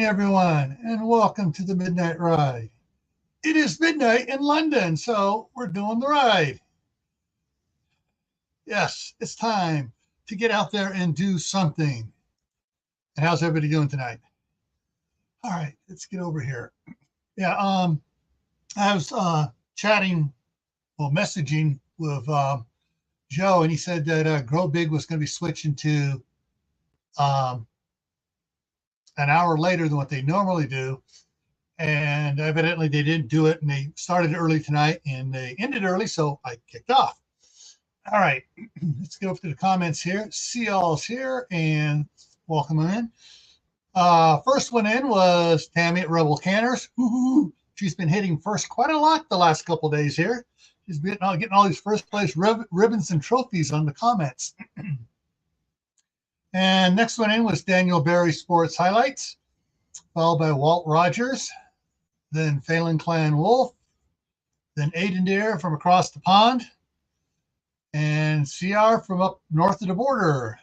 everyone, and welcome to the Midnight Ride. It is midnight in London, so we're doing the ride. Yes, it's time to get out there and do something. And how's everybody doing tonight? All right, let's get over here. Yeah, I was chatting, well, messaging with Joe, and he said that Grow Big was going to be switching to um, an hour later than what they normally do. And evidently they didn't do it, and they started early tonight and they ended early, so I kicked off. All right, let's get over to the comments here. See y'all's here and welcome in. First one in was Tammy at Rebel Canners. Woo-hoo. She's been hitting first quite a lot the last couple days here. She's been getting all these first place ribbons and trophies on the comments. And next one in was Daniel Berry Sports Highlights, followed by Walt Rogers, then Phelan Clan Wolf, then Aiden Deer from across the pond, and CR from up north of the border.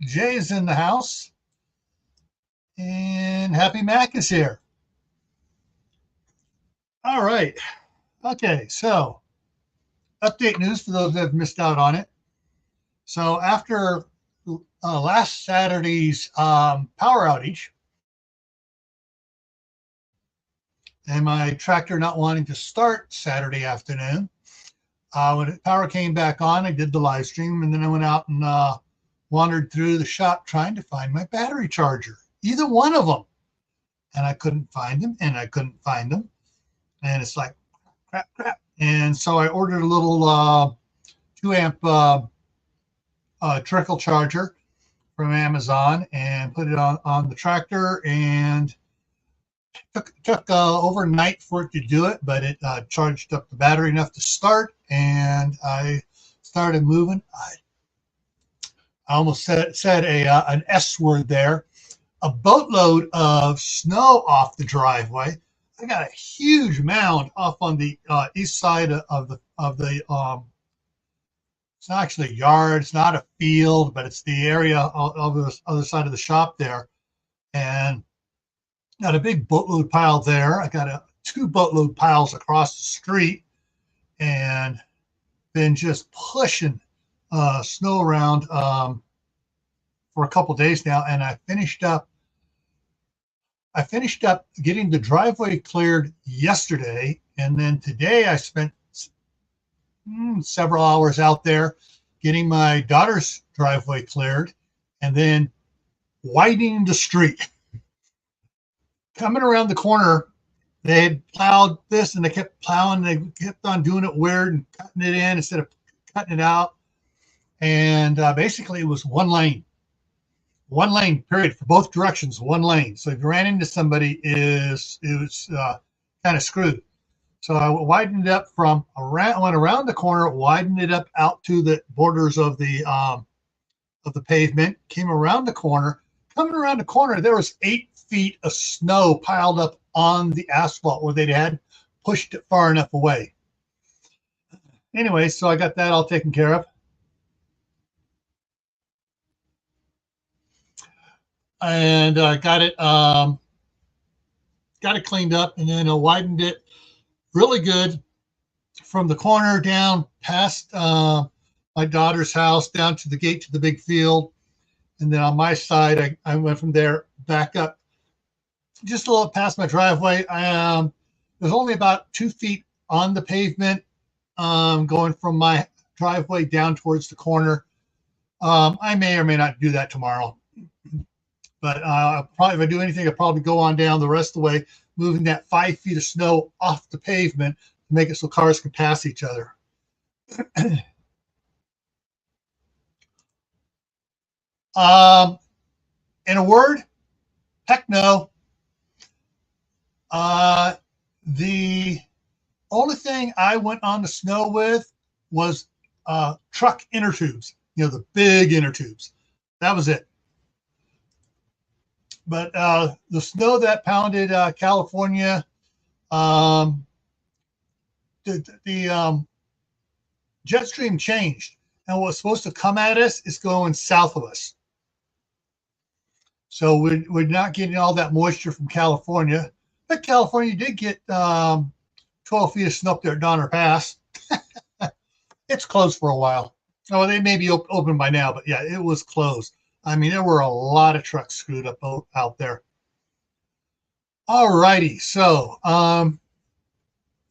Jay's in the house, and Happy Mac is here. All right. Okay, so update news for those that have missed out on it. So after last Saturday's power outage, and my tractor not wanting to start Saturday afternoon, when the power came back on, I did the live stream, and then I went out and wandered through the shop trying to find my battery charger, either one of them. And I couldn't find them, and I couldn't find them. And it's like, crap. And so I ordered a little 2 amp trickle charger from Amazon and put it on the tractor, and took overnight for it to do it, but it charged up the battery enough to start, and I started moving. I almost said an S word there. A boatload of snow off the driveway. I got a huge mound off on the east side of the it's not actually a yard, it's not a field, but it's the area of the other side of the shop there. And got a big boatload pile there. I got 2 boatload piles across the street, and been just pushing snow around for a couple days now. And I finished up getting the driveway cleared yesterday, and then today I spent several hours out there getting my daughter's driveway cleared, and then widening the street. Coming around the corner, they had plowed this, and they kept plowing. They kept on doing it weird and cutting it in instead of cutting it out. And basically, it was one lane, period, for both directions, one lane. So if you ran into somebody, it was kind of screwed. So I widened it up went around the corner, widened it up out to the borders of the pavement, came around the corner. Coming around the corner, there was 8 feet of snow piled up on the asphalt where they had pushed it far enough away. Anyway, so I got that all taken care of. And got it cleaned up, and then I widened it really good from the corner down past my daughter's house down to the gate to the big field. And then on my side, I went from there back up just a little past my driveway. There's only about 2 feet on the pavement going from my driveway down towards the corner. I may or may not do that tomorrow. But probably if I do anything, I'll probably go on down the rest of the way, moving that 5 feet of snow off the pavement to make it so cars can pass each other. In a word, heck no. The only thing I went on the snow with was truck inner tubes, the big inner tubes. That was it. But the snow that pounded California, the jet stream changed, and what's supposed to come at us is going south of us. So we're not getting all that moisture from California. But California did get 12 feet of snow up there at Donner Pass. It's closed for a while. Oh, they may be open by now, but yeah, it was closed. I mean, there were a lot of trucks screwed up out there. All righty, so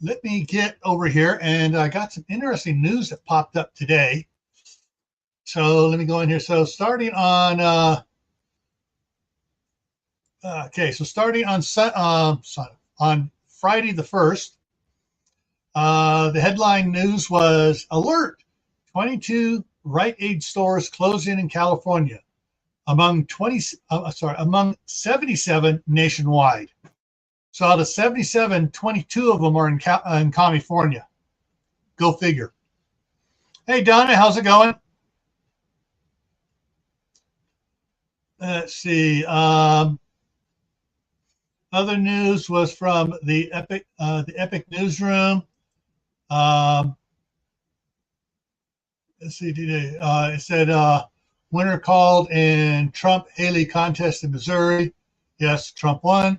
let me get over here, and I got some interesting news that popped up today. So let me go in here. So starting on starting on Friday the 1st, the headline news was alert: 22 Rite Aid stores closing in California, among 77 nationwide. So out of 77, 22 of them are in California. Go figure. Hey, Donna, how's it going? Let's see. Other news was from the Epic newsroom. Let's see today. It said winner called in Trump-Haley contest in Missouri. Yes, Trump won.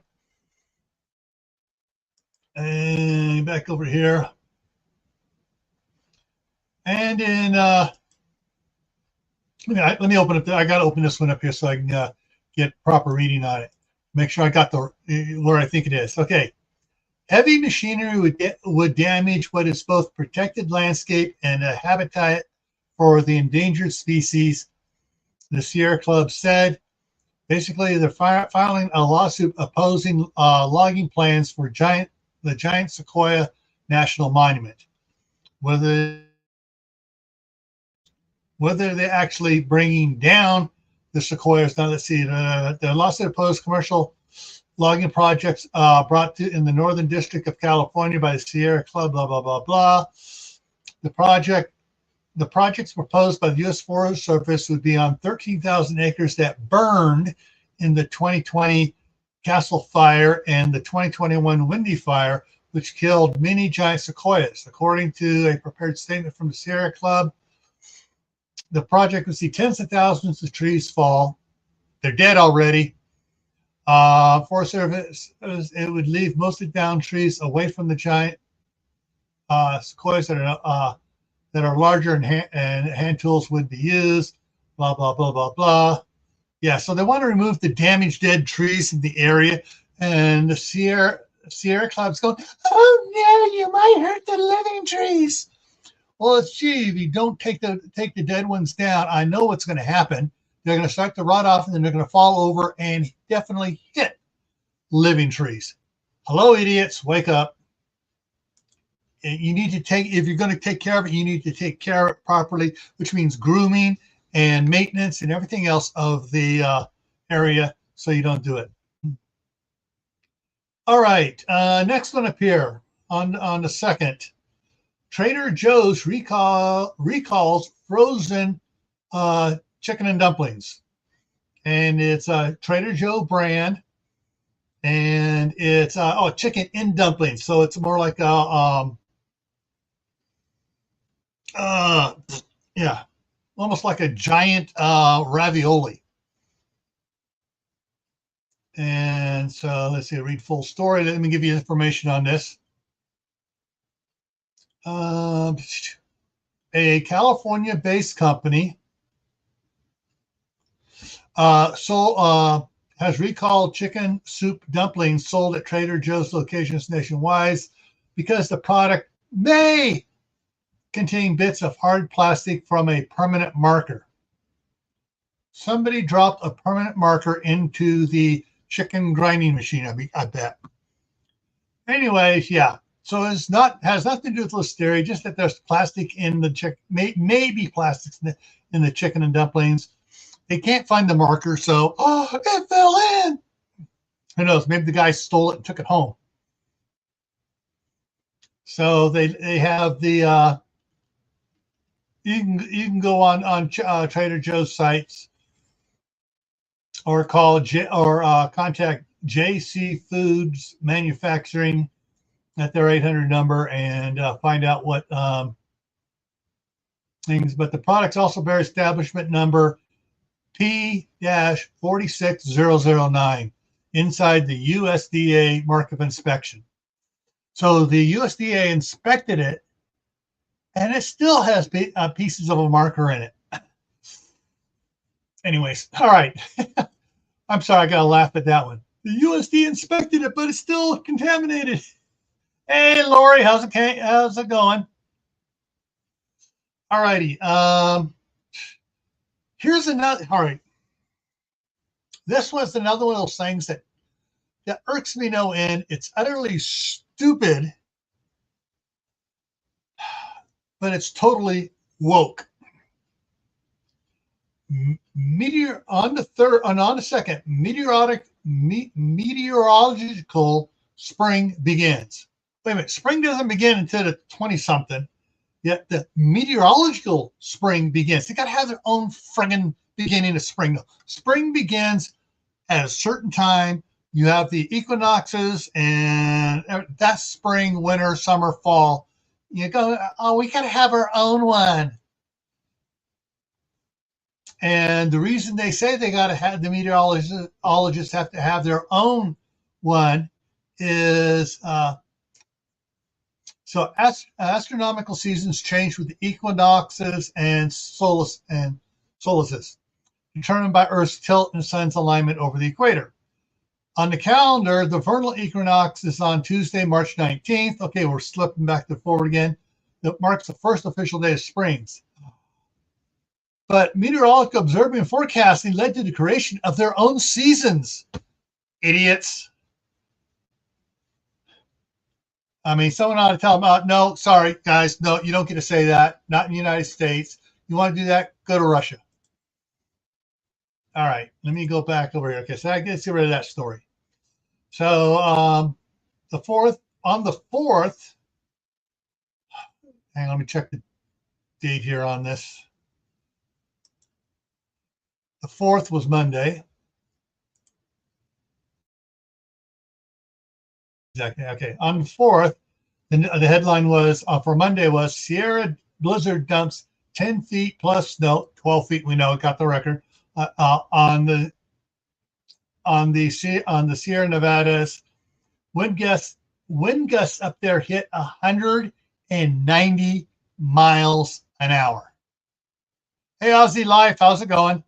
And back over here. And in let me open it. I got to open this one up here so I can get proper reading on it. Make sure I got where I think it is. Okay. Heavy machinery would damage what is both protected landscape and a habitat for the endangered species, the Sierra Club said. Basically, they're filing a lawsuit opposing logging plans for the giant Sequoia National Monument. Whether they're actually bringing down the sequoias. Now let's see. The lawsuit opposed commercial logging projects brought to in the Northern District of California by the Sierra Club. Blah blah blah blah. The projects proposed by the U.S. Forest Service would be on 13,000 acres that burned in the 2020 Castle Fire and the 2021 Windy Fire, which killed many giant sequoias. According to a prepared statement from the Sierra Club, the project would see tens of thousands of trees fall. They're dead already. Forest Service, it would leave mostly down trees away from the giant sequoias that are larger and hand tools would be used. Blah, blah, blah, blah, blah. Yeah, so they want to remove the damaged dead trees in the area. And the Sierra Club's going, oh no, you might hurt the living trees. Well, gee, if you don't take the dead ones down, I know what's going to happen. They're going to start to rot off, and then they're going to fall over and definitely hit living trees. Hello, idiots, wake up. You need to if you're going to take care of it, you need to take care of it properly, which means grooming and maintenance and everything else of the area so you don't do it. All right, next one up here on the 2nd. Trader Joe's recalls frozen chicken and dumplings. And it's a Trader Joe brand. And it's chicken in dumplings. So it's more like almost like a giant ravioli. And so let's see, read full story. Let me give you information on this. A California-based company has recalled chicken soup dumplings sold at Trader Joe's locations nationwide because the product may contain bits of hard plastic from a permanent marker. Somebody dropped a permanent marker into the chicken grinding machine, I bet. Anyways, yeah. So has nothing to do with listeria, just that there's plastic in the chicken, maybe plastics in the chicken and dumplings. They can't find the marker, so it fell in. Who knows? Maybe the guy stole it and took it home. So they have the you can go on Trader Joe's sites or contact JC Foods Manufacturing at their 800 number and find out what things. But the products also bear establishment number P-46009 inside the USDA mark of inspection. So the USDA inspected it, and it still has pieces of a marker in it. Anyways, all right. I'm sorry, I got to laugh at that one. The USDA inspected it, but it's still contaminated. Hey, Lori, how's it going? All righty. Here's another. All right. This was another one of those things that irks me no end. It's utterly stupid, but it's totally woke. On the second, meteorological spring begins. Wait a minute, spring doesn't begin until the 20-something. Yet the meteorological spring begins. They got to have their own friggin' beginning of spring. Spring begins at a certain time. You have the equinoxes, and that's spring, winter, summer, fall. You go, oh, we got to have our own one. And the reason they say they got to have the meteorologists have to have their own one is so astronomical seasons change with the equinoxes and solstices, determined by Earth's tilt and sun's alignment over the equator. On the calendar, the vernal equinox is on Tuesday, March 19th. Okay, we're slipping back to forward again. That marks the first official day of springs. But meteorological observing and forecasting led to the creation of their own seasons. Idiots. I mean, someone ought to tell them, oh, no, sorry, guys, no, you don't get to say that. Not in the United States. You want to do that? Go to Russia. All right, let me go back over here. Okay, so let's get rid of that story. So on the 4th, hang on, let me check the date here on this. The 4th was Monday. Exactly. Okay. On the 4th, the headline was for Monday was Sierra blizzard dumps 10 feet plus snow, 12 feet. We know it got the record on the Sierra Nevadas. Wind gusts up there hit 190 miles an hour. Hey, Aussie Life, how's it going?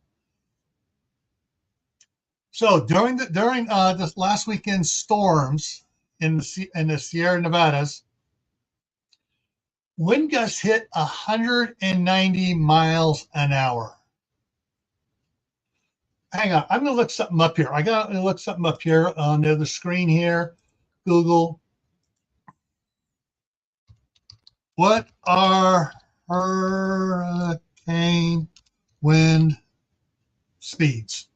So during this last weekend's storms in the Sierra Nevadas, wind gusts hit 190 miles an hour. Hang on, I'm going to look something up here. I got to look something up here on the screen here. Google. What are hurricane wind speeds?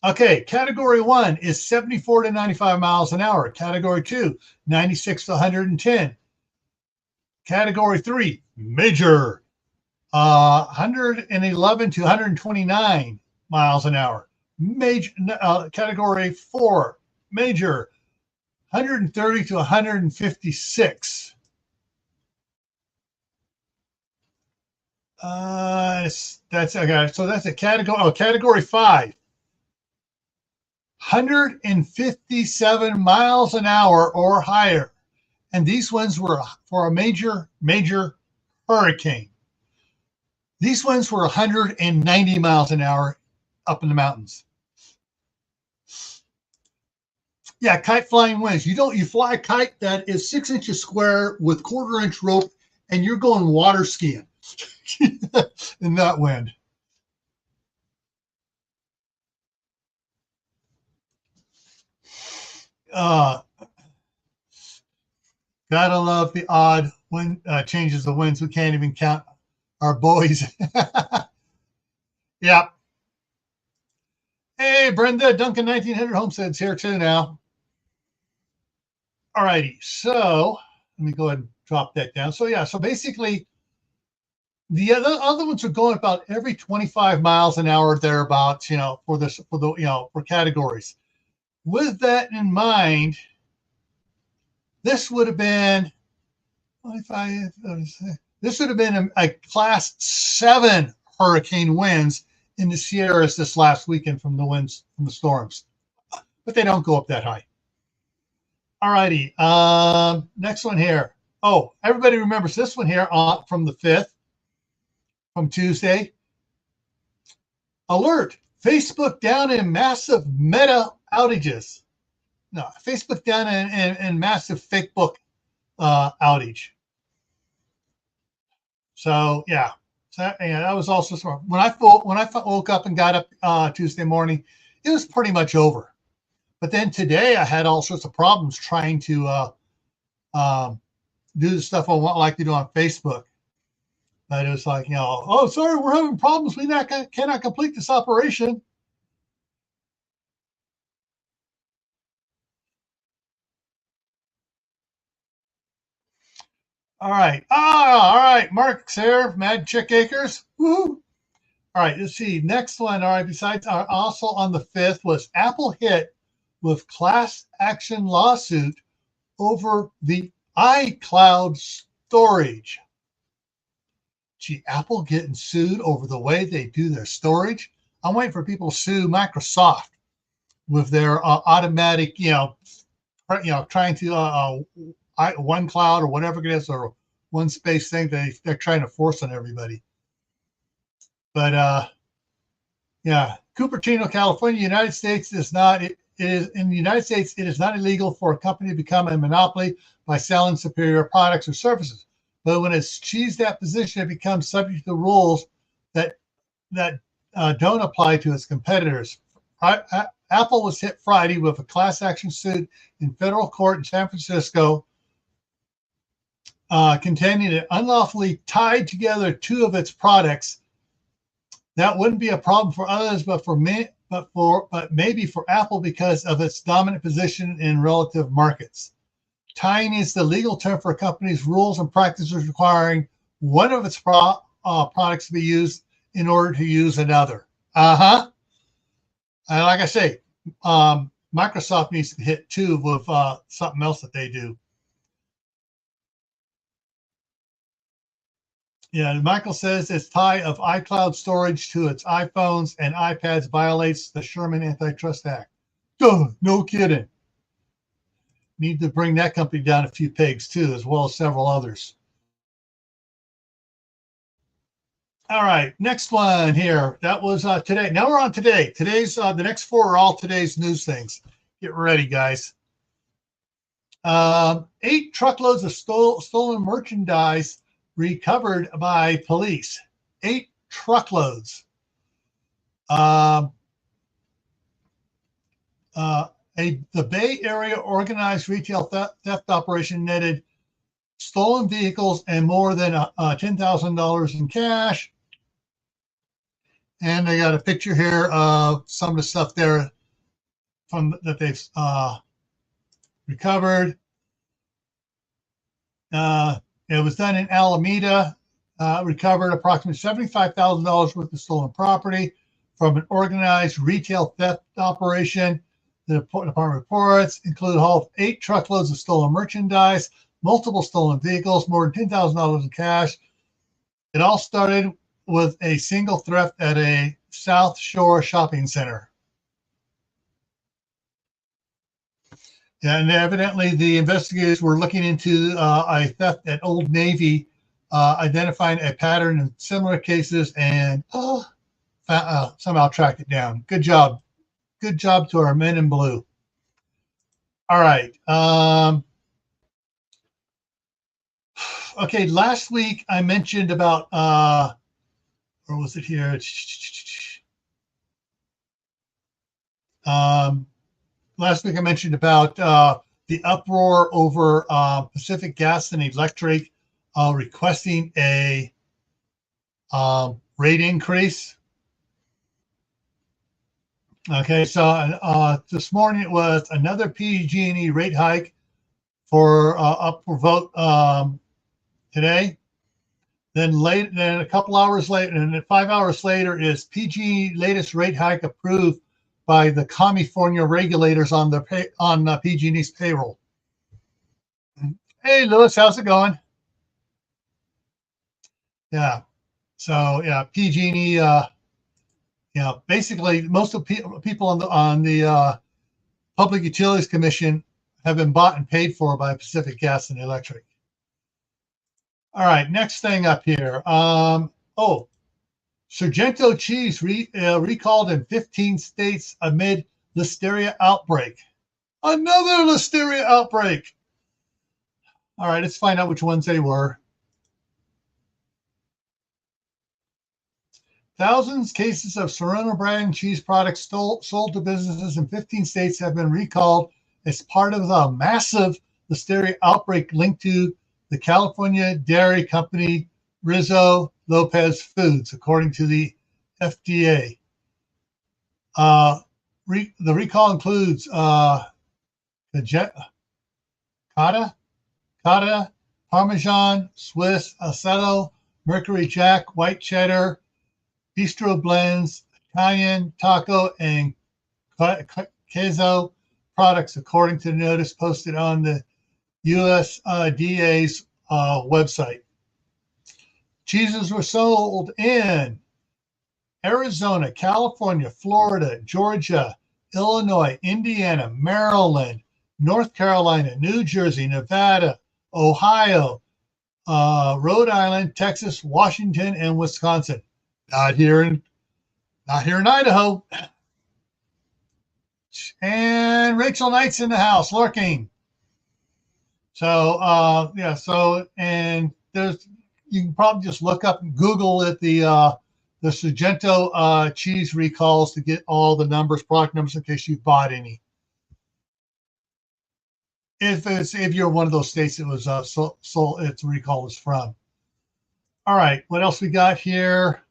Okay, category 1 is 74 to 95 miles an hour. Category 2, 96 to 110. Category 3, major, 111 to 129 miles an hour. Major, category 4, major, 130 to 156. That's okay. So that's a category. Oh, category 5. 157 miles an hour or higher. And these ones were for a major hurricane. These ones were 190 miles an hour up in the mountains. Yeah, kite flying winds. You fly a kite that is 6 inches square with 1/4-inch rope, and you're going water skiing in that wind. Gotta love the odd wind changes of winds. We can't even count our boys. Yeah. Hey, Brenda, Duncan 1900 Homesteads here too now. All righty, so let me go ahead and drop that down. So yeah, so basically the other ones are going about every 25 miles an hour thereabouts, for categories. With that in mind, this would have been a class 7 hurricane winds in the Sierras this last weekend from the winds, from the storms. But they don't go up that high. All righty. Next one here. Oh, everybody remembers this one here from the 5th, from Tuesday. Alert, Facebook down in massive Meta outages. No, Facebook down in massive Facebook outage. So yeah, that was also smart. When I woke up and got up Tuesday morning, it was pretty much over. But then today I had all sorts of problems trying to do the stuff I like to do on Facebook. But it was like, oh, sorry, we're having problems. We cannot complete this operation. All right. All right. Mark's here. Mad Chick Acres. Woohoo. All right. Let's see. Next one. All right. Besides, also on the 5th was Apple hit with class action lawsuit over the iCloud storage. Gee, Apple getting sued over the way they do their storage. I'm waiting for people to sue Microsoft with their automatic, trying to one cloud or whatever it is, or one space thing they're trying to force on everybody. But yeah, Cupertino, California, United States in the United States, it is not illegal for a company to become a monopoly by selling superior products or services. But when it's achieved that position, it becomes subject to rules that don't apply to its competitors. Apple was hit Friday with a class action suit in federal court in San Francisco, contending it unlawfully tied together two of its products. That wouldn't be a problem for others, but maybe for Apple because of its dominant position in relative markets. Tying is the legal term for a company's rules and practices requiring one of its products to be used in order to use another. And like I say, Microsoft needs to hit too with something else that they do. Yeah, Michael says its tie of iCloud storage to its iPhones and iPads violates the Sherman Antitrust Act. Duh, no kidding. Need to bring that company down a few pegs too, as well as several others. All right, next one here. That was today. Now we're on today. Today's the next four are all today's news things. Get ready, guys. 8 truckloads of stolen merchandise recovered by police. 8 truckloads. The Bay Area organized retail theft operation netted stolen vehicles and more than $10,000 in cash. And they got a picture here of some of the stuff there that they've recovered. It was done in Alameda. Recovered approximately $75,000 worth of stolen property from an organized retail theft operation. The department reports include haul of 8 truckloads of stolen merchandise, multiple stolen vehicles, more than $10,000 in cash. It all started with a single theft at a South Shore shopping center. Yeah, and evidently the investigators were looking into a theft at Old Navy, identifying a pattern in similar cases, and somehow tracked it down. Good job. Good job to our men in blue. All right. Okay, last week I mentioned about, or was it here? Last week I mentioned about the uproar over Pacific Gas and Electric requesting a rate increase. Okay, so this morning it was another PG&E rate hike for up for vote today. Then a couple hours later, and then 5 hours later, is PG&E latest rate hike approved by the California regulators on PG&E's payroll. Hey, Lewis, how's it going? Yeah. So yeah, PG&E, basically most of people on the Public Utilities Commission have been bought and paid for by Pacific Gas and Electric. All right, next thing up here. Sargento cheese recalled in 15 states amid listeria outbreak. Another listeria outbreak. All right, let's find out which ones they were. Thousands of cases of Serrano brand cheese products sold to businesses in 15 states have been recalled as part of the massive listeria outbreak linked to the California dairy company Rizzo Lopez Foods, according to the FDA. The recall includes Cotta, Parmesan, Swiss, Aceto, Mercury Jack, White Cheddar, Bistro Blends, Italian, Taco, and Queso products, according to the notice posted on the USDA's website. Cheeses were sold in Arizona, California, Florida, Georgia, Illinois, Indiana, Maryland, North Carolina, New Jersey, Nevada, Ohio, Rhode Island, Texas, Washington, and Wisconsin. Not here in Idaho. And Rachel Knight's in the house lurking. So and there's, you can probably just look up and Google it, the Sargento cheese recalls, to get all the numbers, product numbers, in case you bought any. If you're one of those states it was its recall is from. All right, what else we got here?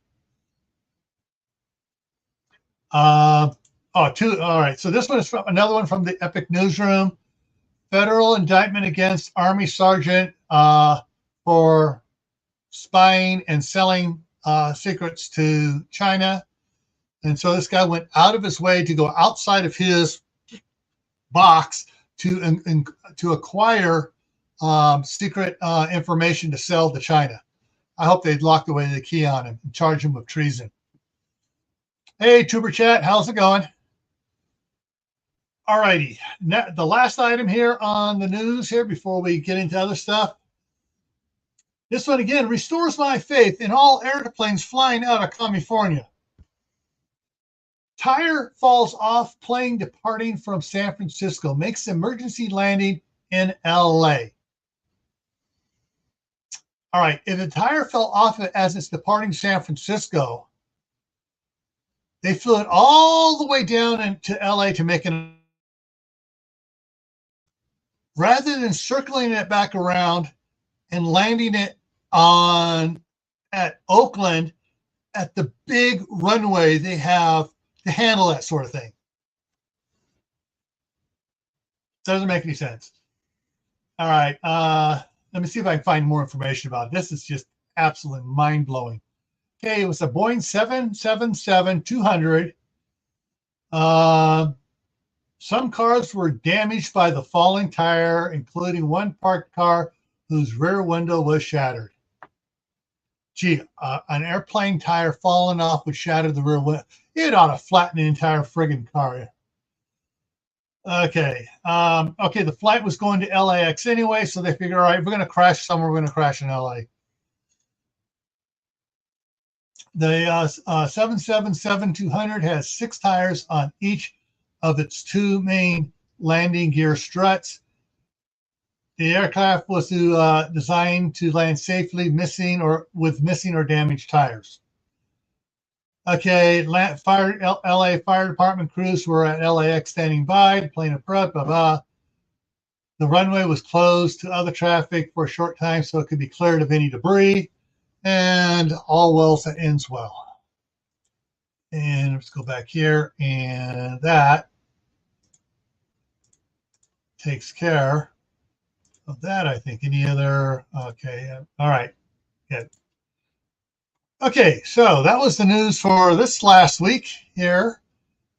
All right, so this one is from another one from the Epic Newsroom. Federal indictment against Army Sergeant for spying and selling secrets to China. And so this guy went out of his way to go outside of his box to acquire secret information to sell to China. I hope they'd locked away the key on him and charge him with treason. Hey, Tuber Chat, how's it going? All righty, the last item here on the news here before we get into other stuff. This one again restores my faith in all airplanes flying out of California. Tire falls off plane departing from San Francisco, makes emergency landing in LA. All right, if the tire fell off as it's departing San Francisco, they flew it all the way down into LA to make it. Rather than circling it back around and landing it at Oakland at the big runway they have to handle that sort of thing. Doesn't make any sense. All right, let me see if I can find more information about it. This is just absolutely mind-blowing. Okay, it was a Boeing 777-200. Some cars were damaged by the falling tire, including one parked car whose rear window was shattered. Gee, an airplane tire falling off would shatter the rear window. It ought to flatten the entire friggin' car. Okay. The flight was going to LAX anyway, so they figured, all right, if we're going to crash somewhere, we're going to crash in LA. The 777-200 has 6 tires on each of its 2 main landing gear struts. The aircraft was designed to land safely, with missing or damaged tires. Okay, LA Fire Department crews were at LAX standing by, plane of prep, blah, blah. The runway was closed to other traffic for a short time so it could be cleared of any debris, and all well that ends well. And let's go back here, and that takes care of that, I think. Any other? Okay, all right, good. Okay, so that was the news for this last week here.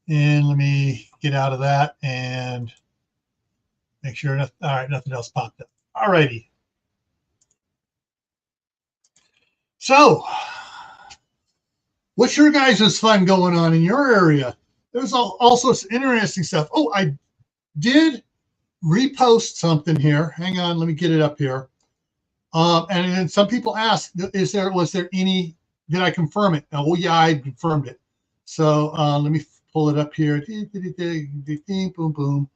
And let me get out of that and make sure, all right, nothing else popped up. All righty. So What's your guys' fun going on in your area? There's also some interesting stuff. Oh, I did repost something here. Hang on, let me get it up here. And then some people ask, was there any, did I confirm it? Oh, yeah, I confirmed it. So let me pull it up here. Boom, boom.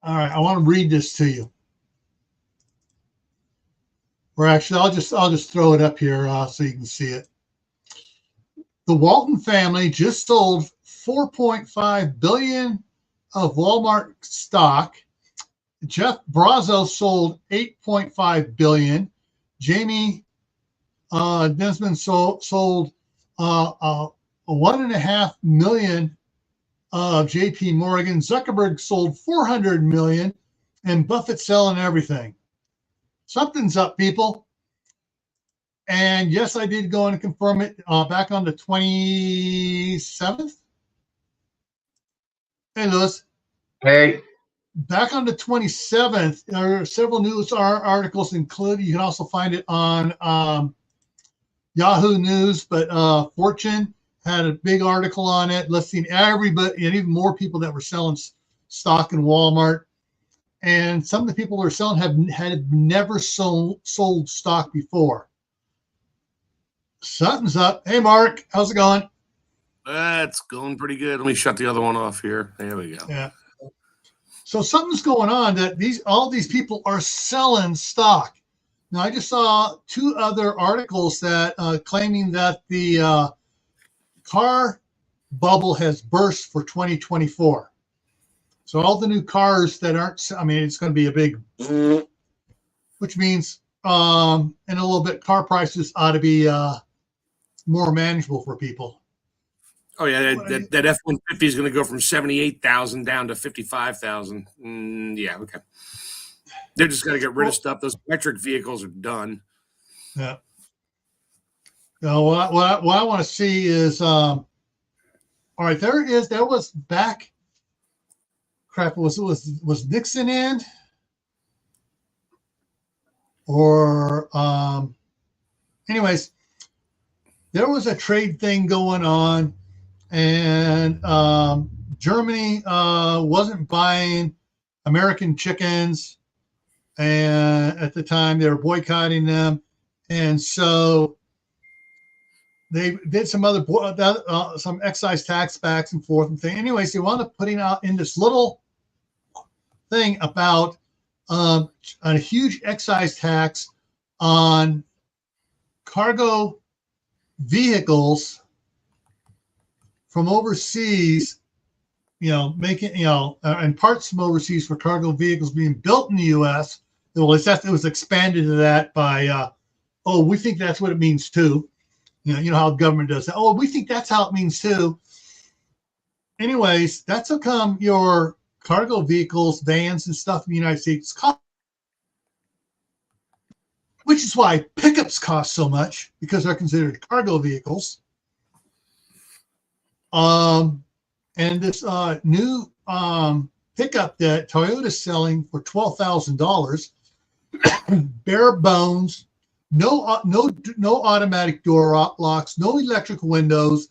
All right, I want to read this to you. Or actually, I'll just throw it up here so you can see it. The Walton family just sold 4.5 billion of Walmart stock. Jeff Brazos sold 8.5 billion. Jamie Desmond sold 1.5 million of JP Morgan. Zuckerberg sold 400 million, and Buffett selling everything. Something's up, people. And yes, I did go and confirm it back on the 27th. Hey, Louis. Hey. Back on the 27th, there are several news articles included. You can also find it on Yahoo News, but Fortune had a big article on it listing everybody and even more people that were selling stock in Walmart. And some of the people who are selling had never sold stock before. Something's up. Hey, Mark, how's it going? It's going pretty good. Let me shut the other one off here. There we go. Yeah. So something's going on that all these people are selling stock. Now, I just saw two other articles that claiming that the car bubble has burst for 2024. So all the new cars that aren't, I mean, it's going to be a big, which means in a little bit, car prices ought to be more manageable for people. Oh yeah, that F-150 is going to go from 78,000 down to 55,000. Yeah, okay. They're just going to get rid of stuff. Those electric vehicles are done. Yeah. Now, what I want to see is, all right, there was back. Crap, was Nixon in? Or, anyways, there was a trade thing going on, and Germany wasn't buying American chickens, and at the time they were boycotting them, and so they did some other some excise tax backs and forth and thing. Anyways, they wound up putting out in this little thing about a huge excise tax on cargo vehicles from overseas, and parts from overseas for cargo vehicles being built in the U.S. Well, it was expanded to that by, we think that's what it means too. You know how the government does that. Oh, we think that's how it means too. Anyways, that's how come your cargo vehicles, vans, and stuff in the United States cost, which is why pickups cost so much, because they're considered cargo vehicles. And this new pickup that Toyota's selling for $12,000, bare bones, no automatic door locks, no electric windows,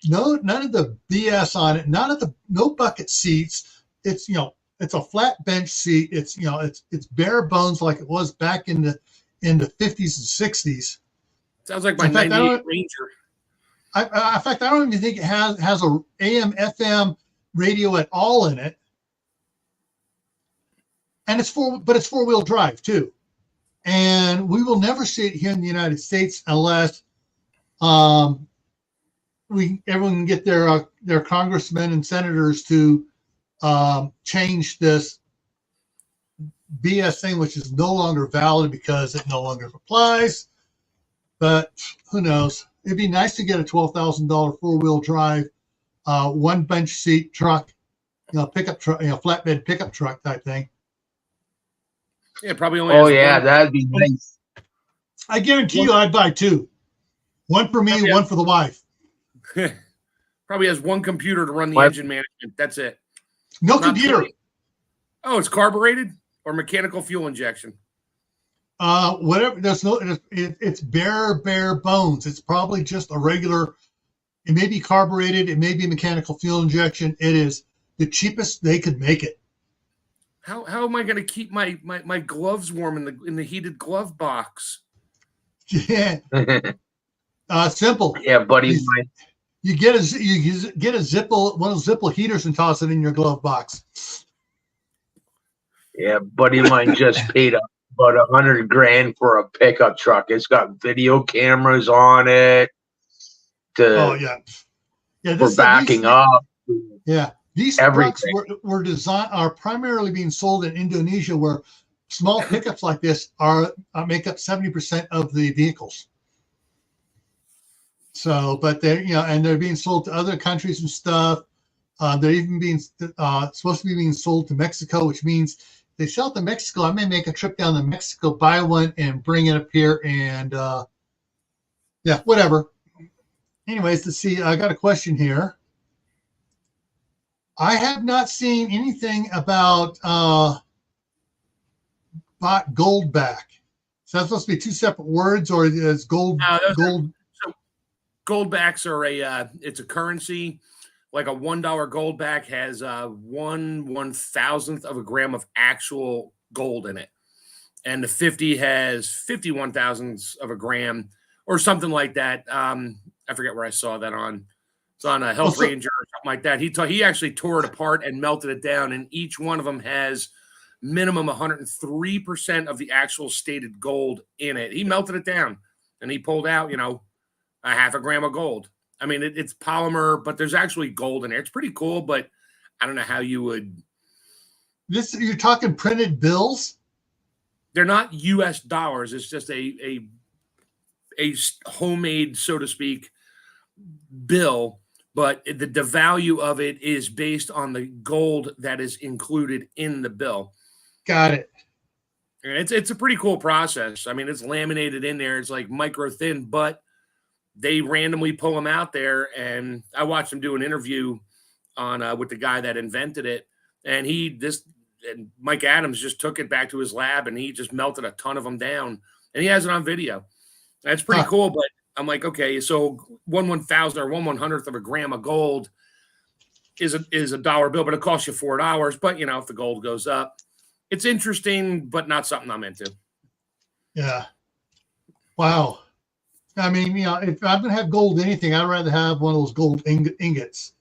none of the BS on it, no bucket seats. It's it's a flat bench seat. It's bare bones like it was back in the 50s and 60s. Sounds like my 98 Ranger. In fact, I don't even think it has a AM FM radio at all in it, and it's four-wheel drive too. And we will never see it here in the United States unless everyone can get their congressmen and senators to change this BS thing, which is no longer valid because it no longer applies. But who knows? It'd be nice to get a $12,000 four-wheel drive, one bench seat truck, pickup truck, flatbed pickup truck type thing. Yeah, probably only. Oh yeah, that'd be nice. I guarantee you, I'd buy two. One for me, one for the wife. Probably has one computer to run the engine management. That's it. No computer. Oh, it's carbureted or mechanical fuel injection? Whatever. There's no. It's bare bones. It's probably just a regular. It may be carbureted. It may be mechanical fuel injection. It is the cheapest they could make it. How am I going to keep my gloves warm in the heated glove box? Yeah. Simple. Yeah, buddy. You get a Zippo, one of those Zippo heaters, and toss it in your glove box. Yeah, buddy of mine just paid about $100,000 for a pickup truck. It's got video cameras on it. For backing up. Yeah, these trucks are primarily being sold in Indonesia, where small pickups like this make up 70% of the vehicles. So, but they're being sold to other countries and stuff. They're even being supposed to be being sold to Mexico, which means they sell it to Mexico. I may make a trip down to Mexico, buy one, and bring it up here, and whatever. Anyways, let's see. I got a question here. I have not seen anything about Goldback. So that's supposed to be two separate words, or is gold? Goldbacks are it's a currency. Like a $1 Goldback has 1/1000th of a gram of actual gold in it, and the 50 has 51 thousandths of a gram or something like that. I forget where I saw that on. It's on a Health Ranger or something like that. He actually tore it apart and melted it down, and each one of them has minimum 103% of the actual stated gold in it. He melted it down, and he pulled out, a half a gram of gold. I mean, it's polymer, but there's actually gold in there. It's pretty cool, but I don't know how you would. You're talking printed bills? They're not U.S. dollars. It's just a homemade, so to speak, bill, but the value of it is based on the gold that is included in the bill. Got it. And it's a pretty cool process. I mean, it's laminated in there. It's like micro thin, but they randomly pull them out there. And I watched them do an interview on with the guy that invented it, and and Mike Adams just took it back to his lab, and he just melted a ton of them down, and he has it on video. That's pretty cool, but I'm like, okay, so 1/1000th or 1/100th of a gram of gold is a dollar bill, but it costs you $4. But if the gold goes up, it's interesting, but not something I'm into. Yeah. Wow. I mean, if I'm gonna have gold anything, I'd rather have one of those gold ingots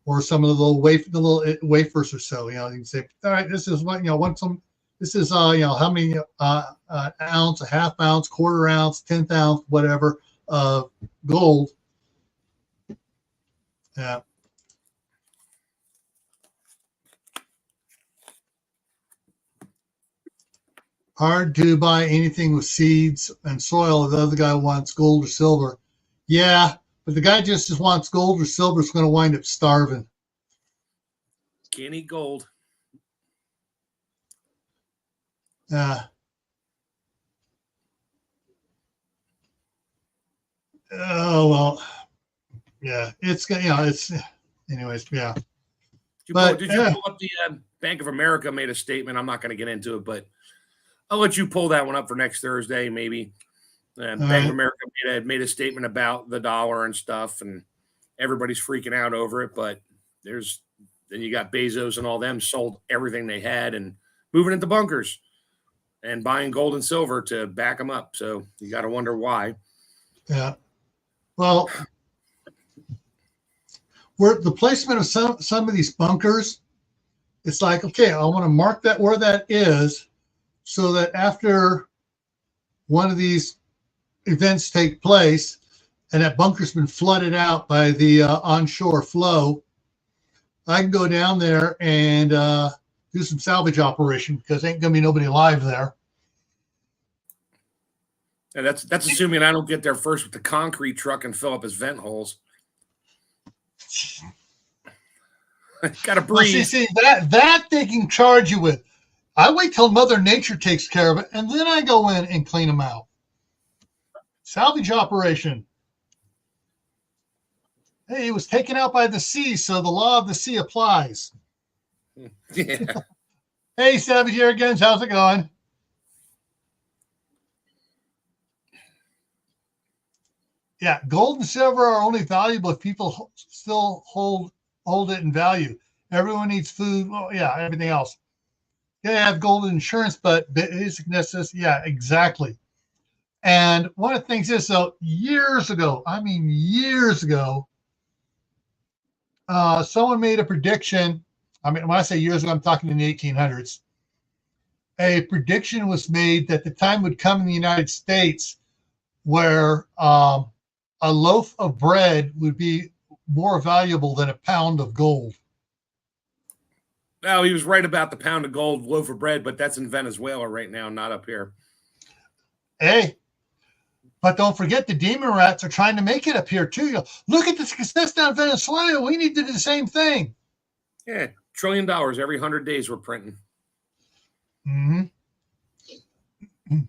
or some of the little wafers or so. You can say, all right, this is what this is how many ounce, a half ounce, quarter ounce, 10th ounce, whatever. Gold. Yeah. Hard to buy anything with seeds and soil if the other guy wants gold or silver. Yeah, but the guy just wants gold or silver is going to wind up starving. Can't eat gold. Oh, well, yeah, it's anyways, yeah. Did you pull up the Bank of America made a statement? I'm not going to get into it, but I'll let you pull that one up for next Thursday, maybe. Bank of America made a statement about the dollar and stuff, and everybody's freaking out over it. But then you got Bezos and all them sold everything they had and moving into bunkers and buying gold and silver to back them up. So you got to wonder why. Yeah. Well, the placement of some of these bunkers, it's like, okay, I want to mark that where that is, so that after one of these events take place and that bunker's been flooded out by the onshore flow, I can go down there and do some salvage operation, because ain't gonna be nobody alive there. And that's assuming I don't get there first with the concrete truck and fill up his vent holes. Gotta breathe. Well, see, that they can charge you with. I wait till Mother Nature takes care of it, and then I go in and clean them out. Salvage operation. Hey, it was taken out by the sea, so the law of the sea applies. Yeah. Hey, Savage Air Guns, how's it going? Yeah, gold and silver are only valuable if people still hold it in value. Everyone needs food. Well, yeah, everything else. Yeah, have gold insurance, but basic necessities. Yeah, exactly. And one of the things is, so years ago, I mean years ago, someone made a prediction. I mean, when I say years ago, I'm talking in the 1800s. A prediction was made that the time would come in the United States where a loaf of bread would be more valuable than a pound of gold. Well, he was right about the pound of gold loaf of bread, but that's in Venezuela right now, not up here. Hey, but don't forget the demon rats are trying to make it up here too. Look at the success down in Venezuela. We need to do the same thing. Yeah, $1 trillion every 100 days we're printing. Mm-hmm. It's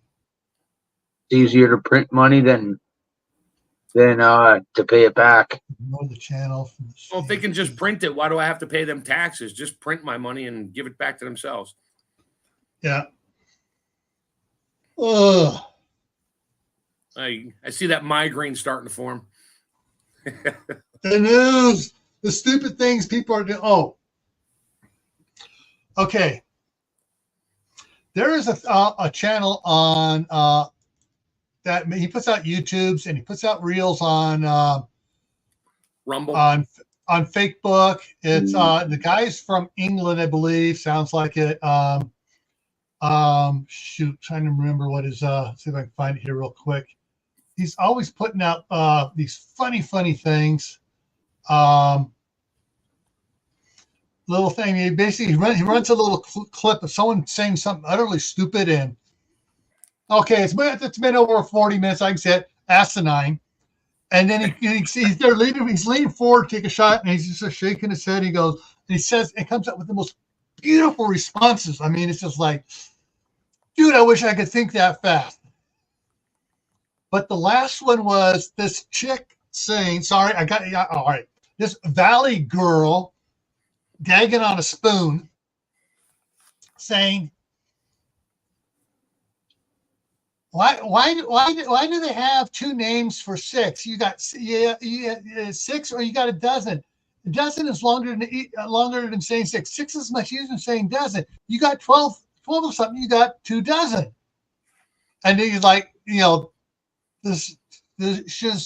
easier to print money than to pay it back. Know the channel. Well, if they can just print it, why do I have to pay them taxes? Just print my money and give it back to themselves. Yeah. Ugh. I see that migraine starting to form. The news, the stupid things people are doing. Oh, okay. There is a channel on that he puts out YouTubes and he puts out reels on Rumble on Facebook. It's the guy's from England, I believe. Sounds like it. Shoot, trying to remember what his. See if I can find it here real quick. He's always putting out these funny things. Little thing. He basically he runs a little clip of someone saying something utterly stupid and okay, it's been over 40 minutes. I can say it, asinine. And then he's there leaning, he's leaning forward to take a shot, and he's just shaking his head. He goes, and he says, it comes up with the most beautiful responses. I mean, it's just like, dude, I wish I could think that fast. But the last one was this chick saying, sorry, all right. This valley girl gagging on a spoon saying, why do they have two names for six? You got six, or you got a dozen. A dozen is longer than saying six. Six is much easier than saying dozen. You got 12 of something. You got 2 dozen. And then you're like, this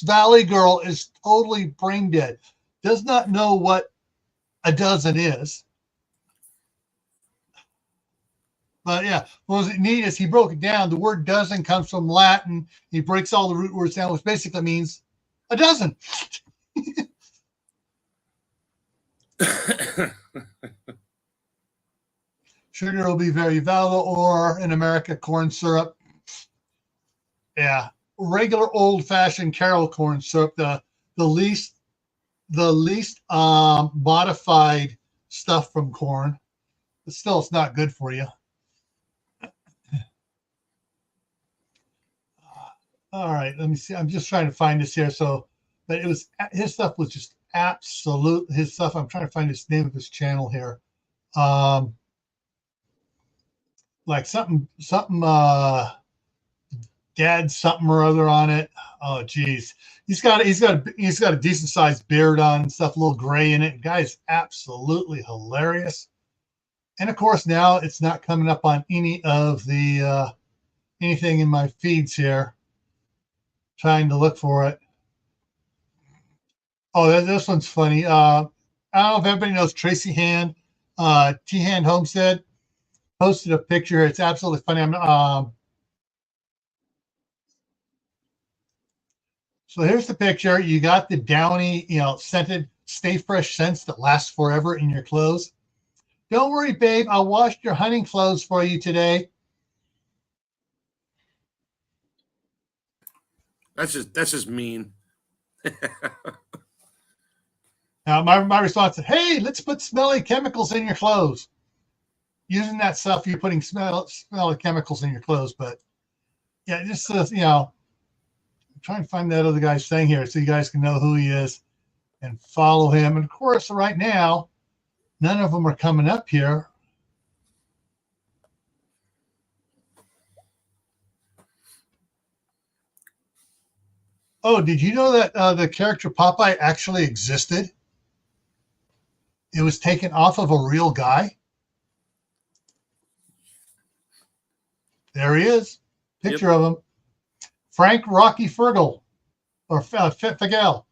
valley girl is totally brain dead. Does not know what a dozen is. But yeah, what was neat is he broke it down. The word dozen comes from Latin. He breaks all the root words down, which basically means a dozen. Sugar will be very valuable, or in America, corn syrup. Yeah, regular old-fashioned Carol corn syrup, the least modified stuff from corn. But still, it's not good for you. All right, let me see. I'm just trying to find this here. So, but it was his stuff was just absolute. His stuff. I'm trying to find his name of his channel here. Like something, dad something or other on it. Oh, geez, he's got a decent sized beard on and stuff, a little gray in it. The guy's absolutely hilarious. And of course, now it's not coming up on any of the anything in my feeds here. Trying to look for it. Oh, this one's funny. I don't know if everybody knows Tracy Hand, T Hand Homestead. Posted a picture. It's absolutely funny. So here's the picture. You got the downy, scented, stay fresh scents that last forever in your clothes. Don't worry, babe. I washed your hunting clothes for you today. That's just mean. Now, my response is, hey, let's put smelly chemicals in your clothes. Using that stuff, you're putting smelly chemicals in your clothes. But yeah, just I'm trying to find that other guy's thing here so you guys can know who he is and follow him. And of course, right now, none of them are coming up here. Oh, did you know that the character Popeye actually existed? It was taken off of a real guy. There he is. Picture of him. Frank Rocky Fergal, or Fagel,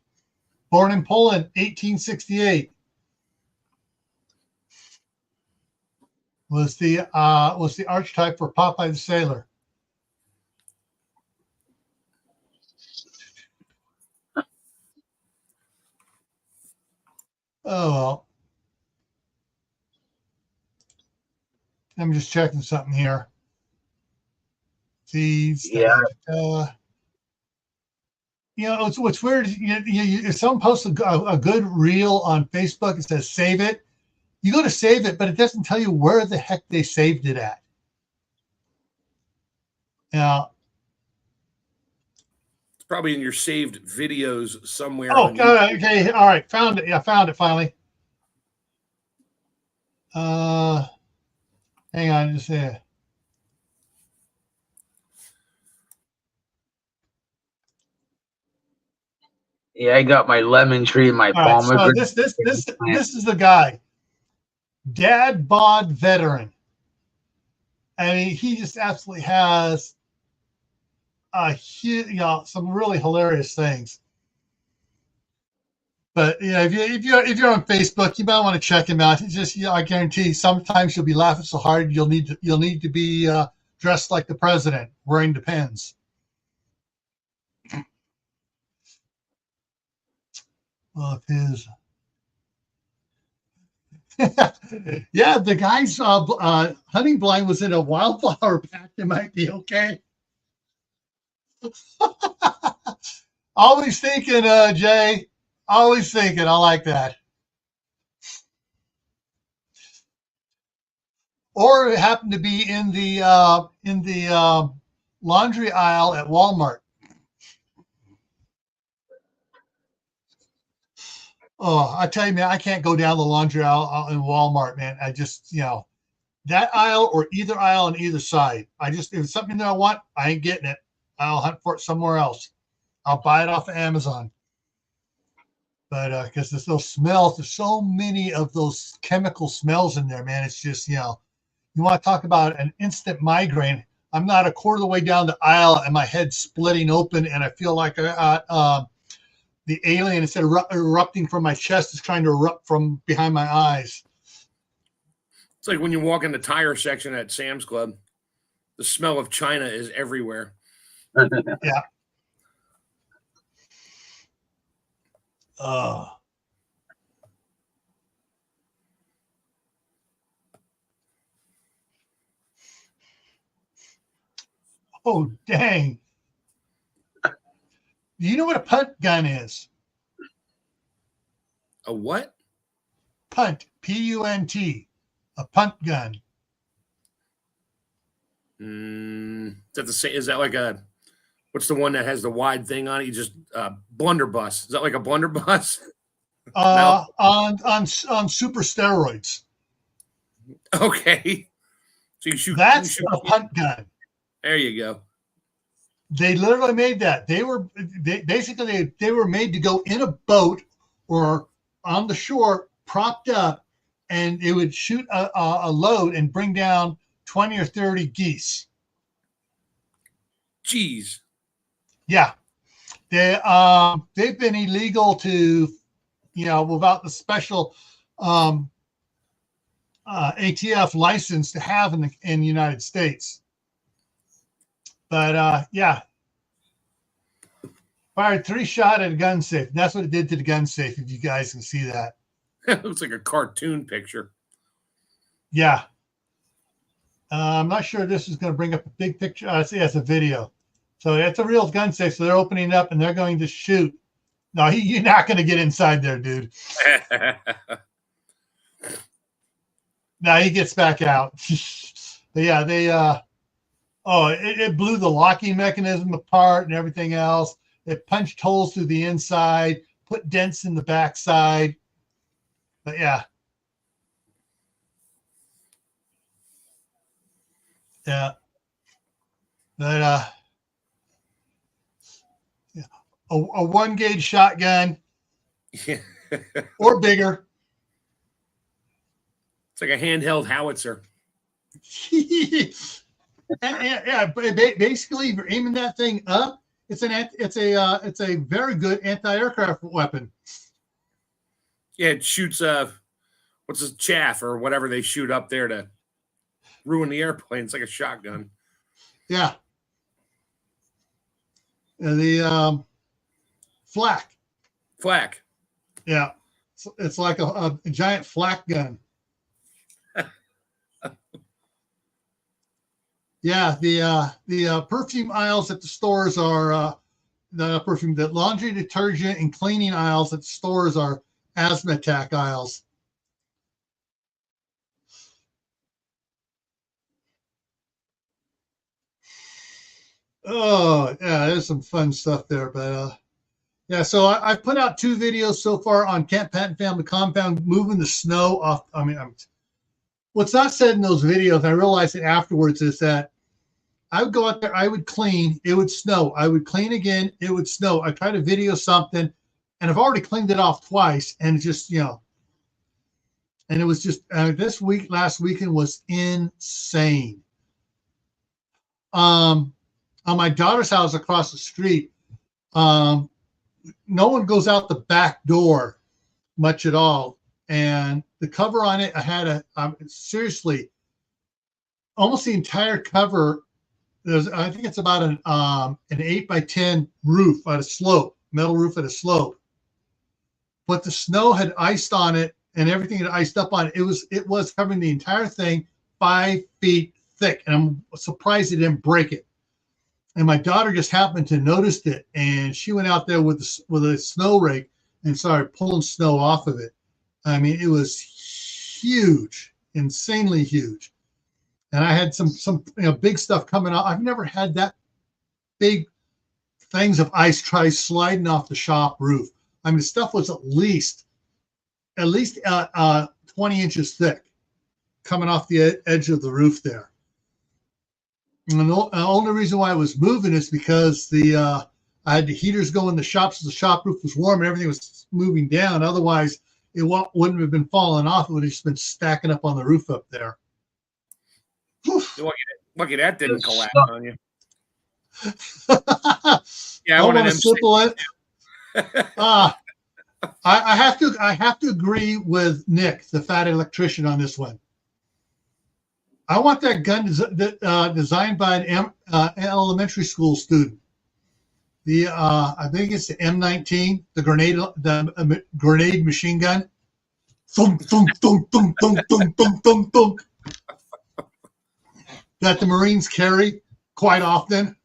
born in Poland, 1868. Was the archetype for Popeye the Sailor. Oh well. I'm just checking something here. These. Yeah. You know, what's weird. If someone posts a good reel on Facebook, it says save it. You go to save it, but it doesn't tell you where the heck they saved it at. Now, It's probably in your saved videos somewhere. oh, okay, all right, found it. Yeah, found it finally. Hang on, just a. Yeah, I got my lemon tree and my pomegranate. So this is the guy, Dad Bod veteran. I mean, he just absolutely has some really hilarious things. But yeah, if you're on Facebook, you might want to check him out. It's just, I guarantee you, sometimes you'll be laughing so hard you'll need to be dressed like the president, wearing the pins. Well, his. Yeah, the guy's hunting blind was in a wildflower patch. It might be okay. Always thinking, Jay. Always thinking. I like that. Or it happened to be in the laundry aisle at Walmart. Oh, I tell you, man, I can't go down the laundry aisle in Walmart, man. I just, that aisle or either aisle on either side. If it's something that I want, I ain't getting it. I'll hunt for it somewhere else. I'll buy it off of Amazon. But because there's those smells, there's so many of those chemical smells in there, man. It's just, you want to talk about an instant migraine. I'm not a quarter of the way down the aisle and my head's splitting open and I feel like the alien, instead of erupting from my chest, is trying to erupt from behind my eyes. It's like when you walk in the tire section at Sam's Club, the smell of China is everywhere. Yeah. Oh, dang. Do you know what a punt gun is? A what? Punt, P-U-N-T, a punt gun. Is that like a, what's the one that has the wide thing on it? You just blunderbuss. Is that like a blunderbuss? No. On super steroids. Okay. So you shoot. That's a punt gun. There you go. They literally made that. They were made to go in a boat or on the shore, propped up, and it would shoot a load and bring down 20 or 30 geese. Jeez. Yeah. They've been illegal to, without the special ATF license to have in the United States. But yeah, fired 3 shot at a gun safe. That's what it did to the gun safe. If you guys can see that, It looks like a cartoon picture. Yeah. I'm not sure this is going to bring up a big picture. See, it's a video. So it's a real gun safe. So they're opening it up and they're going to shoot. No, you're not going to get inside there, dude. No, he gets back out. But yeah, it blew the locking mechanism apart and everything else. It punched holes through the inside, put dents in the backside. But yeah. Yeah. But yeah. a 1-gauge shotgun, or bigger. It's like a handheld howitzer. Basically, if you're aiming that thing up, it's a very good anti-aircraft weapon. Yeah, it shoots what's this, chaff or whatever they shoot up there to ruin the airplane. It's like a shotgun. Yeah. The flak. Flak. Yeah. It's like a giant flak gun. Yeah, the perfume aisles at the stores are the laundry detergent and cleaning aisles at the stores are asthma attack aisles. Oh, yeah, there's some fun stuff there, but yeah, so I put out 2 videos so far on Camp Patton Family Compound, moving the snow off. I mean, what's not said in those videos, I realized it afterwards, is that I would go out there, I would clean, it would snow. I would clean again, it would snow. I try to video something, and I've already cleaned it off twice, and it just, and it was just, last weekend was insane. On my daughter's house across the street, no one goes out the back door much at all. And the cover on it, I had seriously, almost the entire cover. I think it's about an 8x10 roof at a slope, metal roof at a slope. But the snow had iced on it, and everything had iced up on it. It was covering the entire thing, 5 feet thick, and I'm surprised it didn't break it. And my daughter just happened to notice it, and she went out there with a snow rake and started pulling snow off of it. I mean, it was huge, insanely huge. And I had some big stuff coming out. I've never had that big things of ice try sliding off the shop roof. I mean, the stuff was at least 20 inches thick coming off the edge of the roof there. And the only reason why I was moving is because I had the heaters go in the shop, so the shop roof was warm and everything was moving down. Otherwise, it wouldn't have been falling off. It would have just been stacking up on the roof up there. Lucky that didn't collapse on you. Yeah, I want to slipple it. I have to agree with Nick, the fat electrician, on this one. I want that gun designed by an elementary school student. I think it's the M19, the grenade machine gun. Thunk, thunk, thunk, thunk, thunk, thunk, thunk, thunk, thunk. That the Marines carry quite often.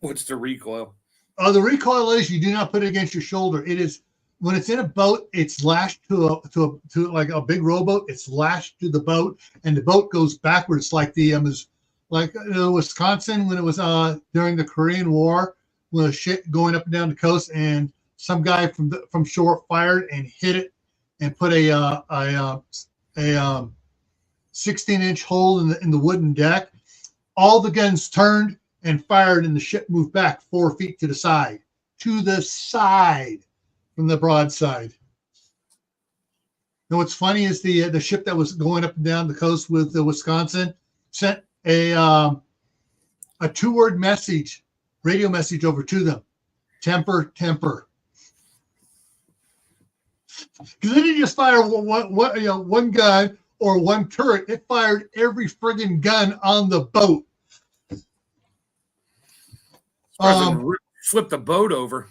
What's the recoil? The recoil is you do not put it against your shoulder. It is when it's in a boat, it's lashed to like a big rowboat. It's lashed to the boat, and the boat goes backwards like Wisconsin when it was during the Korean War, with shit going up and down the coast, and some guy from shore fired and hit it and put a 16-inch hole in the wooden deck. All the guns turned and fired, and the ship moved back 4 feet to the side from the broadside. Now, what's funny is the ship that was going up and down the coast with the Wisconsin sent a 2-word message, radio message over to them: temper, temper. Because they didn't just fire one gun or one turret; it fired every friggin' gun on the boat. Flip the boat over.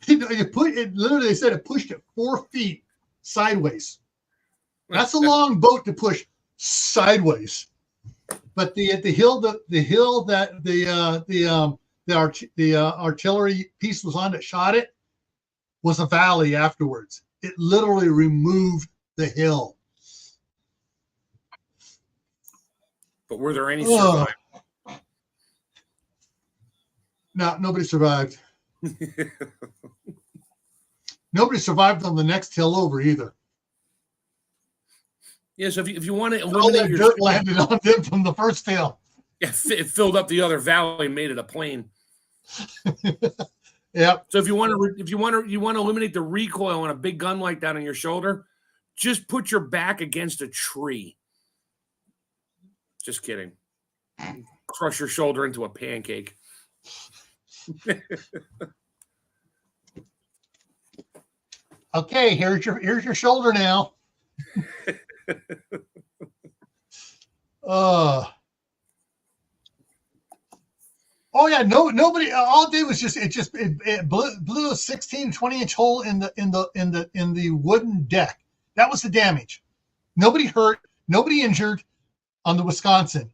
Literally, they said it pushed it 4 feet sideways. That's a long boat to push sideways. But the hill that the artillery piece was on that shot it was a valley afterwards. It literally removed the hill. But were there any survivors? No, nobody survived. Nobody survived on the next hill over either. Yeah, so if you want to All eliminate that your dirt landed on them from the first tail. yeah, it filled up the other valley and made it a plane. Yep. So if you want to eliminate the recoil on a big gun like that on your shoulder, just put your back against a tree. Just kidding. Crush your shoulder into a pancake. Okay, here's your shoulder now. Oh yeah, nobody. All it did was it blew a 16, 20-inch hole in the wooden deck. That was the damage. Nobody hurt, nobody injured on the Wisconsin.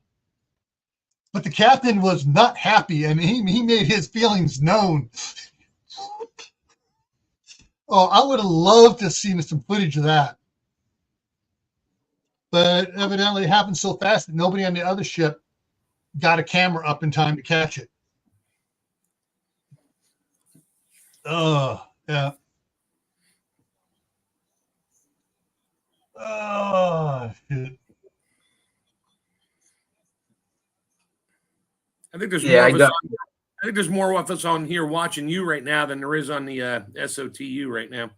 But the captain was not happy, and he made his feelings known. Oh, I would have loved to have seen some footage of that. But evidently it happened so fast that nobody on the other ship got a camera up in time to catch it. Oh, yeah. Oh, shit. I think there's more of us I think there's more of us on here watching you right now than there is on the SOTU right now.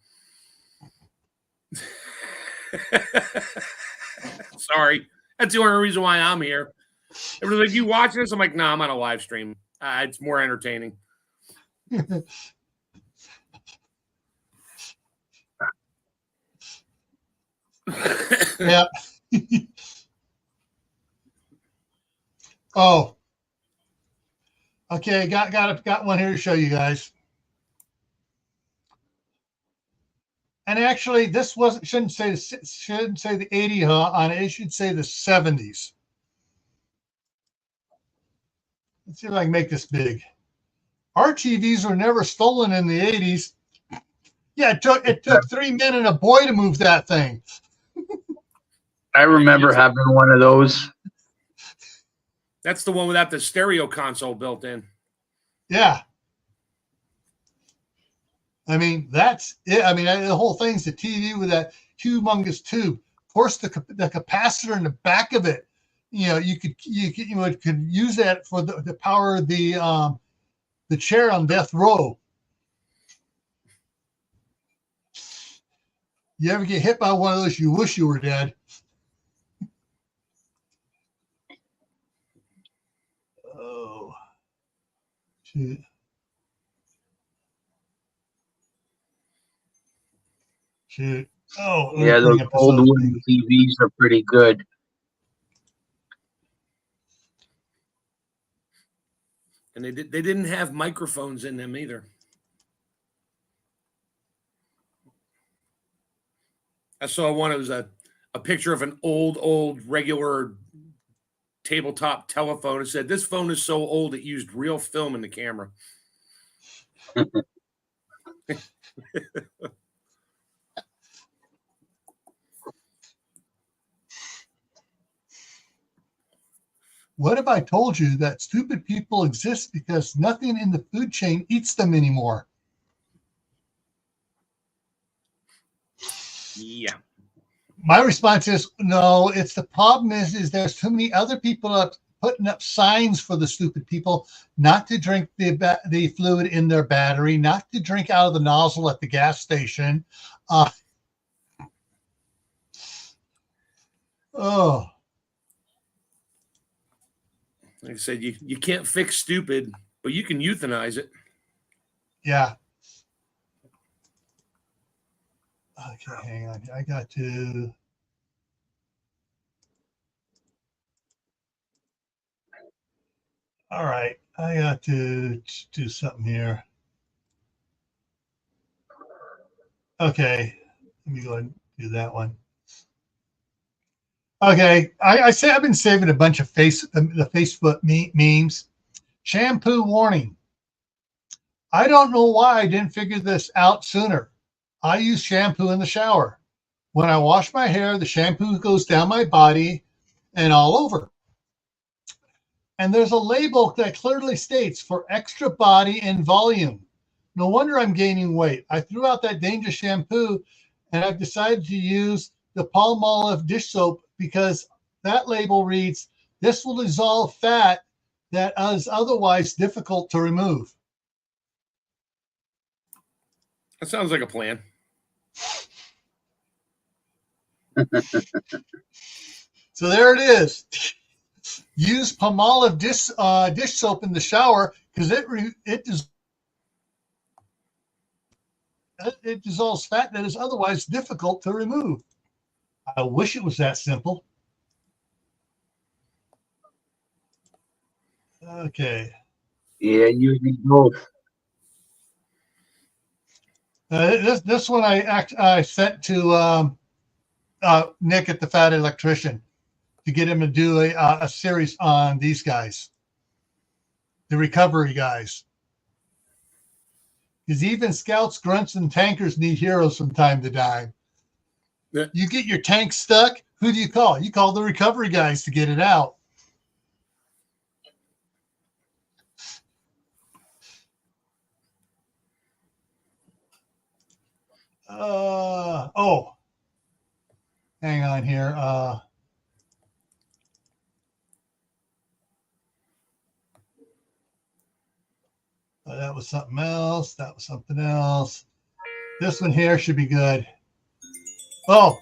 Sorry. That's the only reason why I'm here. Everybody's like, you watching this? I'm like, no, I'm on a live stream. It's more entertaining. Yeah. Oh. Okay, got one here to show you guys. And actually, this shouldn't say the 80 on it. It should say the 70s. Let's see if I can make this big. Our TVs were never stolen in the 80s. Yeah, it took 3 men and a boy to move that thing. I remember having one of those. That's the one without the stereo console built in. Yeah. I mean, that's it. I mean, the whole thing's the TV with that humongous tube. Of course, the capacitor in the back of it, you could use that for the power of the chair on death row. You ever get hit by one of those, you wish you were dead. Oh, shit. Shoot. Oh, yeah, those old wooden TVs are pretty good. And they didn't have microphones in them either. I saw one. It was a picture of an old regular tabletop telephone. It said, "This phone is so old it used real film in the camera." What if I told you that stupid people exist because nothing in the food chain eats them anymore? Yeah. My response is no. It's the problem is there's too many other people putting up signs for the stupid people not to drink the fluid in their battery, not to drink out of the nozzle at the gas station. Oh. Like I said, you can't fix stupid, but you can euthanize it. Yeah. Okay, hang on. I got to. All right, I got to do something here. Okay, let me go and do that one. Okay, I've been saving a bunch of the Facebook memes. Shampoo warning. I don't know why I didn't figure this out sooner. I use shampoo in the shower. When I wash my hair, the shampoo goes down my body and all over. And there's a label that clearly states for extra body and volume. No wonder I'm gaining weight. I threw out that dangerous shampoo and I've decided to use the Palmolive dish soap because that label reads, "This will dissolve fat that is otherwise difficult to remove." That sounds like a plan. So there it is. Use Palmolive dish soap in the shower because it dissolves fat that is otherwise difficult to remove. I wish it was that simple. Okay. Yeah, you need both. This one I sent to Nick at the Fat Electrician to get him to do a series on these guys, the recovery guys. Because even scouts, grunts, and tankers need heroes from time to time. Yeah. You get your tank stuck, who do you call? You call the recovery guys to get it out. Hang on here. That was something else. That was something else. This one here should be good. Oh,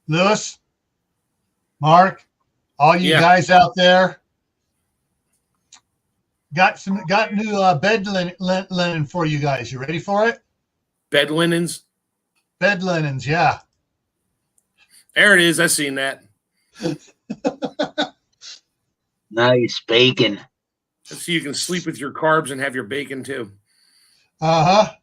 Lewis, Mark, all you guys out there, got new bed linen for you guys. You ready for it? Bed linens. Bed linens, yeah. There it is. I seen that. Nice bacon. So you can sleep with your carbs and have your bacon too. Uh-huh.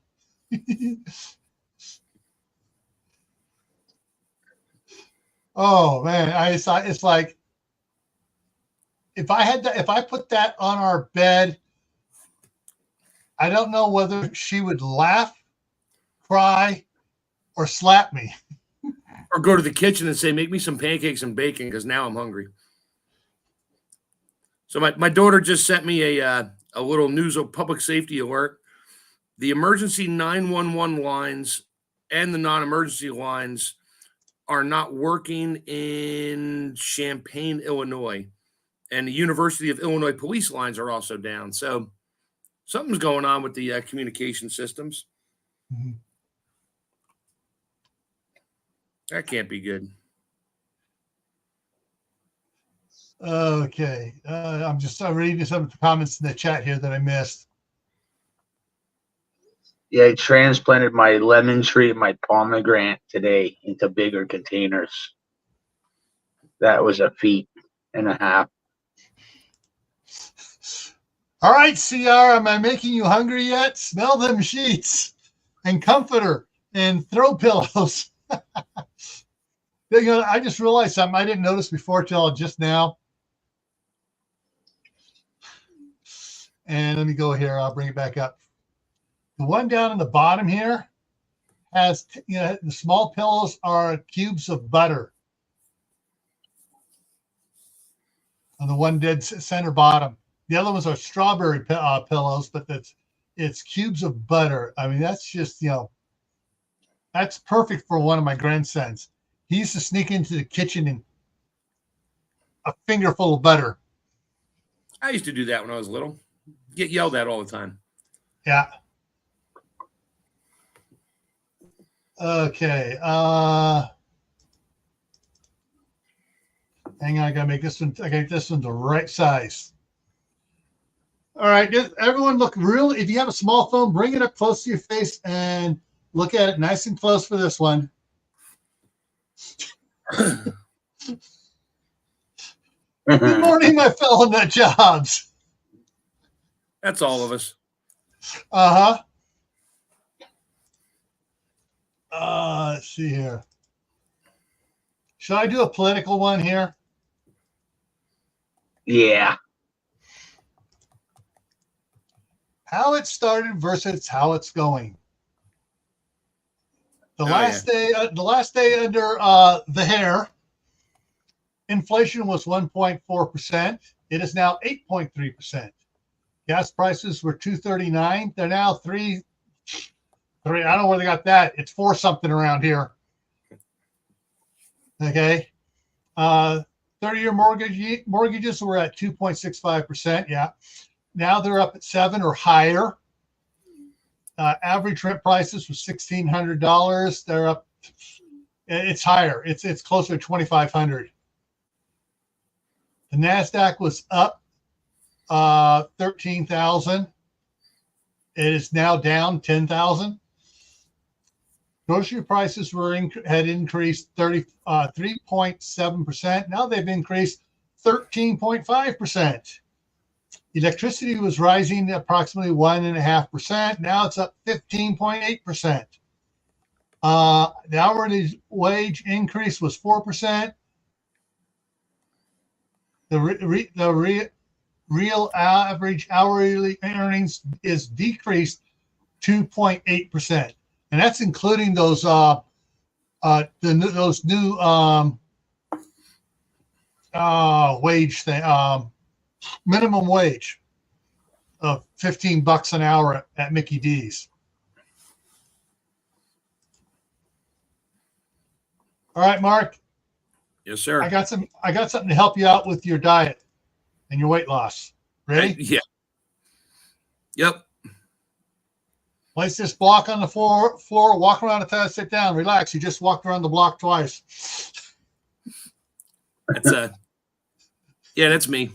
Oh man, it's like if I put that on our bed, I don't know whether she would laugh, cry, or slap me. Or go to the kitchen and say, "Make me some pancakes and bacon," because now I'm hungry. So my daughter just sent me a little news of public safety alert. The emergency 911 lines and the non-emergency lines are not working in Champaign, Illinois. And the University of Illinois police lines are also down. So something's going on with the communication systems. Mm-hmm. That can't be good. Okay. I'm just reading some of the comments in the chat here that I missed. Yeah, I transplanted my lemon tree and my pomegranate today into bigger containers. That was a feat and a half. All right, CR, am I making you hungry yet? Smell them sheets and comforter and throw pillows. You know, I just realized something I didn't notice before till just now. And let me go here. I'll bring it back up. The one down on the bottom here has, the small pillows are cubes of butter. On the one dead center bottom. The other ones are strawberry pillows, but it's cubes of butter. I mean, that's just, that's perfect for one of my grandsons. He used to sneak into the kitchen and a finger full of butter. I used to do that when I was little. Get yelled at all the time. Yeah. Okay. Hang on, I gotta make this one. I gotta get this one the right size. All right, everyone, look real. If you have a small phone, bring it up close to your face and look at it nice and close for this one. Good morning, my fellow nut jobs. That's all of us. Uh-huh. Let's see here. Should I do a political one here? Yeah. How it started versus how it's going. The last day under the hair, inflation was 1.4%. It is now 8.3%. Gas prices were $2.39. They're now $3. I don't know where they got that. It's 4 something around here. Okay. 30-year mortgages were at 2.65%. Yeah. Now they're up at 7 or higher. Average rent prices was $1,600. They're up. It's higher. It's closer to $2,500. The NASDAQ was up 13,000. It is now down 10,000. Grocery prices had increased 3.7%. Now they've increased 13.5%. Electricity was rising approximately 1.5%. Now it's up 15.8%. The hourly wage increase was 4%. The real average hourly earnings is decreased 2.8%, and that's including those new wage thing, minimum wage of $15 an hour at Mickey D's. All right, Mark. Yes, sir. I got something to help you out with your diet and your weight loss. Ready? Yeah. Yep. Place this block on the floor, walk around the time, sit down, relax. You just walked around the block twice. That's me.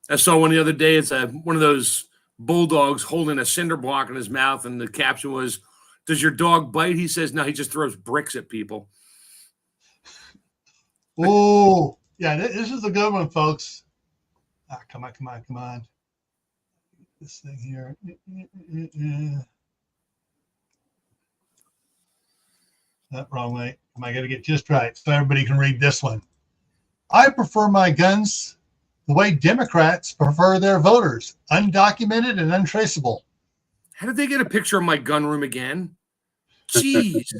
I saw one the other day. It's one of those bulldogs holding a cinder block in his mouth, and the caption was, "Does your dog bite?" He says, "No, he just throws bricks at people." Oh, yeah, this is a good one, folks. Come on. This thing here. That wrong way. I got to get just right so everybody can read this one. I prefer my guns the way Democrats prefer their voters, undocumented and untraceable. How did they get a picture of my gun room again? Jeez.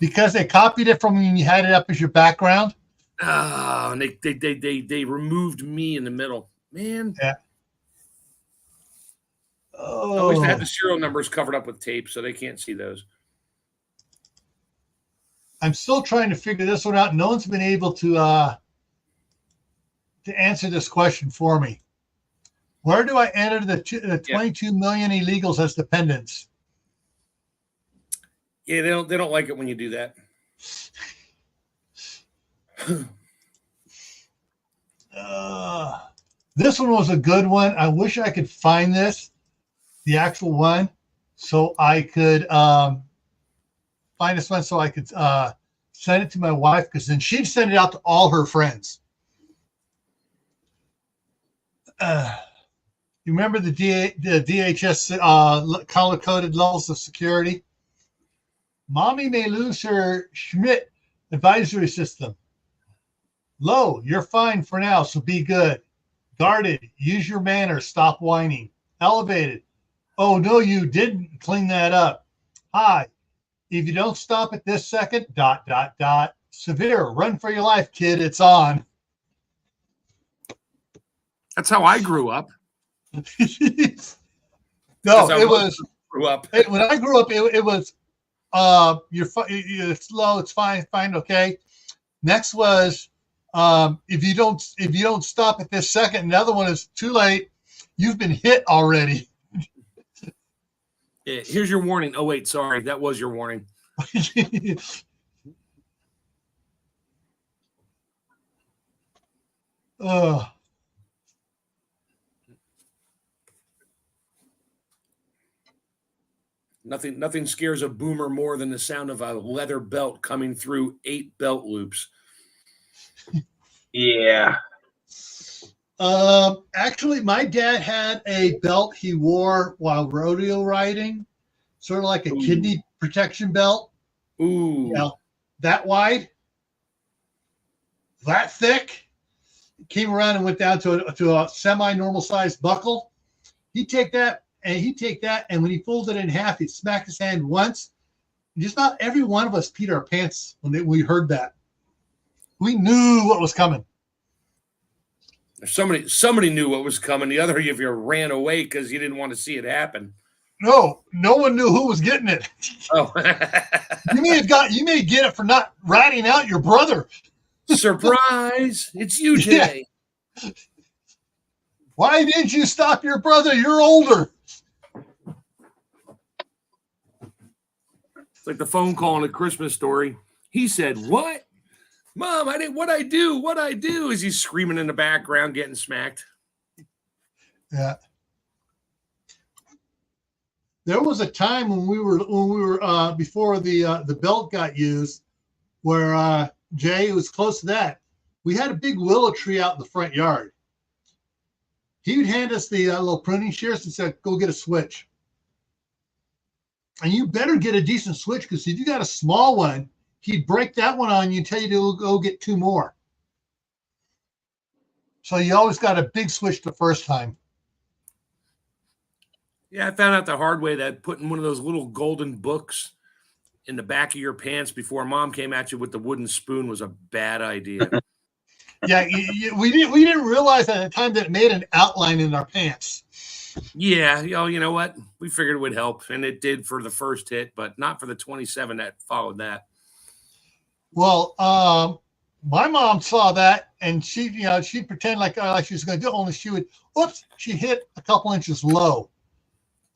Because they copied it from when you had it up as your background. Oh, and they removed me in the middle. Man. Yeah. I wish they had the serial numbers covered up with tape so they can't see those. I'm still trying to figure this one out. No one's been able to answer this question for me. Where do I enter the 22 million illegals as dependents? Yeah, they don't like it when you do that. This one was a good one. I wish I could find the actual one, so I could find this one so I could send it to my wife, because then she'd send it out to all her friends. You remember the DHS color-coded levels of security? Mommy may lose her Schmidt advisory system. Low, you're fine for now, so be good. Guarded, use your manners, stop whining. Elevated, oh no, you didn't clean that up. High, if you don't stop at this second, ... Severe, run for your life, kid, it's on. That's how I grew up. No, it was. Grew up. When I grew up, it was. You're slow. It's fine. Okay. Next was, if you don't stop at this second. Another one is too late. You've been hit already. Yeah, here's your warning. Oh wait, sorry, that was your warning. Nothing scares a boomer more than the sound of a leather belt coming through 8 belt loops. Yeah. Actually, my dad had a belt he wore while rodeo riding, sort of like a kidney protection belt. Ooh. You know, that wide, that thick. Came around and went down to a semi-normal sized buckle. He'd take that, and when he folded it in half, he'd smack his hand once. Just not every one of us peed our pants when we heard that. We knew what was coming. Somebody knew what was coming. The other of you ran away because you didn't want to see it happen. No, no one knew who was getting it. Oh, You may get it for not ratting out your brother. surprise! It's you, Jay. Yeah. Why didn't you stop your brother? You're older. It's like the phone call in A Christmas Story. He said, "What, Mom? I didn't. What I do? What I do?" As he's screaming in the background, getting smacked. Yeah. There was a time when we were before the belt got used, where Jay was close to that. We had a big willow tree out in the front yard. He would hand us the little pruning shears and said, "Go get a switch." And you better get a decent switch, because if you got a small one, he'd break that one on you and tell you to go get two more. So you always got a big switch the first time. Yeah, I found out the hard way that putting one of those little golden books in the back of your pants before Mom came at you with the wooden spoon was a bad idea. Yeah, we didn't realize at the time that it made an outline in our pants. Yeah, you know what? We figured it would help, and it did for the first hit, but not for the 27 that followed that. Well, my mom saw that, and she'd pretend like she was going to do it, only she hit a couple inches low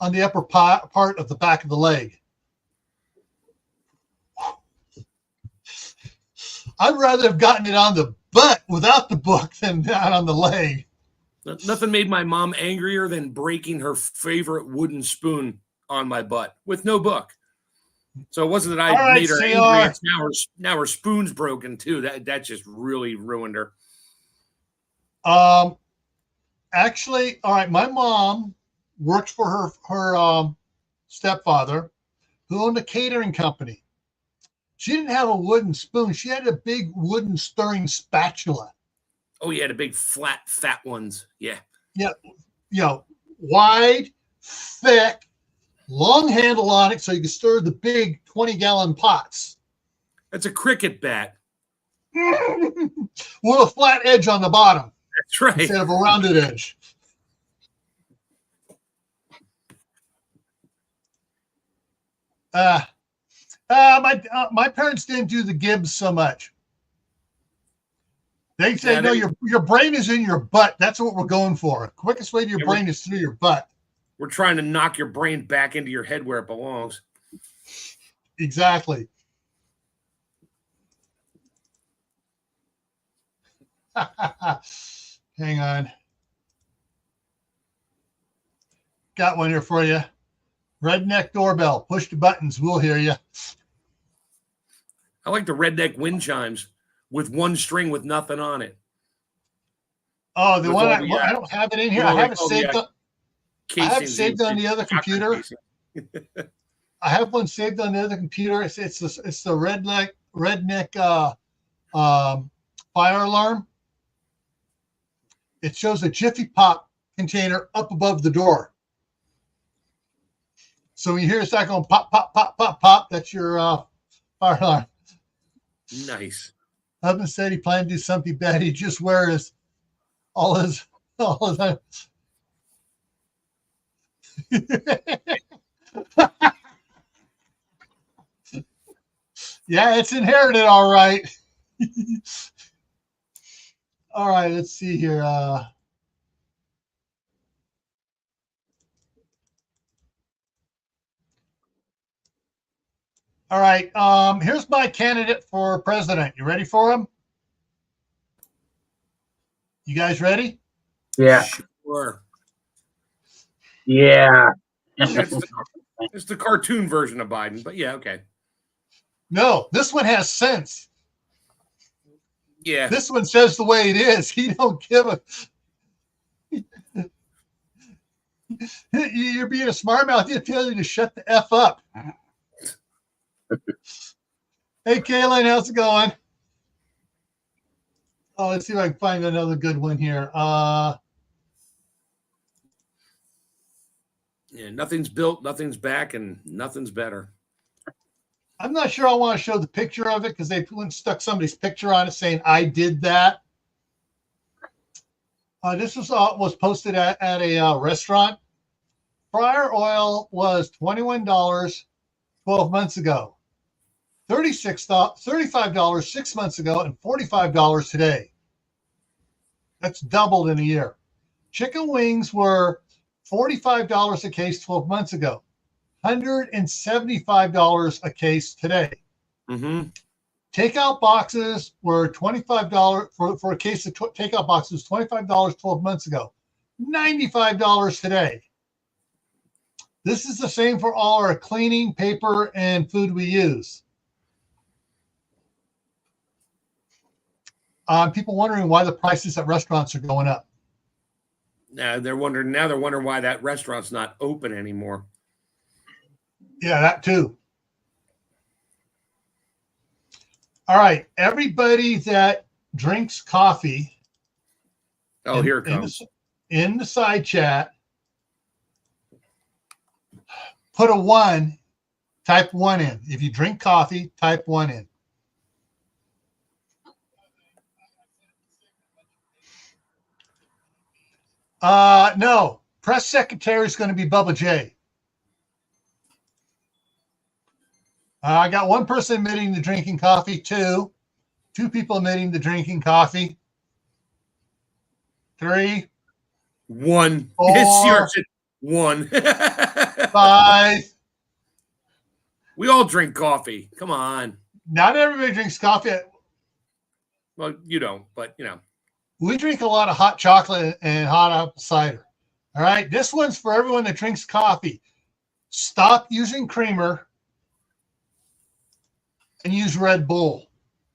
on the upper part of the back of the leg. I'd rather have gotten it on the butt without the book than down on the leg. Nothing made my mom angrier than breaking her favorite wooden spoon on my butt with no book. So it wasn't that I made her angry. It's now her spoon's broken too. That just really ruined her. Actually, all right. My mom worked for her stepfather, who owned a catering company. She didn't have a wooden spoon. She had a big wooden stirring spatula. Oh, you had a big flat, fat ones. Yeah. Yeah. Wide, thick, long handle on it, so you can stir the big 20-gallon pots. That's a cricket bat. With a flat edge on the bottom. That's right. Instead of a rounded edge. My parents didn't do the Gibbs so much. They said, no, your brain is in your butt. That's what we're going for. The quickest way to your brain is through your butt. We're trying to knock your brain back into your head where it belongs. Exactly. Hang on. Got one here for you. Redneck doorbell. Push the buttons. We'll hear you. I like the redneck wind chimes with one string with nothing on it. Oh, the one I don't have it in here. I have it saved. I have it saved on the other computer. I have one saved on the other computer. It's the redneck fire alarm. It shows a Jiffy Pop container up above the door. So when you hear a start going pop, pop, pop, pop, pop, that's your fire alarm. Nice. Husband said he planned to do something bad. He just wears all his. Yeah, it's inherited, all right. All right, let's see here. All right, here's my candidate for president. You ready for him? You guys ready? Yeah. Sure. Yeah. It's the cartoon version of Biden, but yeah, okay. No, this one has sense. Yeah. This one says the way it is. He don't give a. You're being a smart mouth. He'll tell you to shut the F up. Hey, Kaylin, how's it going? Oh, let's see if I can find another good one here. Yeah, nothing's built, nothing's back, and nothing's better. I'm not sure I want to show the picture of it because they stuck somebody's picture on it saying I did that. This was posted at a restaurant. fryer oil was $21 12 months ago, $35 6 months ago, and $45 today. That's doubled in a year. Chicken wings were $45 a case 12 months ago, $175 a case today. Mm-hmm. Takeout boxes were $25 for a case of takeout boxes, $25 12 months ago, $95 today. This is the same for all our cleaning, paper, and food we use. People wondering why the prices at restaurants are going up. Now they're wondering why that restaurant's not open anymore. Yeah, that too. All right, everybody that drinks coffee. Oh, here it comes. In the side chat, put a 1, type 1 in. If you drink coffee, type 1 in. No, press secretary is going to be Bubba J. I got one person admitting to drinking coffee, two people admitting to drinking coffee, 3, 1. 4, 1. 5. We all drink coffee. Come on. Not everybody drinks coffee. Well, you don't, but you know. We drink a lot of hot chocolate and hot apple cider. All right. This one's for everyone that drinks coffee. Stop using creamer and use Red Bull.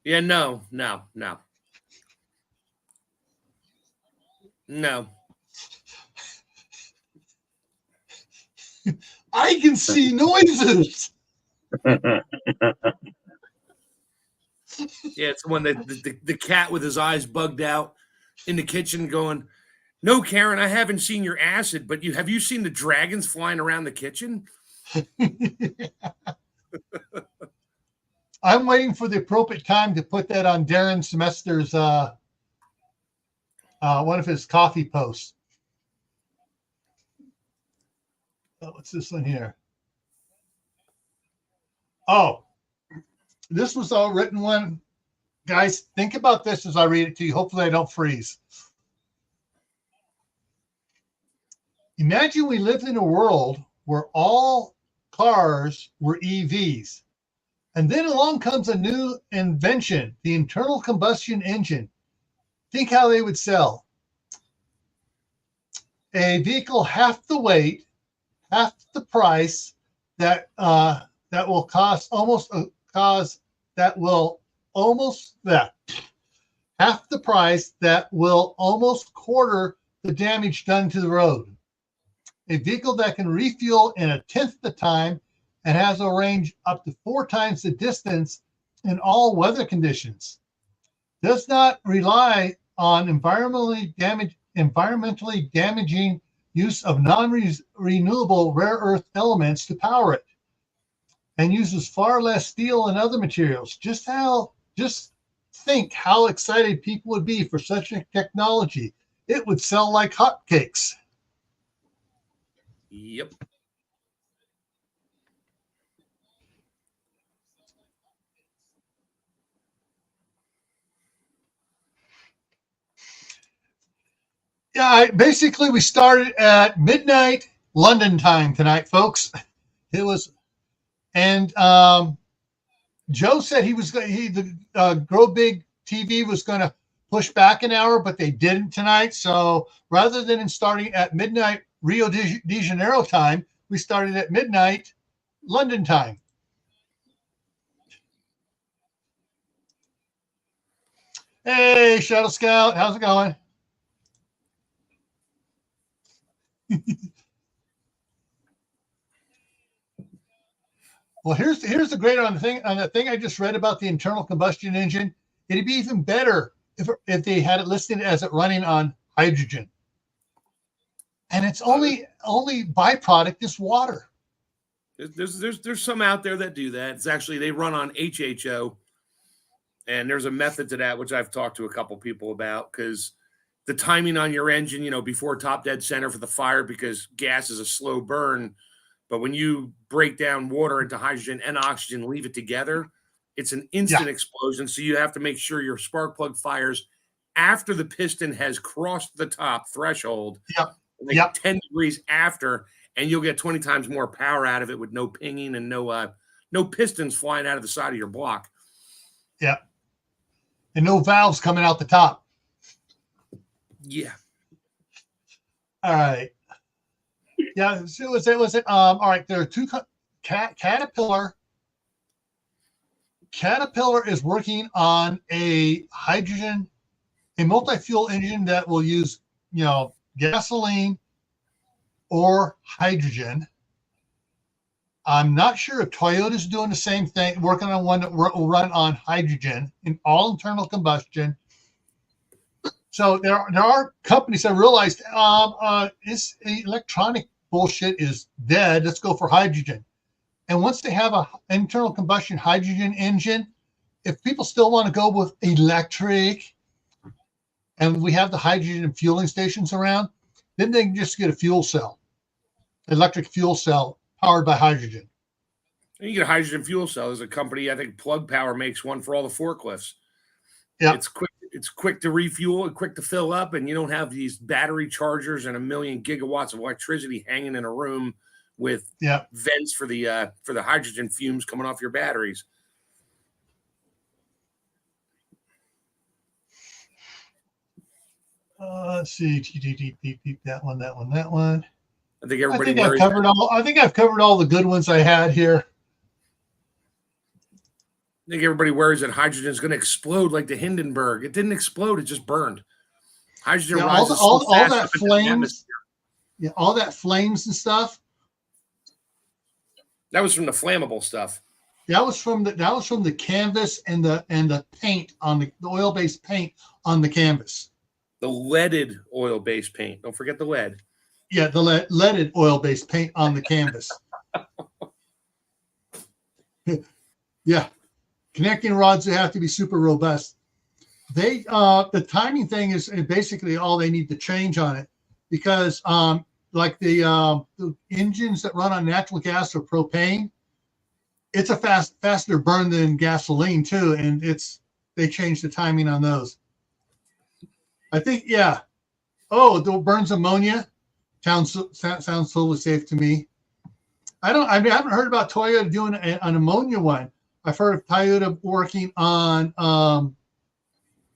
Yeah, no. I can see noises. Yeah, it's the one that the cat with his eyes bugged out in the kitchen going, "No, Karen, I haven't seen your acid, but have you seen the dragons flying around the kitchen?" I'm waiting for the appropriate time to put that on Darren Semester's one of his coffee posts. Oh, what's this one here? Oh, this was all written one. Guys, think about this as I read it to you. Hopefully I don't freeze. Imagine we lived in a world where all cars were EVs. And then along comes a new invention, the internal combustion engine. Think how they would sell. A vehicle half the weight, half the price, that will cost almost half the price, that will almost quarter the damage done to the road. A vehicle that can refuel in 1/10 the time and has a range up to 4 times the distance in all weather conditions. Does not rely on environmentally damaging use of non-renewable rare earth elements to power it, and uses far less steel and other materials. Just think how excited people would be for such a technology. It would sell like hotcakes. Yep. Yeah, basically we started at midnight London time tonight, folks. It was, and Joe said the Grow Big TV was going to push back an hour, but they didn't tonight. So rather than starting at midnight Rio de Janeiro time, we started at midnight London time. Hey, Shuttle Scout, how's it going? Well, here's the great on the thing I just read about the internal combustion engine. It'd be even better if they had it listed as it running on hydrogen. And its only byproduct is water. There's some out there that do that. It's actually, they run on HHO, and there's a method to that which I've talked to a couple people about, because the timing on your engine, before top dead center for the fire, because gas is a slow burn. But when you break down water into hydrogen and oxygen, leave it together, it's an instant explosion. So you have to make sure your spark plug fires after the piston has crossed the top threshold, like 10 degrees after, and you'll get 20 times more power out of it with no pinging and no pistons flying out of the side of your block. Yeah. And no valves coming out the top. Yeah. All right. Yeah. So listen. All right. There are two. Caterpillar is working on a multi-fuel engine that will use, gasoline or hydrogen. I'm not sure if Toyota's doing the same thing, working on one that will run on hydrogen in all internal combustion. So there are companies that realized this electronic bullshit is dead. Let's go for hydrogen. And once they have an internal combustion hydrogen engine, if people still want to go with electric, and we have the hydrogen fueling stations around, then they can just get a fuel cell, electric fuel cell powered by hydrogen. You get a hydrogen fuel cell. There's a company, I think Plug Power makes one for all the forklifts. Yeah. It's quick to refuel and quick to fill up, and you don't have these battery chargers and 1 million gigawatts of electricity hanging in a room with vents for the hydrogen fumes coming off your batteries. Let's see. That one. I think everybody. I think I've covered all the good ones I had here. I think everybody worries that hydrogen is going to explode like the Hindenburg. It didn't explode; it just burned. Hydrogen rises all fast that up into the flames. atmosphere. Yeah, all that flames and stuff. That was from the flammable stuff. That was from the canvas and the paint on the oil-based paint on the canvas. The leaded oil-based paint. Don't forget the lead. Yeah, the leaded oil-based paint on the canvas. Yeah, connecting rods, they have to be super robust. The timing thing is basically all they need to change on it, because like the engines that run on natural gas or propane, it's a faster burn than gasoline too, and they changed the timing on those. I think, yeah. Oh, the burns ammonia. Sounds totally safe to me. I haven't heard about Toyota doing an ammonia one. I've heard of Toyota working on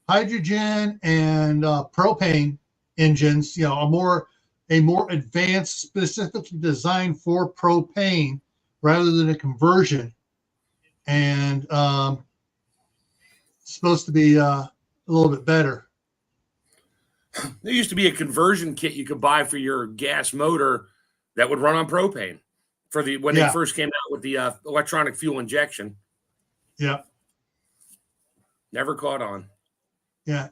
hydrogen and propane engines. A more advanced, specifically designed for propane rather than a conversion, and supposed to be a little bit better. There used to be a conversion kit you could buy for your gas motor that would run on propane when they first came out with the electronic fuel injection. Yeah. Never caught on. Yeah.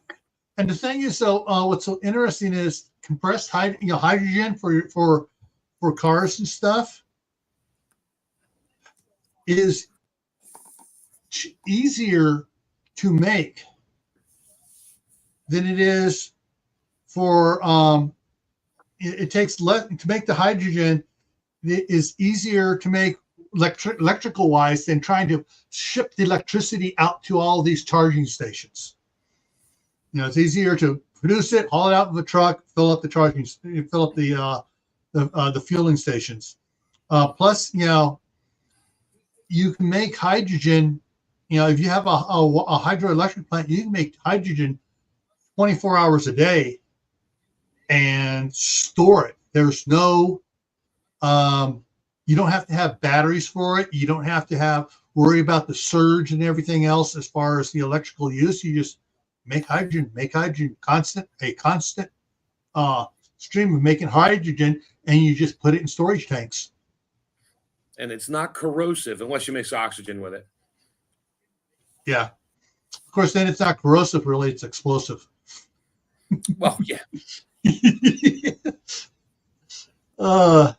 And the thing is, what's so interesting is compressed hydrogen for cars and stuff is easier to make than it is for it takes less to make the hydrogen. It is easier to make electrical wise than trying to ship the electricity out to all these charging stations. It's easier to produce it, haul it out of the truck, fill up the fueling stations. Plus, you can make hydrogen. If you have a hydroelectric plant, you can make hydrogen 24 hours a day and store it. There's no, you don't have to have batteries for it. You don't have to worry about the surge and everything else as far as the electrical use. You just make hydrogen, a constant stream of making hydrogen, and you just put it in storage tanks. And it's not corrosive unless you mix oxygen with it. Yeah. Of course, then it's not corrosive, really. It's explosive. Well, yeah. Well,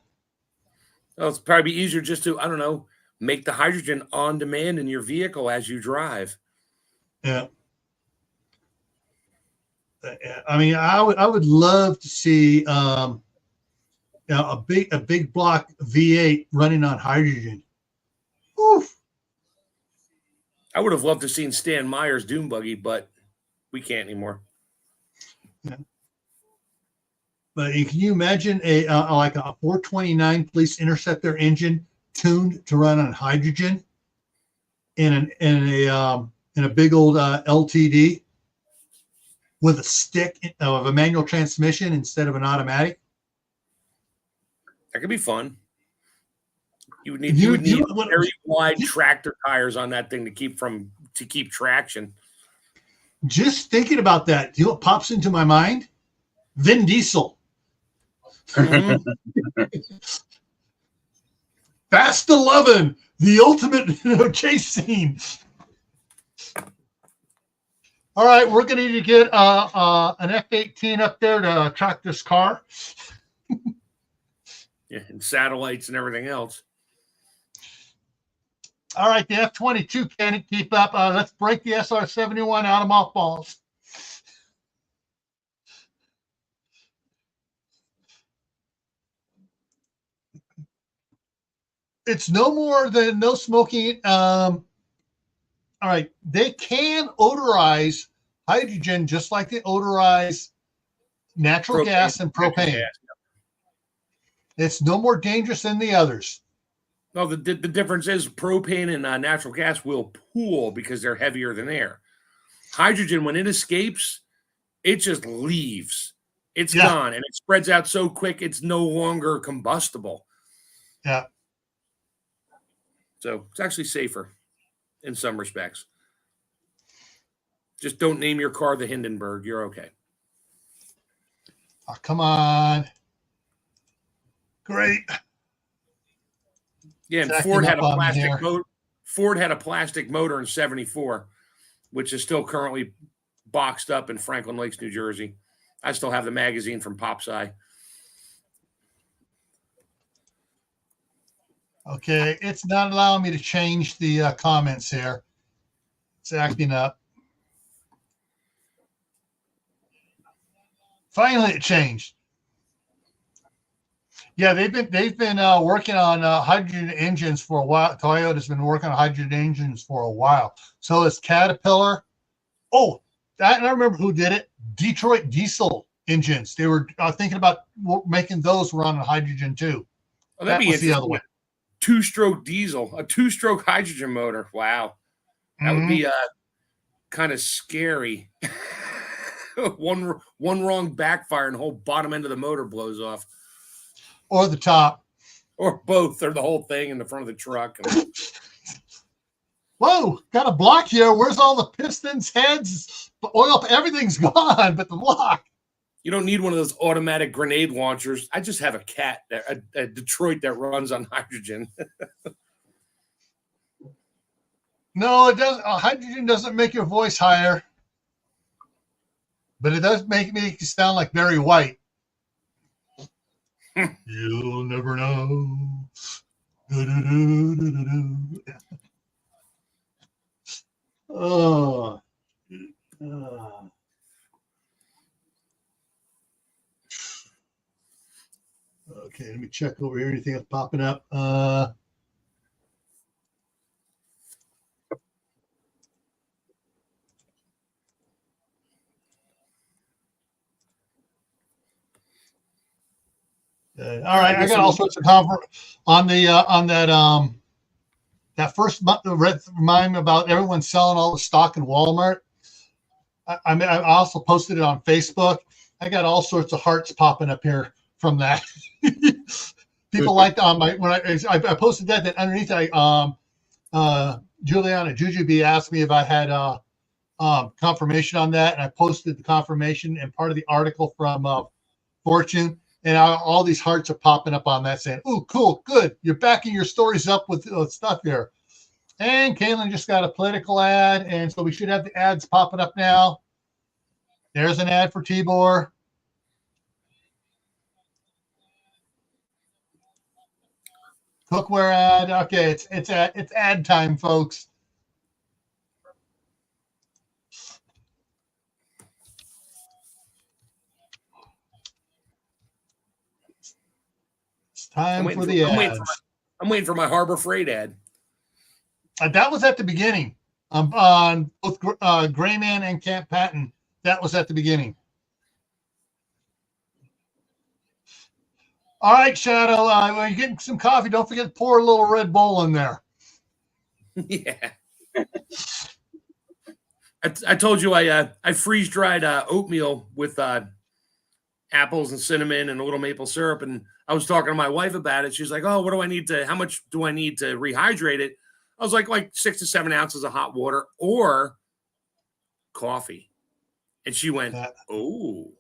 it's probably easier just to, I don't know, make the hydrogen on demand in your vehicle as you drive. Yeah. I mean, I would love to see a big block V8 running on hydrogen. Oof. I would have loved to have seen Stan Meyer's dune buggy, but we can't anymore. Yeah. But can you imagine like a 429 Police Interceptor engine tuned to run on hydrogen in a big old LTD with a stick of a manual transmission instead of an automatic? That could be fun. You would need very wide tractor tires on that thing to keep traction. Just thinking about that, you know what pops into my mind? Vin Diesel. Mm-hmm. Fast 11, the ultimate chase scene. All right, we're going to need to get an F-18 up there to track this car. Yeah, and satellites and everything else. All right, the F-22 can't keep up. Let's break the SR-71 out of mothballs. It's no more than no smoking. All right, they can odorize hydrogen just like they odorize natural gas and propane. Gas. It's no more dangerous than the others. No, the difference is propane and natural gas will pool because they're heavier than air. Hydrogen, when it escapes, it just leaves. It's gone, and it spreads out so quick it's no longer combustible. Yeah. So it's actually safer in some respects. Just don't name your car the Hindenburg. You're okay. Oh, come on. Great. Yeah, and Ford had a plastic motor. Ford had a plastic motor in '74, which is still currently boxed up in Franklin Lakes, New Jersey. I still have the magazine from Pop's Eye. Okay, it's not allowing me to change the comments here. It's acting up. Finally, it changed. Yeah, they've been working on hydrogen engines for a while. Toyota's been working on hydrogen engines for a while. So is Caterpillar. Oh, I remember who did it. Detroit Diesel engines. They were thinking about making those run on hydrogen too. Oh, that'd be interesting. The other one. Two-stroke diesel, a two-stroke hydrogen motor. Wow, that would be kind of scary. one wrong backfire and the whole bottom end of the motor blows off. Or the top. Or both, or the whole thing in the front of the truck. Whoa, got a block here. Where's all the pistons, heads, the oil? Everything's gone, but the block. You don't need one of those automatic grenade launchers. I just have a cat, a Detroit that runs on hydrogen. No, it doesn't. Hydrogen doesn't make your voice higher, but it does make you sound like Barry White. You'll never know. Oh. Okay, let me check over here. Anything that's popping up? All right, I got all sorts of on that first month. Remind me about everyone selling all the stock in Walmart. I also posted it on Facebook. I got all sorts of hearts popping up here from that. People liked when I posted that underneath Juliana Jujubee asked me if I had confirmation on that, and I posted the confirmation and part of the article from Fortune, and all these hearts are popping up on that saying, "Ooh, cool, good, you're backing your stories up with stuff here." And Caitlin just got a political ad, and so we should have the ads popping up now. There's an ad for Tibor. Cookware ad. Okay, it's ad time, folks. Time for the ads. I'm waiting for my Harbor Freight ad. That was at the beginning. On both Grayman and Camp Patton. That was at the beginning. All right, Shadow. When you're getting some coffee, don't forget to pour a little Red Bull in there. Yeah. I told you I freeze dried oatmeal with apples and cinnamon and a little maple syrup, and I was talking to my wife about it. She's like, "Oh, what do I need to? How much do I need to rehydrate it?" I was like 6 to 7 ounces of hot water or coffee, and she went, "Oh,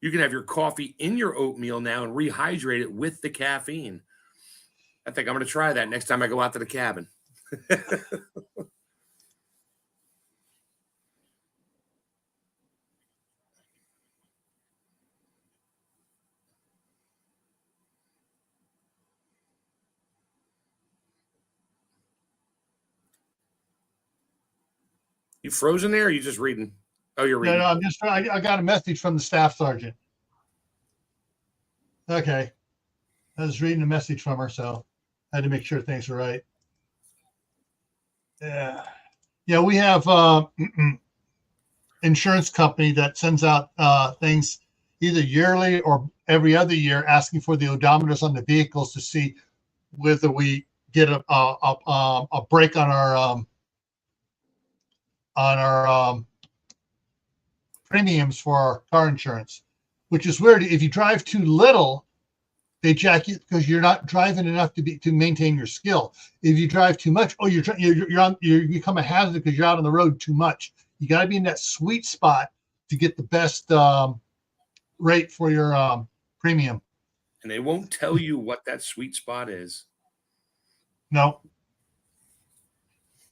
you can have your coffee in your oatmeal now and rehydrate it with the caffeine." I think I'm going to try that next time I go out to the cabin. You frozen there, or are you just reading? Oh, you're reading. No, I'm just trying. I got a message from the staff sergeant. Okay. I was reading a message from her, so I had to make sure things were right. Yeah. Yeah, we have insurance company that sends out things either yearly or every other year asking for the odometers on the vehicles to see whether we get a break on our premiums for our car insurance, which is weird. If you drive too little, they jack you because you're not driving enough to maintain your skill. If you drive too much, you become a hazard because you're out on the road too much. You got to be in that sweet spot to get the best rate for your premium. And they won't tell you what that sweet spot is. No.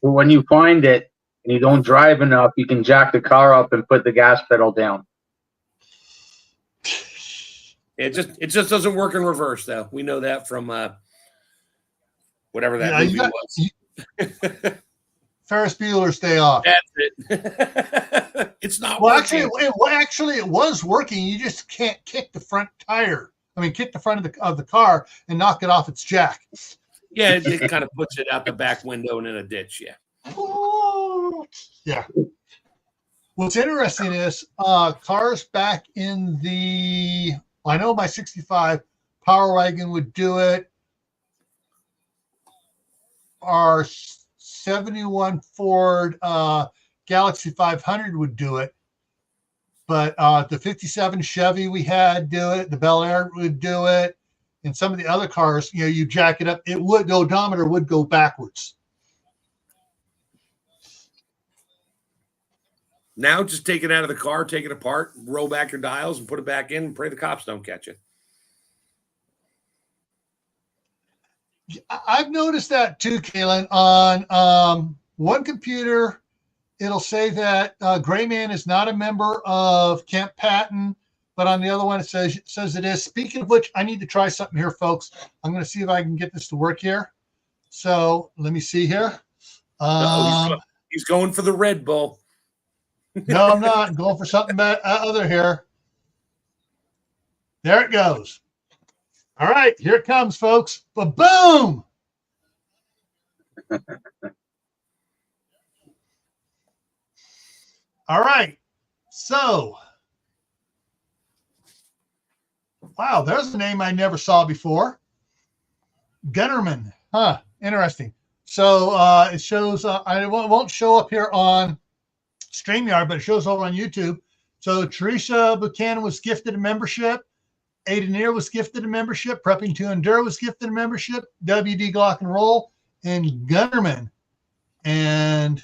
But when you find it and you don't drive enough, you can jack the car up and put the gas pedal down. It just doesn't work in reverse, though. We know that from whatever that movie was. Ferris Bueller's Day Off. That's it. It's not working. Actually, it was working. You just can't kick the front tire. I mean, kick the front of the car and knock it off its jack. Yeah, it kind of puts it out the back window and in a ditch. Yeah. Yeah. What's interesting is cars back in the. I know my 65 Power Wagon would do it. Our 71 Ford Galaxy 500 would do it. But the 57 Chevy we had do it. The Bel Air would do it. And some of the other cars, you jack it up. The odometer would go backwards. Now just take it out of the car, take it apart, roll back your dials, and put it back in, and pray the cops don't catch you. I've noticed that too, Kaylin. On one computer, it'll say that Grayman is not a member of Camp Patton, but on the other one, it says it is. Speaking of which, I need to try something here, folks. I'm going to see if I can get this to work here. So let me see here. He's going for the Red Bull. No, I'm not. I'm going for something other here. There it goes. All right, here it comes, folks. Ba-boom! All right. So, wow, there's a name I never saw before. Gunnerman. Huh, interesting. So it shows, it won't show up here on StreamYard, but it shows over on YouTube. So Teresa Buchanan was gifted a membership. Aideneer was gifted a membership. Prepping to Endure was gifted a membership. WD Glock and Roll and Gunnerman. And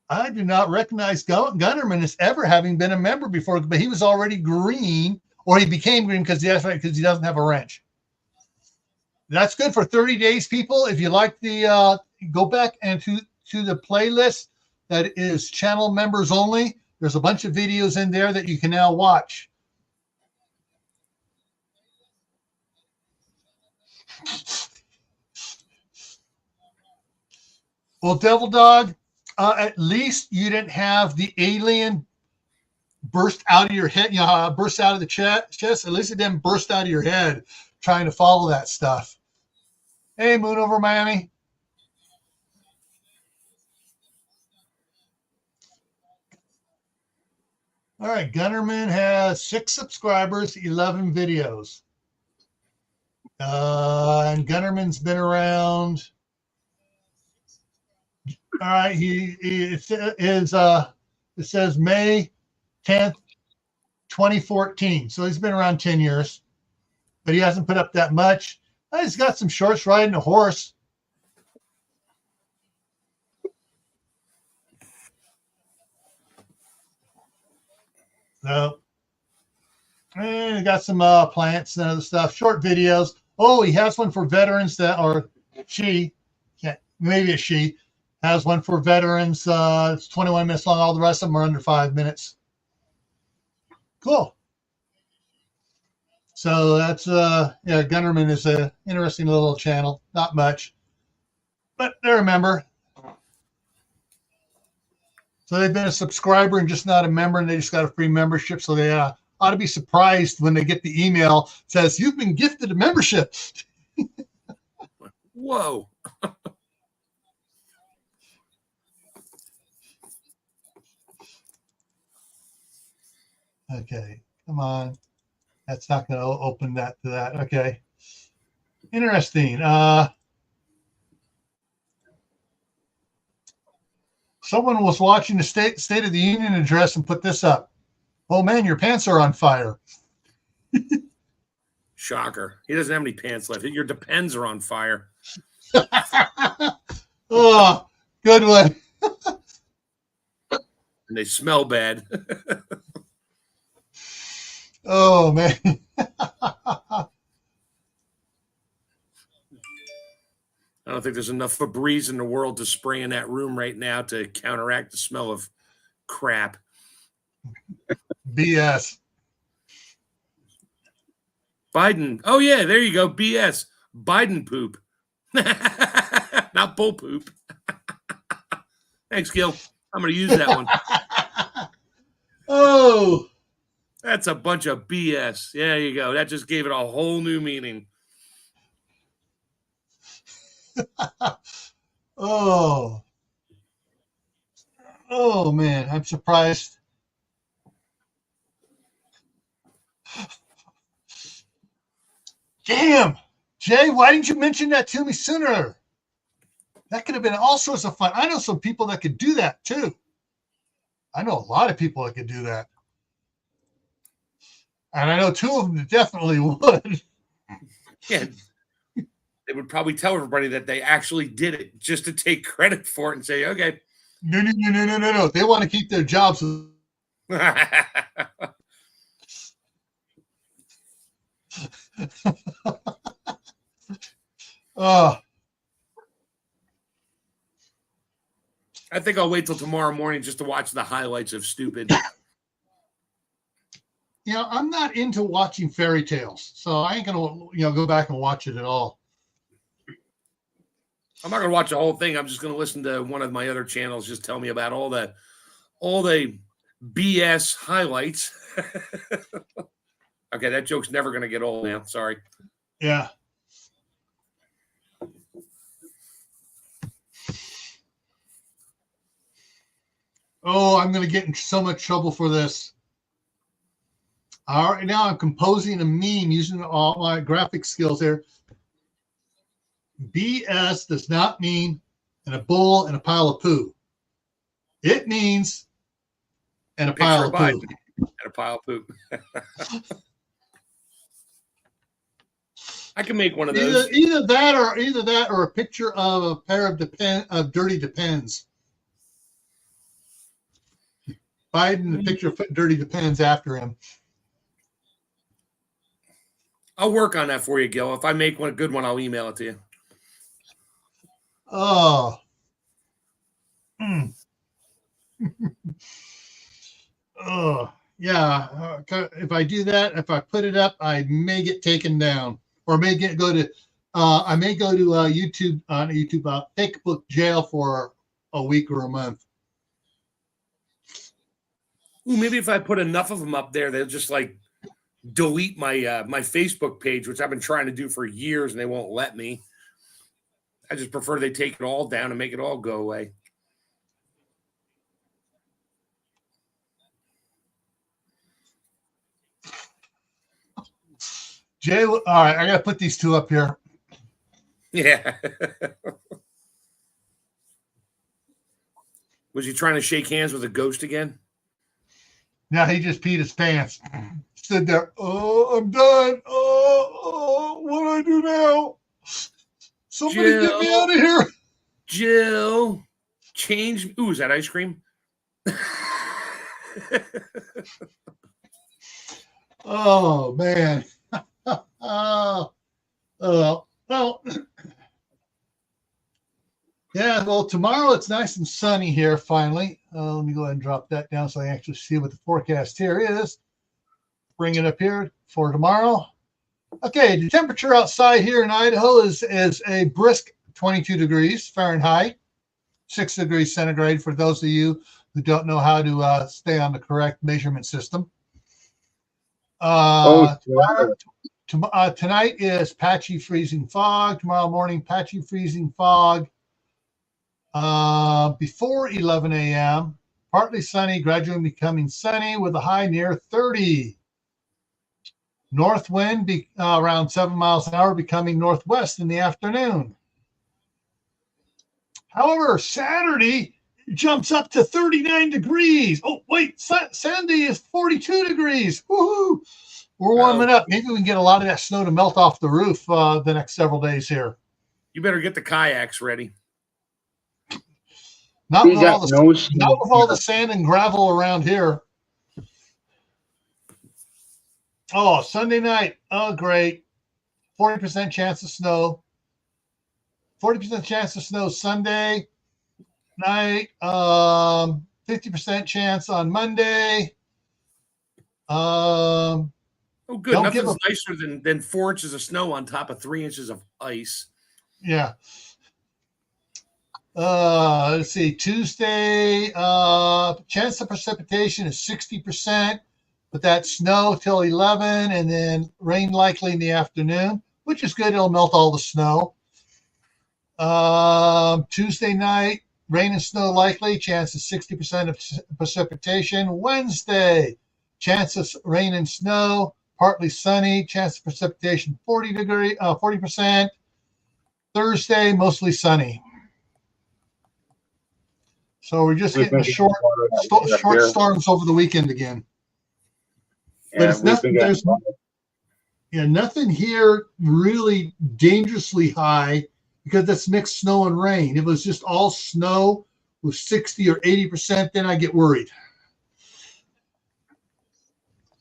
I do not recognize Gunnerman as ever having been a member before, but he was already green, or he became green because he doesn't have a wrench. That's good for 30 days, people. If you like the go back and to the playlist that is channel members only. There's a bunch of videos in there that you can now watch. Well, Devil Dog, at least you didn't have the alien burst out of your head. You know how it bursts out of the chest? At least it didn't burst out of your head trying to follow that stuff. Hey, Moon over Miami. All right, Gunnerman has 6 subscribers, 11 videos. And Gunnerman's been around. All right, it says May 10th, 2014. So he's been around 10 years, but he hasn't put up that much. He's got some shorts riding a horse. So, and he got some plants and other stuff, short videos. Oh, he has one for veterans maybe it's she, has one for veterans. It's 21 minutes long. All the rest of them are under 5 minutes. Cool. So that's, Gunnerman is a interesting little channel. Not much, but they're a member. So they've been a subscriber and just not a member, and they just got a free membership. So they ought to be surprised when they get the email that says, you've been gifted a membership. Whoa. Okay, come on. That's not going to open that to that. Okay. Interesting. Someone was watching the State of the Union address and put this up. Oh, man, your pants are on fire. Shocker. He doesn't have any pants left. Your Depends are on fire. Oh, good one. And they smell bad. Oh, man. I don't think there's enough Febreze in the world to spray in that room right now to counteract the smell of crap. BS. Biden. Oh, yeah, there you go. BS. Biden poop. Not bull poop. Thanks, Gil. I'm going to use that one. Oh. That's a bunch of BS. There you go. That just gave it a whole new meaning. Oh. Oh, man. I'm surprised. Damn. Jay, why didn't you mention that to me sooner? That could have been all sorts of fun. I know some people that could do that, too. I know a lot of people that could do that. And I know 2 of them definitely would. Yeah. They would probably tell everybody that they actually did it just to take credit for it and say, okay. No. They want to keep their jobs. I think I'll wait till tomorrow morning just to watch the highlights of stupid. You know, I'm not into watching fairy tales, so I ain't gonna, go back and watch it at all. I'm not gonna watch the whole thing. I'm just gonna listen to one of my other channels just tell me about all the BS highlights. Okay, that joke's never gonna get old now. Sorry. Yeah. Oh, I'm gonna get in so much trouble for this. All right, now I'm composing a meme using all my graphic skills here. BS does not mean in a bowl and a pile of poo. It means in a pile of poo. And a pile of poop. I can make one of those. Either that or a picture of a pair of dirty Depends. Biden, the picture of dirty Depends after him. I'll work on that for you, Gil. If I make one a good one, I'll email it to you. Oh. Oh, yeah. If I do that, if I put it up, I may get taken down, or I may go to YouTube Facebook jail for a week or a month. Ooh, maybe if I put enough of them up there, they'll just like delete my my Facebook page, which I've been trying to do for years, and they won't let me. I just prefer they take it all down and make it all go away. Jay, all right, I got to put these two up here. Yeah. Was he trying to shake hands with a ghost again? Now he just peed his pants. Stood there. Oh, I'm done. Oh, what do I do now? Somebody Jill, get me out of here. Jill, change. Ooh, is that ice cream? Oh, man. Well, yeah, well, tomorrow it's nice and sunny here finally. Let me go ahead and drop that down so I can actually see what the forecast here is. Bring it up here for tomorrow. Okay, the temperature outside here in Idaho is a brisk 22 degrees Fahrenheit, 6 degrees centigrade for those of you who don't know how to stay on the correct measurement system. Tonight is patchy freezing fog. Tomorrow morning, patchy freezing fog. Before 11 a.m., partly sunny, gradually becoming sunny with a high near 30. North wind around 7 miles an hour, becoming northwest in the afternoon. However, Saturday jumps up to 39 degrees. Oh, wait, Sunday is 42 degrees. Woohoo! We're warming up. Maybe we can get a lot of that snow to melt off the roof the next several days here. You better get the kayaks ready. Not with all the sand and gravel around here. Oh, Sunday night. Oh, great. 40% chance of snow. 40% chance of snow Sunday night. 50% chance on Monday. Oh, good. Nothing's nicer than 4 inches of snow on top of 3 inches of ice. Yeah. Let's see. Tuesday, chance of precipitation is 60%, but that's snow till 11, and then rain likely in the afternoon, which is good. It'll melt all the snow. Tuesday night, rain and snow likely. Chance of 60% of precipitation. Wednesday, chance of rain and snow, partly sunny. Chance of precipitation 40%. Thursday, mostly sunny. So we're just getting short storms over the weekend again. But it's nothing. There's nothing here really dangerously high because it's mixed snow and rain. If it was just all snow with 60 or 80%, then I get worried.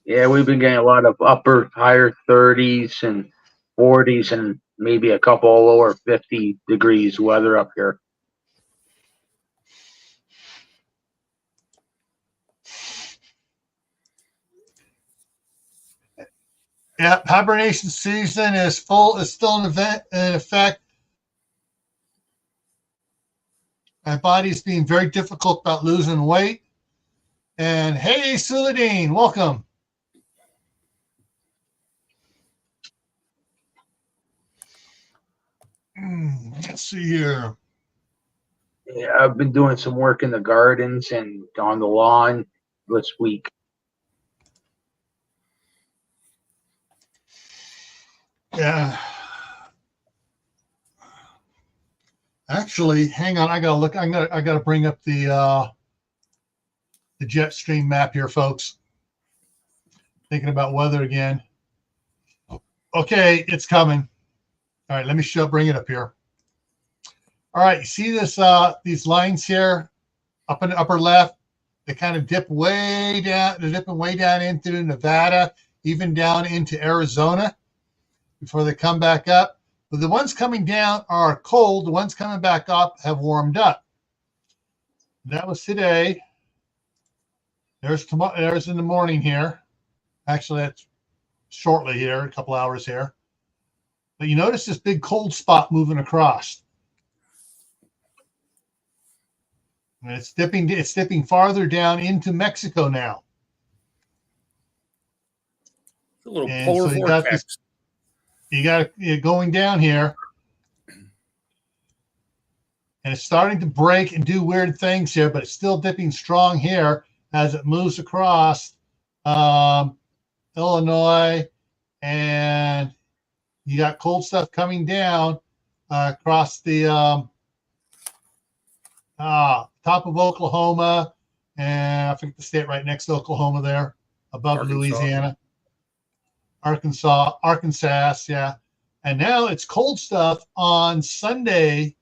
Yeah, we've been getting a lot of higher 30s and 40s and maybe a couple lower 50 degrees weather up here. Yeah, hibernation season is still in effect. My body's being very difficult about losing weight. And hey, Suladine, welcome. Let's see here. Yeah, I've been doing some work in the gardens and on the lawn this week. Yeah. Actually, hang on. I gotta look. I gotta bring up the jet stream map here, folks. Thinking about weather again. Okay, it's coming. All right, let me bring it up here. All right, you see this? These lines here, up in the upper left, they kind of dip way down. They're dipping way down into Nevada, even down into Arizona, before they come back up. But the ones coming down are cold. The ones coming back up have warmed up. That was today. There's tomorrow. There's in the morning here. Actually, that's shortly here, a couple hours here. But you notice this big cold spot moving across. And it's dipping farther down into Mexico now. A little And polar so you got vortex. this, you're going down here, and it's starting to break and do weird things here, but it's still dipping strong here as it moves across Illinois, and you got cold stuff coming down across the top of Oklahoma, and I forget the state right next to Oklahoma there, above Arkansas. Louisiana. Arkansas, yeah. And now it's cold stuff on Sunday,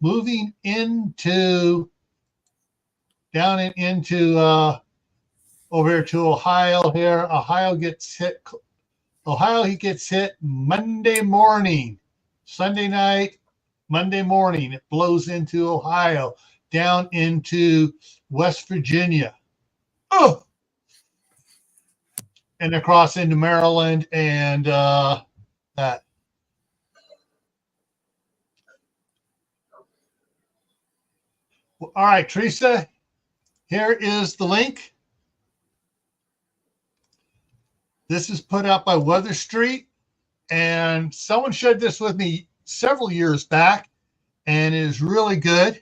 moving into over here to Ohio here. Ohio, he gets hit Monday morning, Sunday night, Monday morning. It blows into Ohio, down into West Virginia. Oh! And across into Maryland and that. All right, Teresa, here is the link. This is put out by Weather Street, and someone shared this with me several years back, and it is really good.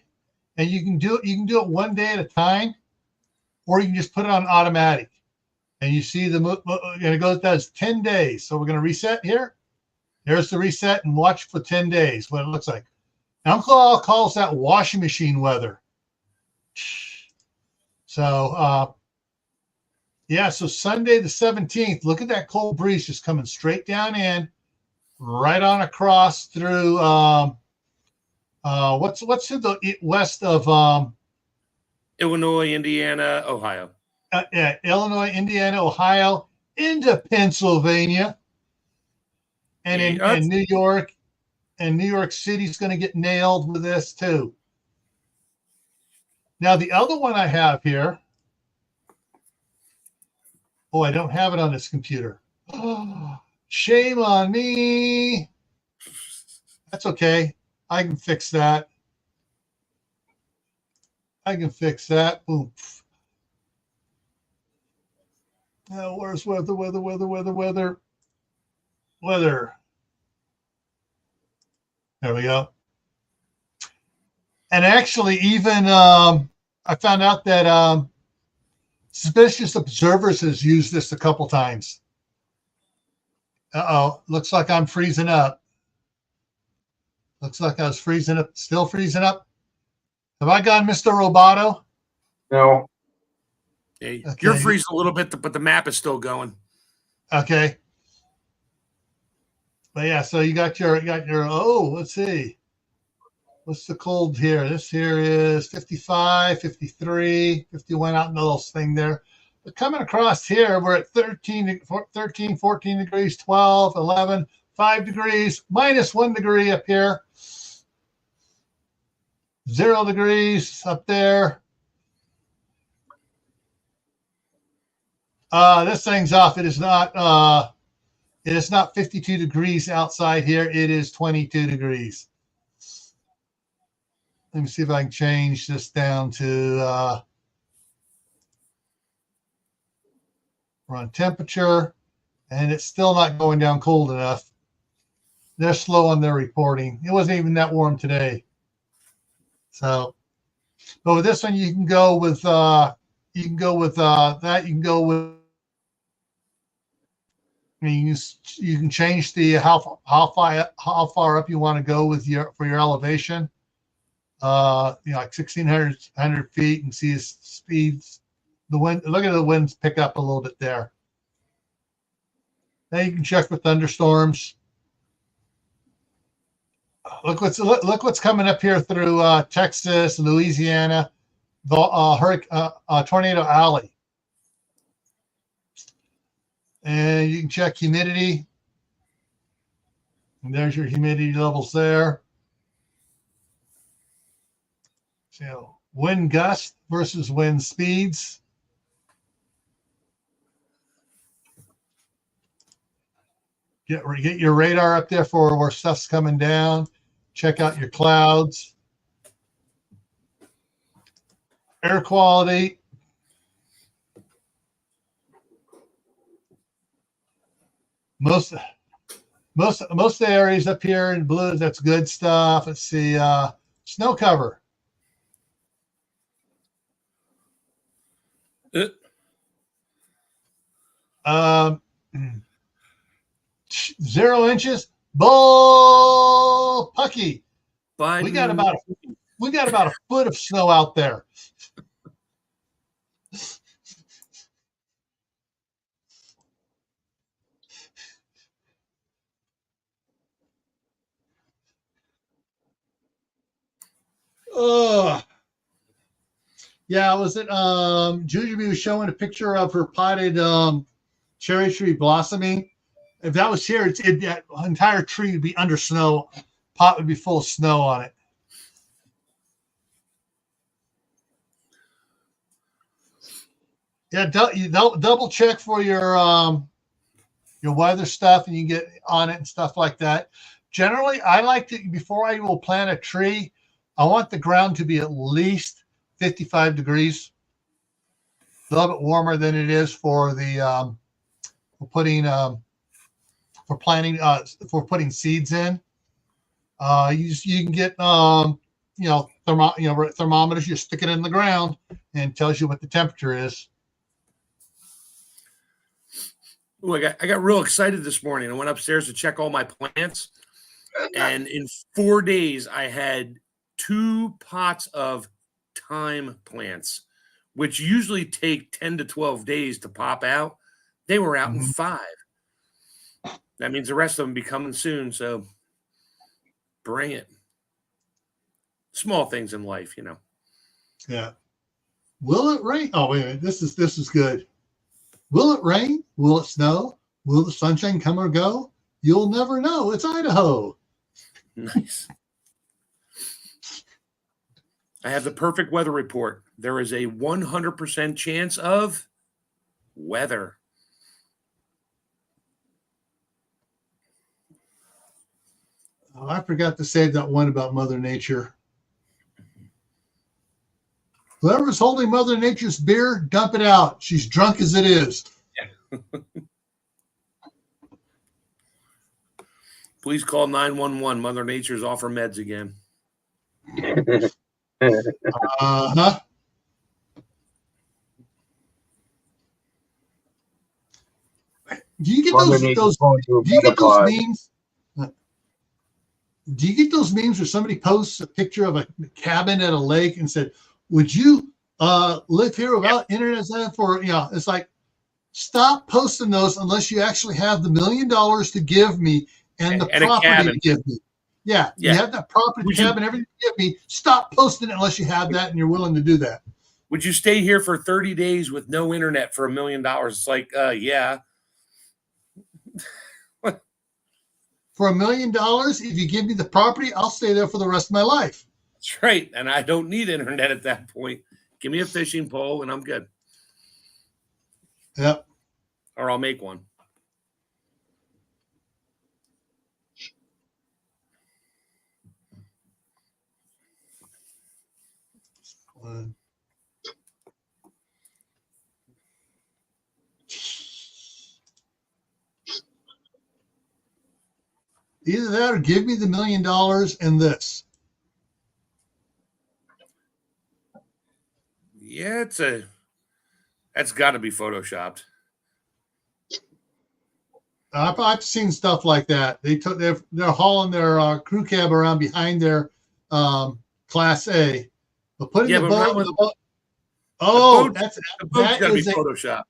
And you can do it. You can do it one day at a time, or you can just put it on automatic. And you see and it does 10 days. So we're going to reset here. There's the reset, and watch for 10 days what it looks like. Uncle Al calls that washing machine weather. So, yeah, so Sunday the 17th, look at that cold breeze just coming straight down in, right on across through, what's to the west of Illinois, Indiana, Ohio. Illinois, Indiana, Ohio, into Pennsylvania, and in New York, and New York City's going to get nailed with this too. Now, the other one I have here, oh, I don't have it on this computer. Oh, shame on me. That's okay. I can fix that. Boom. Now, where's weather? There we go. And actually, even I found out that Suspicious Observers has used this a couple times. Uh-oh, looks like I'm freezing up. Looks like I was freezing up, still freezing up. Have I gone Mr. Roboto? No. Okay. You're freezing a little bit, but the map is still going. Okay. But yeah, so you got your, let's see. What's the cold here? This here is 55, 53, 51 out in the little thing there. But coming across here, we're at 13, 14 degrees, 12, 11, 5 degrees, minus 1 degree up here. 0 degrees up there. This thing's off. It is not 52 degrees outside here. It is 22 degrees. Let me see if I can change this down to run temperature, and it's still not going down cold enough. They're slow on their reporting. It wasn't even that warm today. So, but with this one, you can go with that. You can go with. I mean, you can change the how far up you want to go with for your elevation. Like 1,600 feet, and see his speeds. The wind. Look at the winds pick up a little bit there. Now you can check for thunderstorms. Look what's coming up here through Texas, Louisiana, Tornado Alley. And you can check humidity. And there's your humidity levels there. So wind gust versus wind speeds. Get your radar up there for where stuff's coming down. Check out your clouds. Air quality. most of the areas up here in blue, that's good stuff. Let's see, snow cover. Um, 0 inches. Bull Pucky. Biden. We got about a foot of snow out there. Oh, yeah. Was it Jujubee was showing a picture of her potted cherry tree blossoming? If that was here, that entire tree would be under snow. Pot would be full of snow on it. Yeah, you double check for your weather stuff, and you get on it and stuff like that. Generally, I like to, before I will plant a tree, I want the ground to be at least 55 degrees, a little bit warmer than it is for the for putting for planting for putting seeds in. You can get thermometers. You stick it in the ground and it tells you what the temperature is. Ooh, I got real excited this morning. I went upstairs to check all my plants, and in 4 days I had 2 pots of thyme plants, which usually take 10 to 12 days to pop out. They were out in 5. That means the rest of them be coming soon. So bring it. Small things in life, you know. Yeah. Will it rain? Oh, wait a minute. This is good. Will it rain? Will it snow? Will the sunshine come or go? You'll never know. It's Idaho. Nice. I have the perfect weather report. There is a 100% chance of weather. Oh, I forgot to save that one about Mother Nature. Whoever's holding Mother Nature's beer, dump it out. She's drunk as it is. Yeah. Please call 911. Mother Nature's off her meds again. Uh-huh. Do you get those memes? Do you get those memes where somebody posts a picture of a cabin at a lake and said, "Would you live here without internet?" For it's like, stop posting those unless you actually have the $1 million to give me and the property to give me. Yeah, you have that property, cabin, everything to give me. Stop posting it unless you have that and you're willing to do that. Would you stay here for 30 days with no internet for $1 million? It's like, yeah. For $1 million, if you give me the property, I'll stay there for the rest of my life. That's right. And I don't need internet at that point. Give me a fishing pole and I'm good. Yep. Or I'll make one. Either that or give me the $1 million and this. Yeah, that's got to be photoshopped. I've seen stuff like that. They're hauling their crew cab around behind their Class A, but putting the boat. Oh, the boat's got to be photoshopped.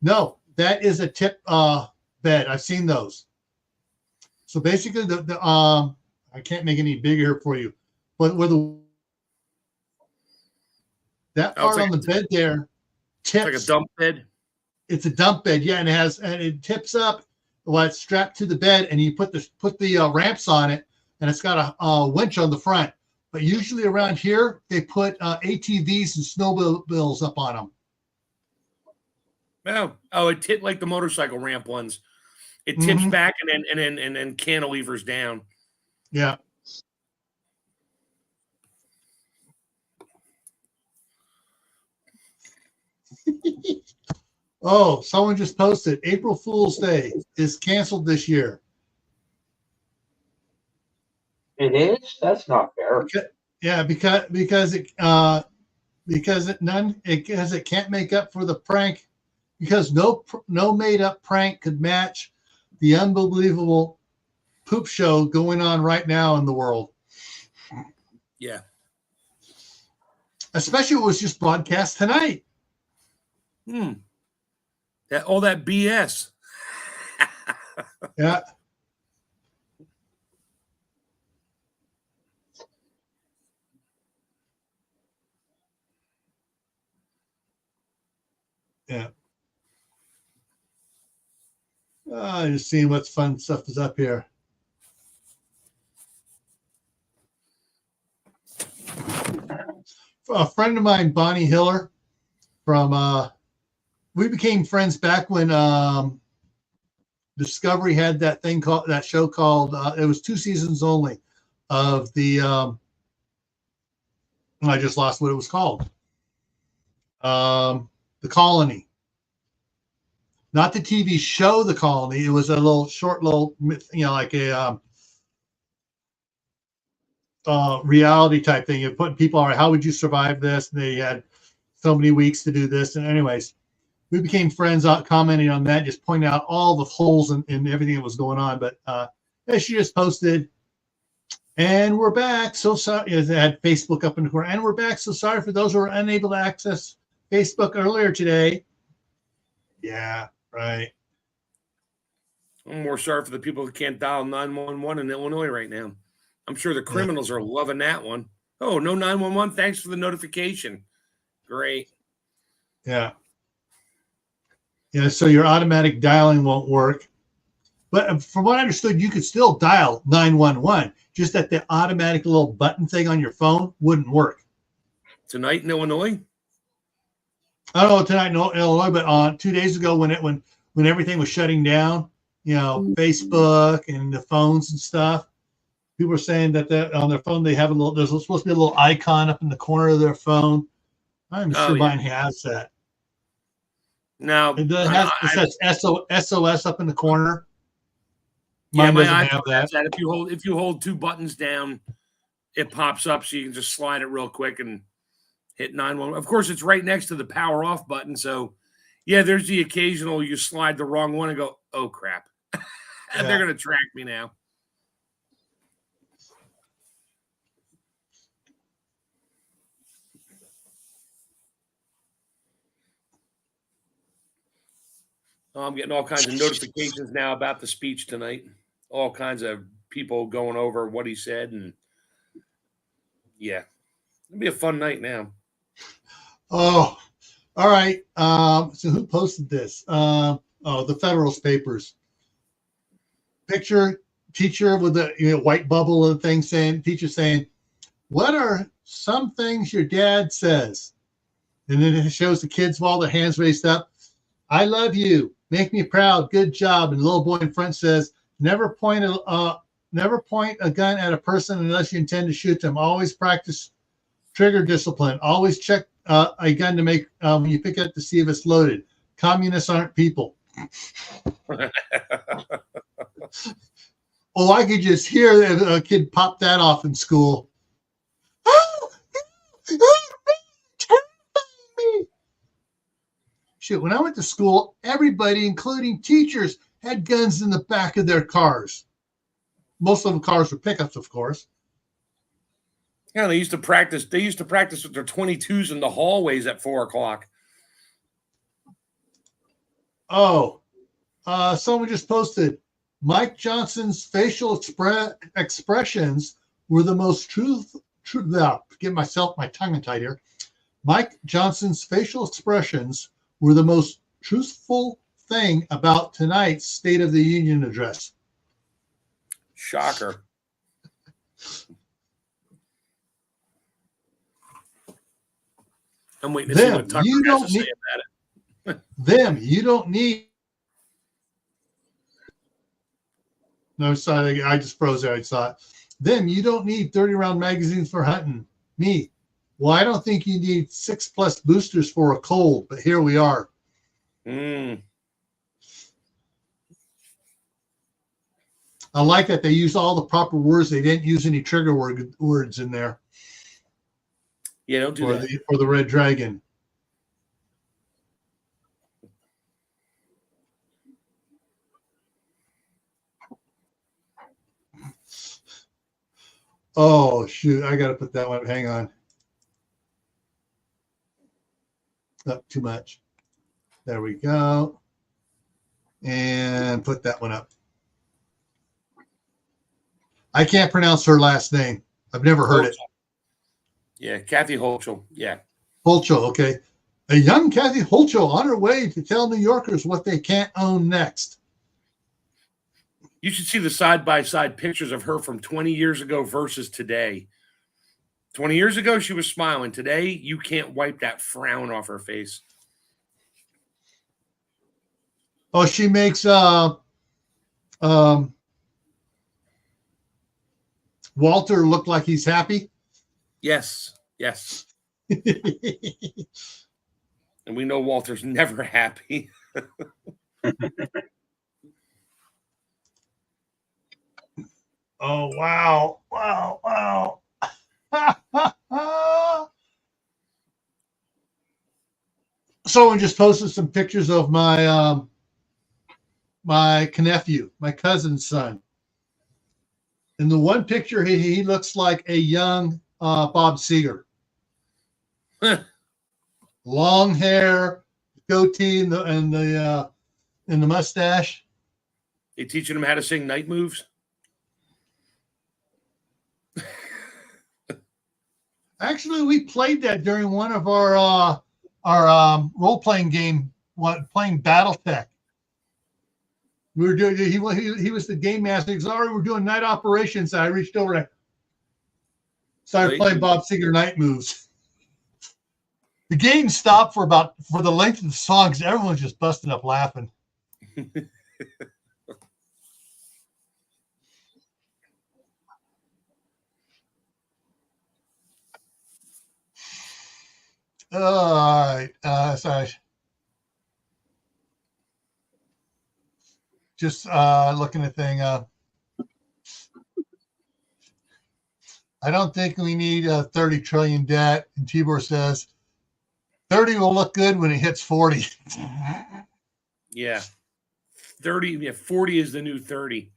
No, that is a tip bed. I've seen those. So basically, I can't make any bigger for you, but where that part on the bed there tips. It's like a dump bed. It's a dump bed, yeah, and it tips up. Well, it's strapped to the bed, and you put the ramps on it, and it's got a winch on the front. But usually around here, they put ATVs and snowmobiles up on them. Oh, it tipped like the motorcycle ramp ones. It tips back and then cantilevers down. Yeah. Oh, someone just posted April Fool's Day is canceled this year. It is? That's not fair. Yeah, because it can't make up for the prank, because no made up prank could match the unbelievable poop show going on right now in the world. Yeah. Especially it was just broadcast tonight. All that BS. Yeah. Yeah. Just seeing what fun stuff is up here. A friend of mine, Bonnie Hiller, from we became friends back when Discovery had that show called it was 2 seasons only of the I just lost what it was called. The Colony. Not the TV show The Colony. It was a short, like a reality type thing. You're putting people on, how would you survive this? And they had so many weeks to do this. And anyways, we became friends commenting on that, just pointing out all the holes in everything that was going on. But she just posted, and we're back. So sorry. It had Facebook up in the corner. And we're back. So sorry for those who were unable to access Facebook earlier today. Yeah, right. I'm more sorry for the people who can't dial 911 in Illinois right now. I'm sure the criminals are loving that one. Oh, no 911. Thanks for the notification. Great. Yeah. Yeah, so your automatic dialing won't work. But from what I understood, you could still dial 911, just that the automatic little button thing on your phone wouldn't work. Tonight in Illinois? I don't know tonight in Illinois, but 2 days ago when everything was shutting down, Facebook and the phones and stuff, people were saying that on their phone they have there's supposed to be a little icon up in the corner of their phone. I'm sure mine has that. No, it says SOS up in the corner. Mine doesn't have that. If you hold 2 buttons down, it pops up, so you can just slide it real quick and hit 911. Of course, it's right next to the power off button. So, yeah, there's the occasional you slide the wrong one and go, oh crap, they're gonna track me now. I'm getting all kinds of notifications now about the speech tonight. All kinds of people going over what he said. And yeah, it'll be a fun night now. Oh, all right. So who posted this? The Federalist Papers. Picture teacher with the white bubble and thing teacher saying, what are some things your dad says? And then it shows the kids with all their hands raised up. I love you. Make me proud. Good job. And the little boy in front says, never point a gun at a person unless you intend to shoot them. Always practice trigger discipline. Always check a gun to make when you pick it up to see if it's loaded. Communists aren't people. Oh, I could just hear a kid pop that off in school. Shit, when I went to school, everybody, including teachers, had guns in the back of their cars. Most of them cars were pickups, of course. Yeah, they used to practice. They used to practice with their 22s in the hallways at 4 o'clock. Oh, someone just posted, Mike Johnson's facial expressions were the most get my tongue tied here. Mike Johnson's facial expressions were the most truthful thing about tonight's State of the Union address. Shocker. I'm waiting to see what Tucker has to say about it. Them, you don't need. No, sorry, I just froze there. I saw it. Them, you don't need 30-round magazines for hunting. Me, well, I don't think you need 6+ boosters for a cold, but here we are. Mm. I like that they use all the proper words. They didn't use any trigger words in there. Yeah, don't do that. For the red dragon. Oh, shoot. I got to put that one. Hang on. Up too much. There we go. And put that one up. I can't pronounce her last name. I've never heard it. Yeah, Kathy Holchel. Yeah. Holchel, okay. A young Kathy Holchel on her way to tell New Yorkers what they can't own next. You should see the side-by-side pictures of her from 20 years ago versus today. 20 years ago, she was smiling. Today, you can't wipe that frown off her face. Oh, she makes Walter look like he's happy. Yes, yes. And we know Walter's never happy. Oh, wow. Wow. Someone just posted some pictures of my my nephew, my cousin's son. In the one picture, he looks like a young Bob Seger. Long hair, goatee, and the mustache. They teaching him how to sing night moves. Actually, we played that during one of our role-playing game, playing BattleTech. We were doing. He was the game master. He goes, we're doing night operations. I reached over and started playing Bob Seger night moves. The game stopped for the length of the song because everyone's just busting up laughing. All right. Sorry. Just looking at thing. I don't think we need 30 trillion debt. And Tibor says 30 will look good when it hits 40. Yeah. 30, yeah, 40 is the new 30.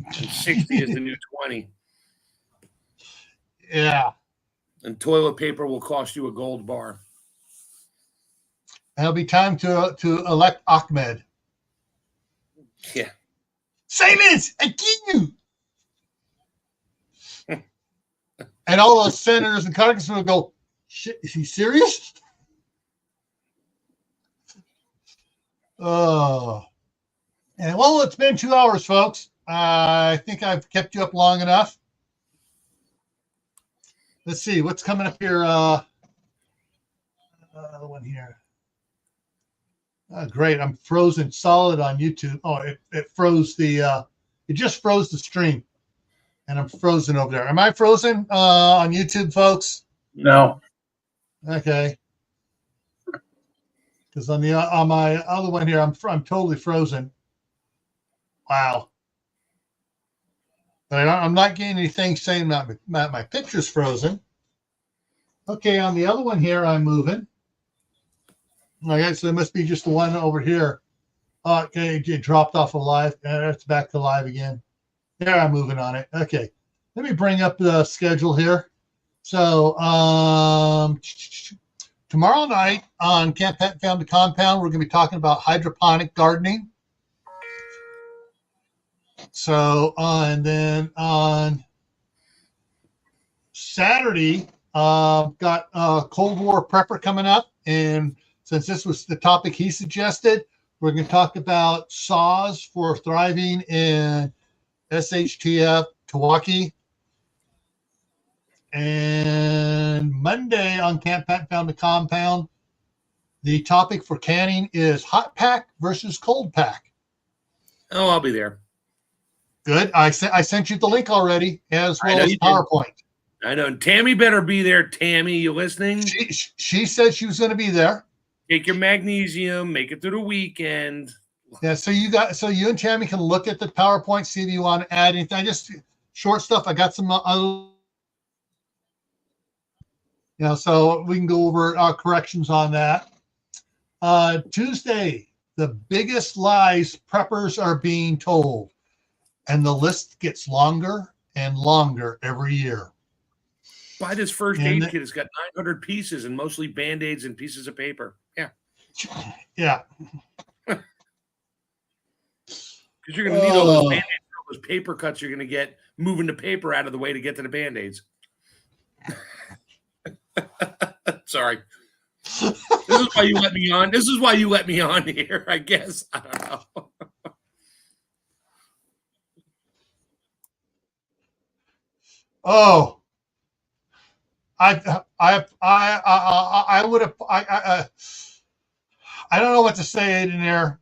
And 60 is the new 20. Yeah. And toilet paper will cost you a gold bar. It'll be time to elect Ahmed. Yeah. Silence! I kill you! And all those senators and congressmen will go, shit, is he serious? Oh. And well, it's been 2 hours, folks. I think I've kept you up long enough. Let's see what's coming up here. The one here. Oh, great. I'm frozen solid on YouTube. Oh, it froze it just froze the stream. And I'm frozen over there. Am I frozen on YouTube, folks? No. Okay. Because on my other one here, I'm totally frozen. Wow. But I'm not getting anything saying that my picture's frozen. Okay, on the other one here, I'm moving. Okay, so it must be just the one over here. Okay, it dropped off of live. It's back to live again. There, I'm moving on it. Okay, let me bring up the schedule here. So tomorrow night on Camp Pet Family Compound, we're going to be talking about hydroponic gardening. So, and then on Saturday, got Cold War Prepper coming up. And since this was the topic he suggested, we're going to talk about saws for thriving in SHTF Milwaukee. And Monday on Camp Pet Family Compound, the topic for canning is hot pack versus cold pack. Oh, I'll be there. Good. I sent you the link already, as well as PowerPoint. I know. Tammy better be there. Tammy, you listening? She said she was going to be there. Take your magnesium, make it through the weekend. Yeah, so you and Tammy can look at the PowerPoint, see if you want to add anything. I just short stuff. I got some so we can go over corrections on that. Tuesday, the biggest lies preppers are being told, and the list gets longer and longer every year. Buy this first aid kit. It's got 900 pieces and mostly Band-Aids and pieces of paper. Yeah. Yeah. Because you're going to need all those Band-Aids, all those paper cuts you're going to get moving the paper out of the way to get to the Band-Aids. Sorry. This is why you let me on. This is why you let me on here, I guess. I don't know. Oh, I would have. I don't know what to say in there.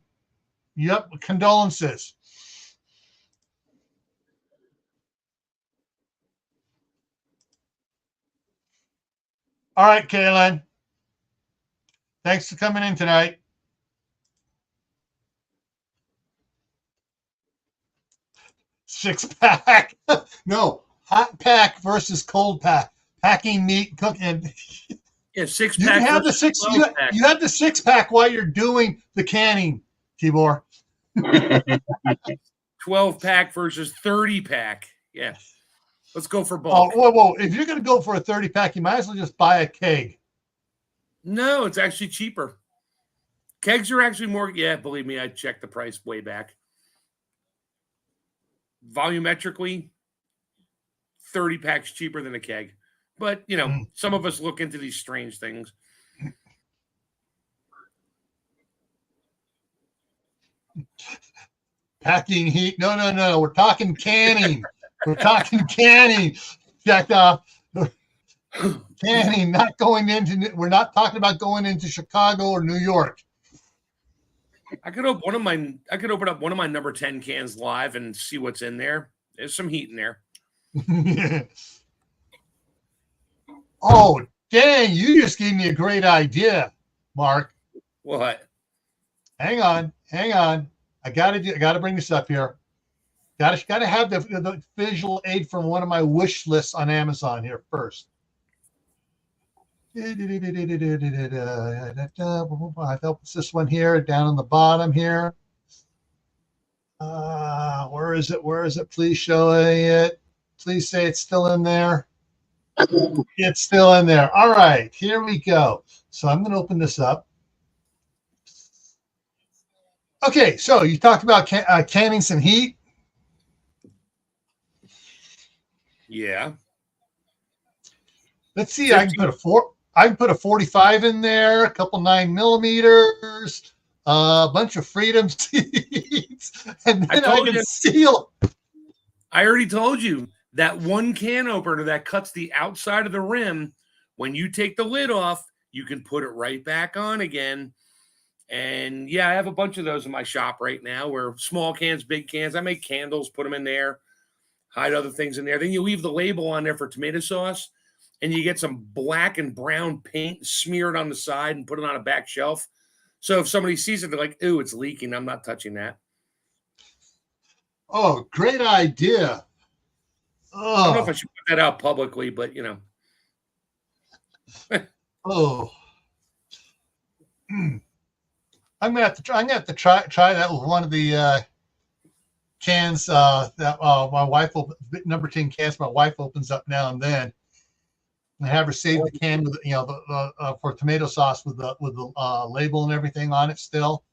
Yep, condolences. All right, Kaylin. Thanks for coming in tonight. Six pack. No, hot pack versus cold pack. Packing meat, cooking. Yeah, six You pack. have the six. You have the 6-pack while you're doing the canning, Tibor. 12-pack versus 30-pack. Yeah. Let's go for both. Oh, whoa. If you're going to go for a 30-pack, you might as well just buy a keg. No, it's actually cheaper. Kegs are actually more. Yeah, believe me, I checked the price way back. Volumetrically, 30-pack's cheaper than a keg. But, some of us look into these strange things. Packing heat. No. We're talking canning. We're talking canning. Jack off. Canning, not going into. We're not talking about going into Chicago or New York. I could open up one of my number 10 cans live and see what's in there. There's some heat in there. Oh, dang, you just gave me a great idea, Mark. What? Hang on. I gotta bring this up here. Gotta have the visual aid from one of my wish lists on Amazon here first. I hope it's this one here, down on the bottom here. Where is it? Please show it. Please say it's still in there. It's still in there. All right, here we go. So I'm going to open this up. Okay, so you talked about canning some heat. Yeah. Let's see. I can put a 45 in there, a couple 9mm, a bunch of Freedom seeds, and then I can seal. I already told you that one can opener that cuts the outside of the rim. When you take the lid off, you can put it right back on again. And yeah, I have a bunch of those in my shop right now, where small cans, big cans. I make candles, put them in there, hide other things in there. Then you leave the label on there for tomato sauce, and you get some black and brown paint, smear it on the side and put it on a back shelf. So if somebody sees it, they're like, "Ooh, it's leaking. I'm not touching that." Oh, great idea. Oh. I don't know if I should put that out publicly, but Oh. I'm gonna have to try that with one of the cans that my wife number 10 cans my wife opens up now and then. I have her save the can with for tomato sauce with the label and everything on it still.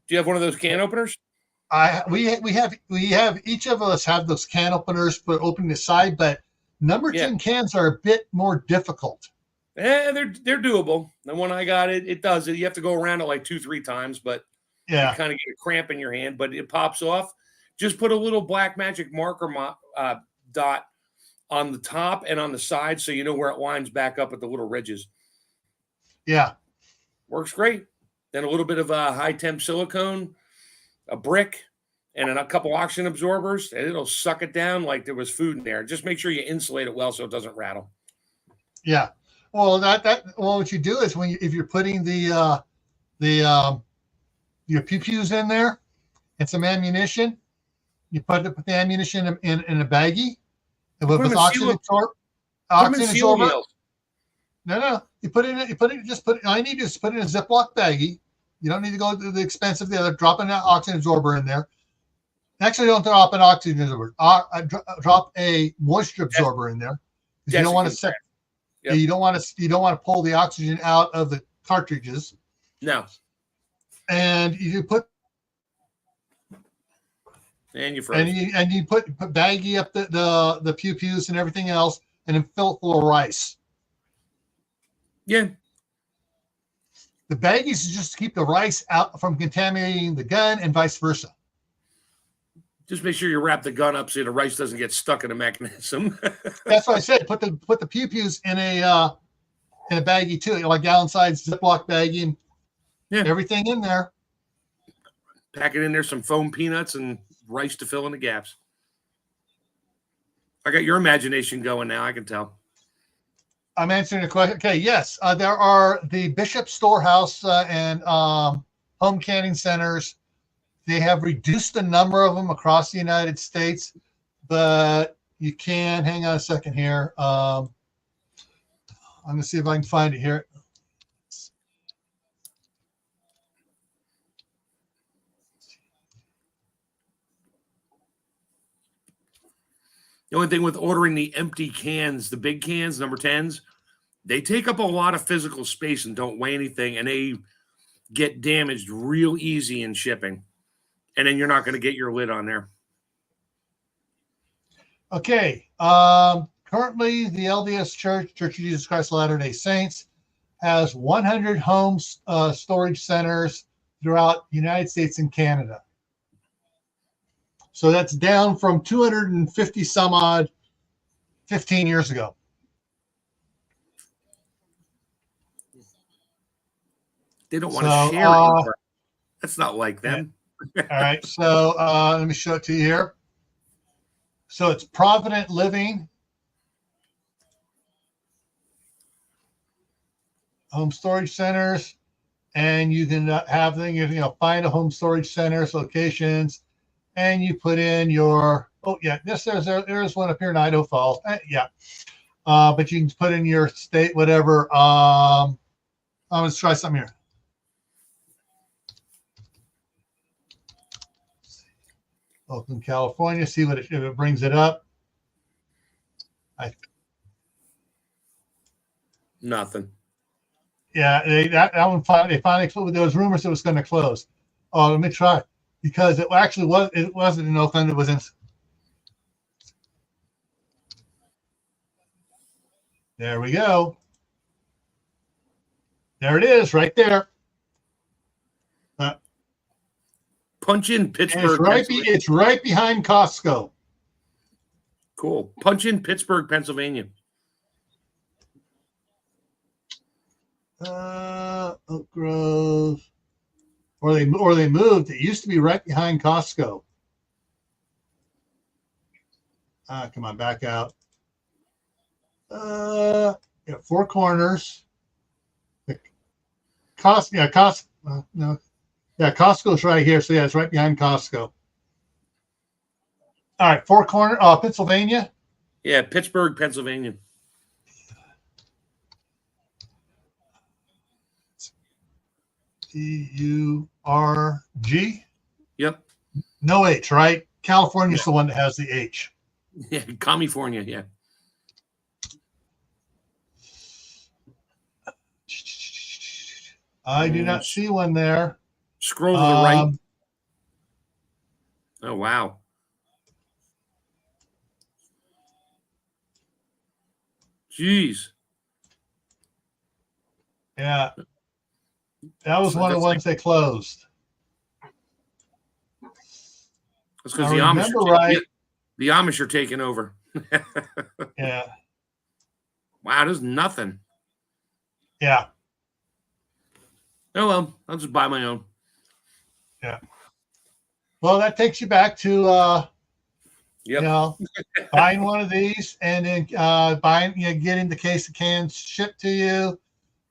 Do you have one of those can openers? We have each of us have those can openers for opening the side, but number 10 cans are a bit more difficult. Yeah, they're doable. The one I got, it does it. You have to go around it like 2-3 times, but you kind of get a cramp in your hand, but it pops off. Just put a little black magic marker dot on the top and on the side, so you know where it lines back up at the little ridges. Yeah, works great. Then a little bit of high temp silicone, a brick, and a couple oxygen absorbers, and it'll suck it down like there was food in there. Just make sure you insulate it well so it doesn't rattle. Yeah. Well, what you do is if you're putting the the your pew-pews in there and some ammunition. You put the ammunition in a baggie with oxygen absorber. No. You put it. All you need is put it in a Ziploc baggie. You don't need to go to the expense of the other. Drop an oxygen absorber in there. Actually, don't drop an oxygen absorber. Drop a moisture absorber in there. You don't want to set. Yep. You don't want to pull the oxygen out of the cartridges. No. And you put. And you put baggie up the pew-pews and everything else, and then fill it full of rice. Yeah. The baggies is just to keep the rice out from contaminating the gun and vice versa. Just make sure you wrap the gun up so the rice doesn't get stuck in the mechanism. That's what I said. Put the pew-pews in a baggie too, like gallon-sized Ziploc baggie, and everything in there. Pack it in there, some foam peanuts and rice to fill in the gaps. I got your imagination going now. I can tell. I'm answering the question. Okay, yes, there are the Bishop Storehouse and home canning centers. They have reduced the number of them across the United States, but you can. Hang on a second here. I'm going to see if I can find it here. The only thing with ordering the empty cans, the big cans, number 10s, they take up a lot of physical space and don't weigh anything, and they get damaged real easy in shipping. And then you're not going to get your lid on there. Okay. Currently, the LDS Church of Jesus Christ of Latter-day Saints, has 100 home storage centers throughout the United States and Canada. So that's down from 250 some odd 15 years ago. They don't want to share it. That's not like them. All right. So let me show it to you here. So it's Provident Living. Home storage centers. And you can have them, find a home storage centers, locations. And you put in your, there's one up here in Idaho Falls. But you can put in your state, whatever. Let's try something here. Oakland, California. See if it brings it up. Nothing. Yeah, that one they finally closed. There was rumors it was going to close. Oh, let me try. Because it actually wasn't in Oakland, it was in. There we go. There it is, right there. Punch in Pittsburgh. It's right behind Costco. Cool. Punch in Pittsburgh, Pennsylvania. Oak Grove. Or they moved. It used to be right behind Costco. Come on, back out. Four Corners. Costco's right here. So yeah, it's right behind Costco. All right, Four Corners, Pennsylvania. Yeah, Pittsburgh, Pennsylvania. P-U-R-G. Yep. No H, right? California's the one that has the H. Yeah, California, yeah. I do not see one there. Scroll to the right. Oh, wow. Jeez. Yeah. That was one of the ones they closed. That's because the Amish are taking over. Yeah. Wow, there's nothing. Yeah. Oh, well, I'll just buy my own. Yeah. Well, that takes you back to, buying one of these and then getting the case of cans shipped to you,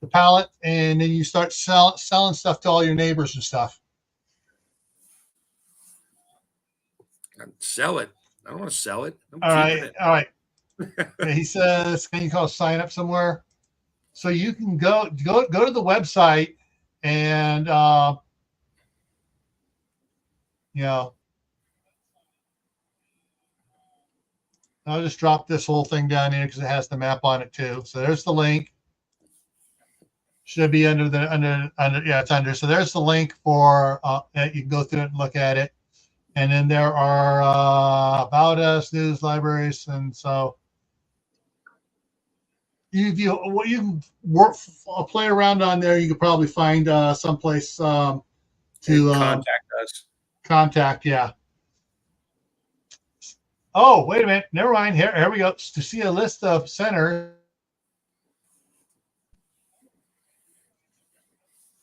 the pallet, and then you start selling stuff to all your neighbors and stuff. Sell it. I don't want to sell it. I'm All keeping right. it. All right. He says, can you call sign up somewhere? So you can go to the website and, you know, I'll just drop this whole thing down here because it has the map on it too. So there's the link. Should be under yeah, it's under. So there's the link for you can go through it and look at it. And then there are about us, news, libraries, and so you can work play around on there. You could probably find someplace to contact us. Contact, yeah. Oh, wait a minute. Never mind. Here we go. To see a list of centers.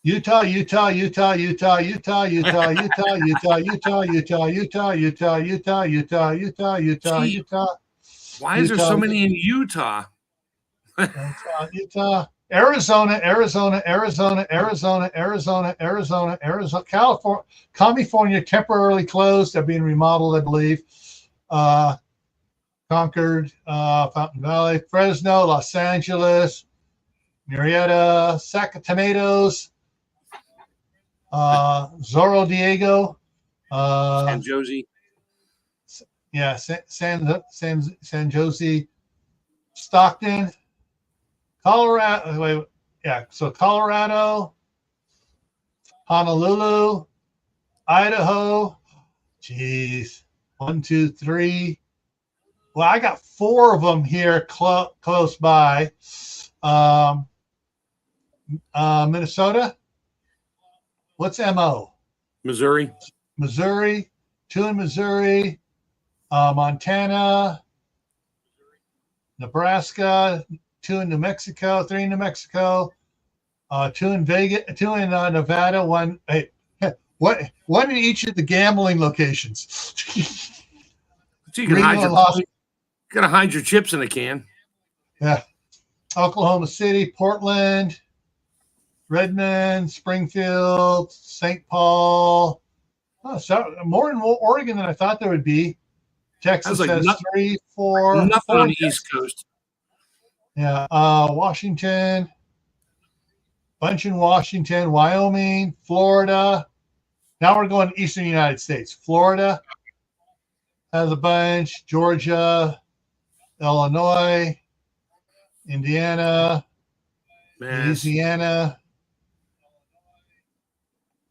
Utah, Utah, Utah, Utah, Utah, Utah, Utah, Utah, Utah, Utah, Utah, Utah, Utah, Utah, Utah, Utah, Utah. Why is there so many in Utah? Utah, Arizona, Arizona, Arizona, Arizona, Arizona, Arizona, Arizona, California temporarily closed. They're being remodeled, I believe. Concord, Fountain Valley, Fresno, Los Angeles, Murrieta, Sac of Tomatoes, Zorro Diego, San Jose. Yeah, San Jose, Stockton, Colorado. Yeah, so Colorado, Honolulu, Idaho. Jeez, 1, 2, 3. Well, I got 4 of them here close by. Minnesota. What's MO? Missouri. Missouri. 2 in Missouri. Montana. Nebraska. 2 in New Mexico. 3 in New Mexico. 2 in Vegas. 2 in Nevada. 1. Hey, one in each of the gambling locations. So you can gotta hide your chips in a can. Yeah. Oklahoma City, Portland, Redmond, Springfield, St. Paul. Oh, so more in Oregon than I thought there would be. Texas has 3, 4. Nothing 4 on the East Coast. Yeah. Washington, bunch in Washington, Wyoming, Florida. Now we're going to Eastern United States. Florida has a bunch. Georgia, Illinois, Indiana, Louisiana,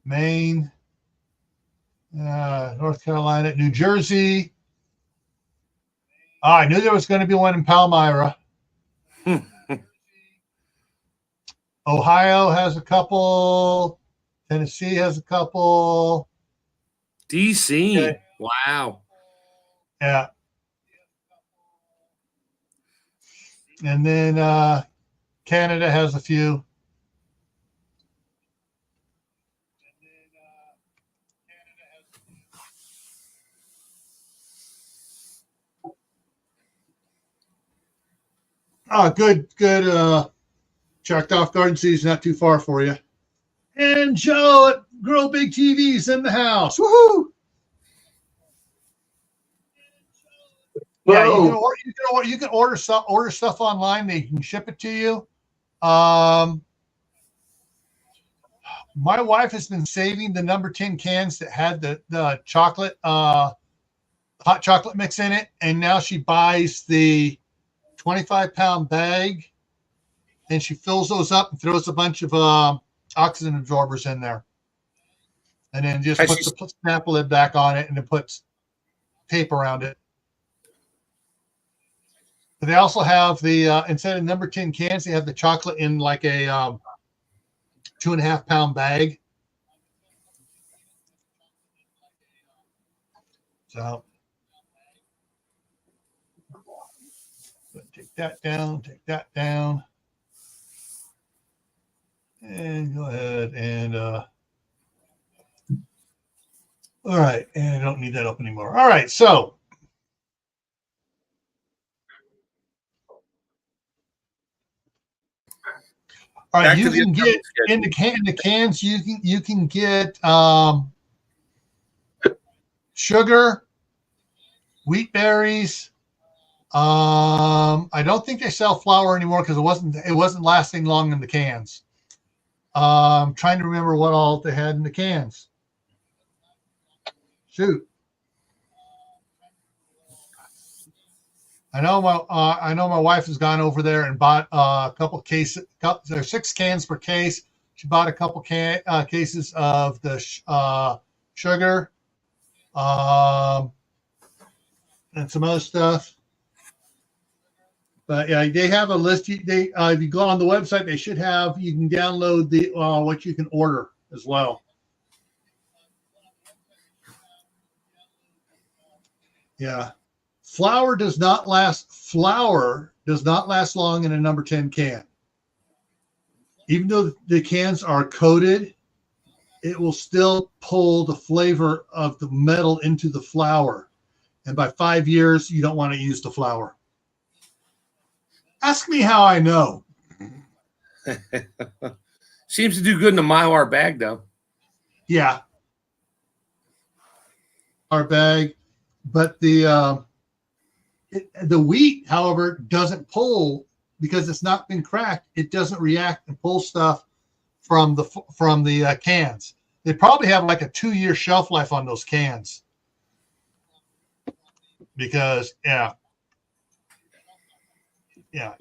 Maine, North Carolina, New Jersey. I knew there was going to be one in Palmyra. Ohio has a couple. Tennessee has a couple. DC. Okay. Wow. Yeah. And then Canada has a few. Oh, good. Checked off garden season, not too far for you. And Joe at Grow Big TV's in the house. Woohoo! Yeah, you can order stuff online. They can ship it to you. My wife has been saving the number 10 cans that had the chocolate, hot chocolate mix in it, and now she buys the 25-pound bag, and she fills those up and throws a bunch of oxygen absorbers in there, and then just puts the snap lid back on it, and then puts tape around it. But they also have the instead of number 10 cans, they have the chocolate in like a 2.5-pound bag. So take that down, and go ahead and all right, and I don't need that up anymore. All right, so All right, Back to you the can get schedule. in the cans. You can get sugar, wheat berries. I don't think they sell flour anymore because it wasn't lasting long in the cans. I'm trying to remember what all they had in the cans. Shoot. I know my wife has gone over there and bought a couple cases. There's 6 cans per case. She bought a couple cases of the sugar, and some other stuff. But yeah, they have a list. If you go on the website, they should have. You can download the what you can order as well. Yeah. Flour does not last long in a number 10 can. Even though the cans are coated, it will still pull the flavor of the metal into the flour. And by 5 years, you don't want to use the flour. Ask me how I know. Seems to do good in a Mylar bag, though. Yeah. Our bag. But the wheat, however, doesn't pull because it's not been cracked. It doesn't react and pull stuff from the cans. They probably have like a 2-year shelf life on those cans. Because yeah. I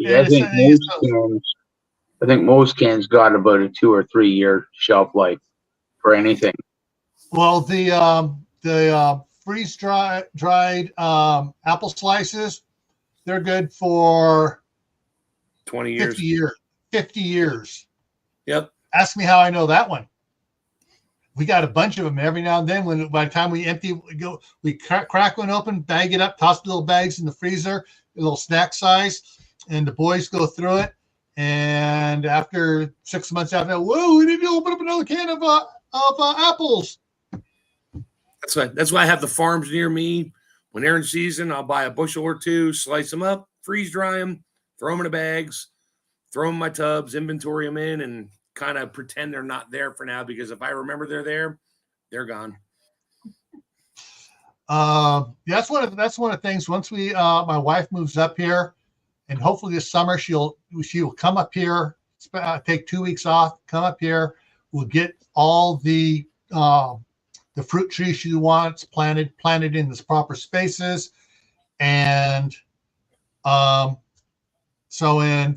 think most cans got about a 2 or 3 year shelf life for anything. Well, the freeze dried apple slices, they're good for 20 years. 50 years. 50 years. Yep. Ask me how I know that one. We got a bunch of them every now and then. By the time we empty, we crack one open, bag it up, toss the little bags in the freezer, a little snack size, and the boys go through it. And after 6 months after that, whoa, we need to open up another can of apples. That's why I have the farms near me. When they're in season, I'll buy a bushel or 2, slice them up, freeze dry them, throw them in the bags, throw them in my tubs, inventory them in, and kind of pretend they're not there for now, because if I remember they're there, they're gone. That's one of the things. Once my wife moves up here, and hopefully this summer she will come up here, take 2 weeks off, come up here. We'll get all the fruit trees she wants planted in the proper spaces, and so we're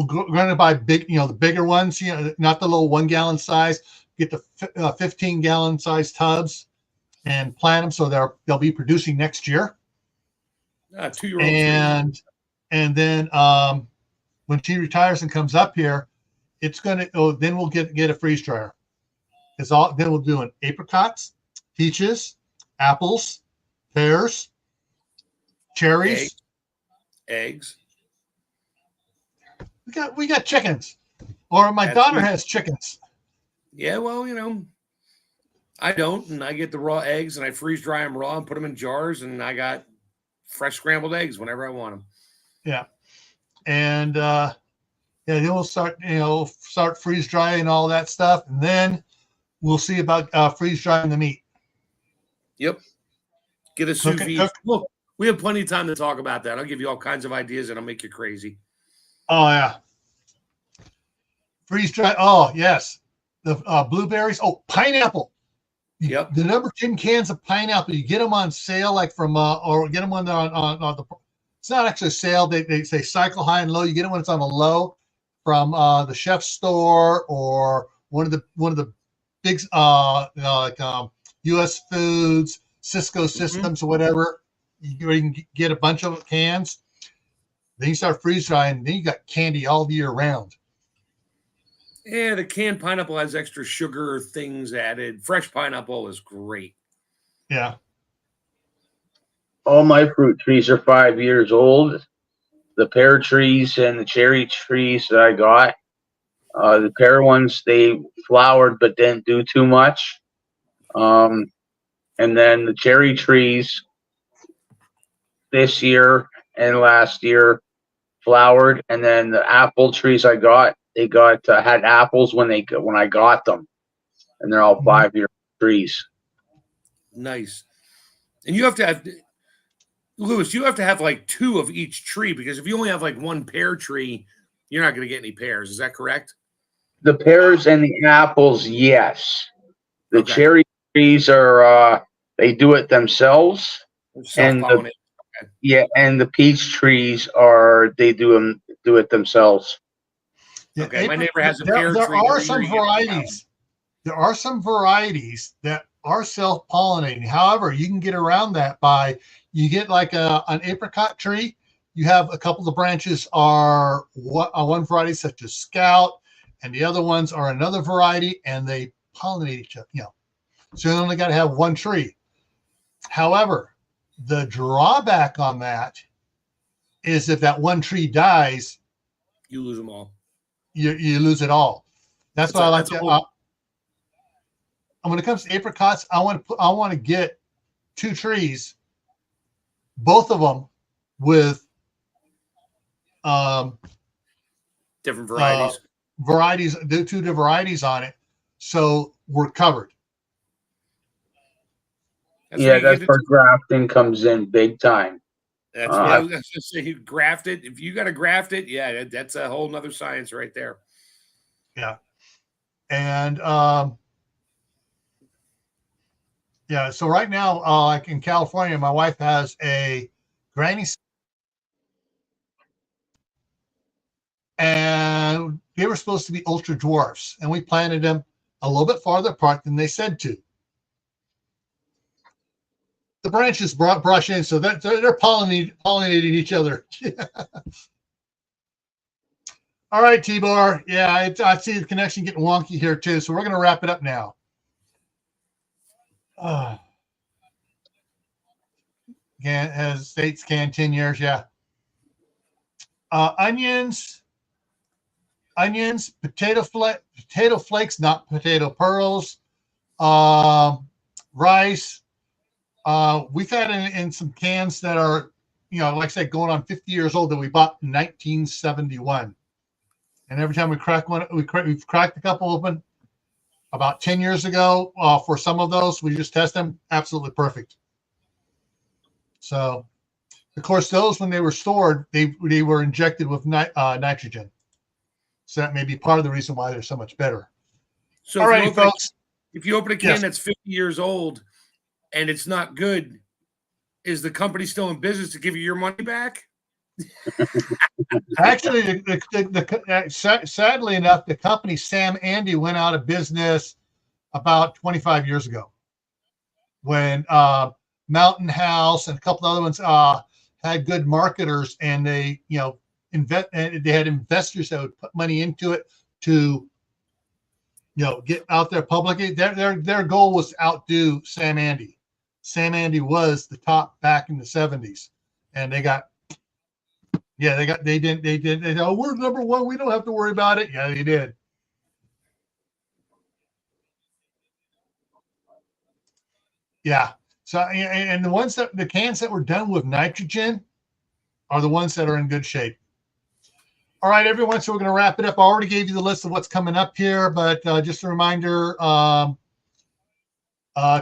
going to buy big, the bigger ones, not the little 1 gallon size. Get the 15 gallon size tubs and plant them so they'll be producing next year. 2-year-old trees. And then when she retires and comes up here, then we'll get a freeze dryer. Then we'll do apricots, peaches, apples, pears, cherries, eggs. We got chickens, or my daughter has chickens. Yeah, well, I don't, and I get the raw eggs and I freeze dry them raw and put them in jars, and I got fresh scrambled eggs whenever I want them. Yeah, and then we'll start freeze drying all that stuff, and then we'll see about freeze drying the meat. Yep. Get a sous vide. Look, we have plenty of time to talk about that. I'll give you all kinds of ideas that'll make you crazy. Oh yeah. Freeze dry. Oh yes. The blueberries. Oh, pineapple. Yep. The number 10 cans of pineapple. You get them on sale, like from or get them on the. It's not actually a sale. They say cycle high and low. You get them when it's on a low from the chef's store or one of the big U.S. Foods, Cisco Systems, or whatever. You can get a bunch of cans. Then you start freeze drying. Then you got candy all year round. Yeah, the canned pineapple has extra sugar things added. Fresh pineapple is great. Yeah. All my fruit trees are 5 years old. The pear trees and the cherry trees that I got, the pear ones, they flowered but didn't do too much. And then the cherry trees this year and last year flowered, and then the apple trees I got, they had apples when I got them, and they're all 5-year trees. Nice. And you have to have, Lewis, you have to have like 2 of each tree, because if you only have like 1 pear tree, you're not going to get any pears. Is that correct? The pears and the apples, yes. The Okay. cherry trees are they do it themselves, and Self-pollinate. and the peach trees they do it themselves. Yeah, Okay, my neighbor has a pear there tree. are some varieties. There are some varieties that are self-pollinating. However, you can get around that by you get like an apricot tree. You have a couple of branches are one variety such as Scout, and the other ones are another variety, and they pollinate each other. So you only got to have 1 tree. However, the drawback on that is if that 1 tree dies, you lose them all. You lose it all. That's why I like to. When it comes to apricots, I want to get 2 trees, both of them with different varieties. The 2 varieties on it, so we're covered. That's where grafting comes in big time. That's what I was going to say. Graft it. If you got to graft it, that's a whole nother science right there. Yeah, and so right now, like in California, my wife has a granny, and they were supposed to be ultra dwarfs, and we planted them a little bit farther apart than they said to. The branches brush in, so that they're pollinating each other. All right, T-Bar. Yeah, I see the connection getting wonky here too, so we're going to wrap it up now. Again, as states can 10 years, yeah. Onions, potato flakes, not potato pearls, rice. We've had in some cans that are, like I said, going on 50 years old that we bought in 1971. And every time we crack one, we've cracked a couple open about 10 years ago. For some of those, we just test them. Absolutely perfect. So, of course, those, when they were stored, they were injected with nitrogen. So that may be part of the reason why they're so much better. So all right, folks. If you open a can that's 50 years old and it's not good, is the company still in business to give you your money back? Actually, sadly enough, the company Sam Andy went out of business about 25 years ago when Mountain House and a couple of other ones had good marketers, and they they had investors that would put money into it to get out there publicly. Their goal was to outdo Sam Andy. Sam Andy was the top back in the 70s, and they did. Oh, we're number 1. We don't have to worry about it. Yeah, they did. Yeah. So, and the cans that were done with nitrogen are the ones that are in good shape. All right, everyone. So we're going to wrap it up. I already gave you the list of what's coming up here, but just a reminder,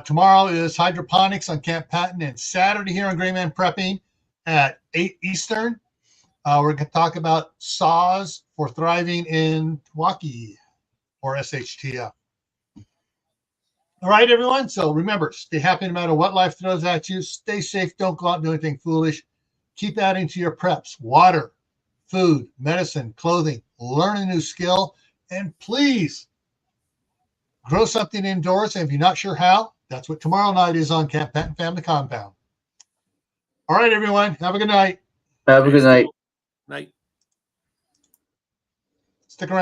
tomorrow is hydroponics on Camp Patton, and Saturday here on Grayman Prepping at 8 Eastern. We're going to talk about saws for thriving in Milwaukee, or SHTF. All right, everyone. So remember, stay happy no matter what life throws at you. Stay safe. Don't go out and do anything foolish. Keep adding to your preps: water, food, medicine, clothing. Learn a new skill. And please grow something indoors. And if you're not sure how, that's what tomorrow night is on Camp Patton Family Compound. All right, everyone. Have a good night. Have a good night. Night. Stick around.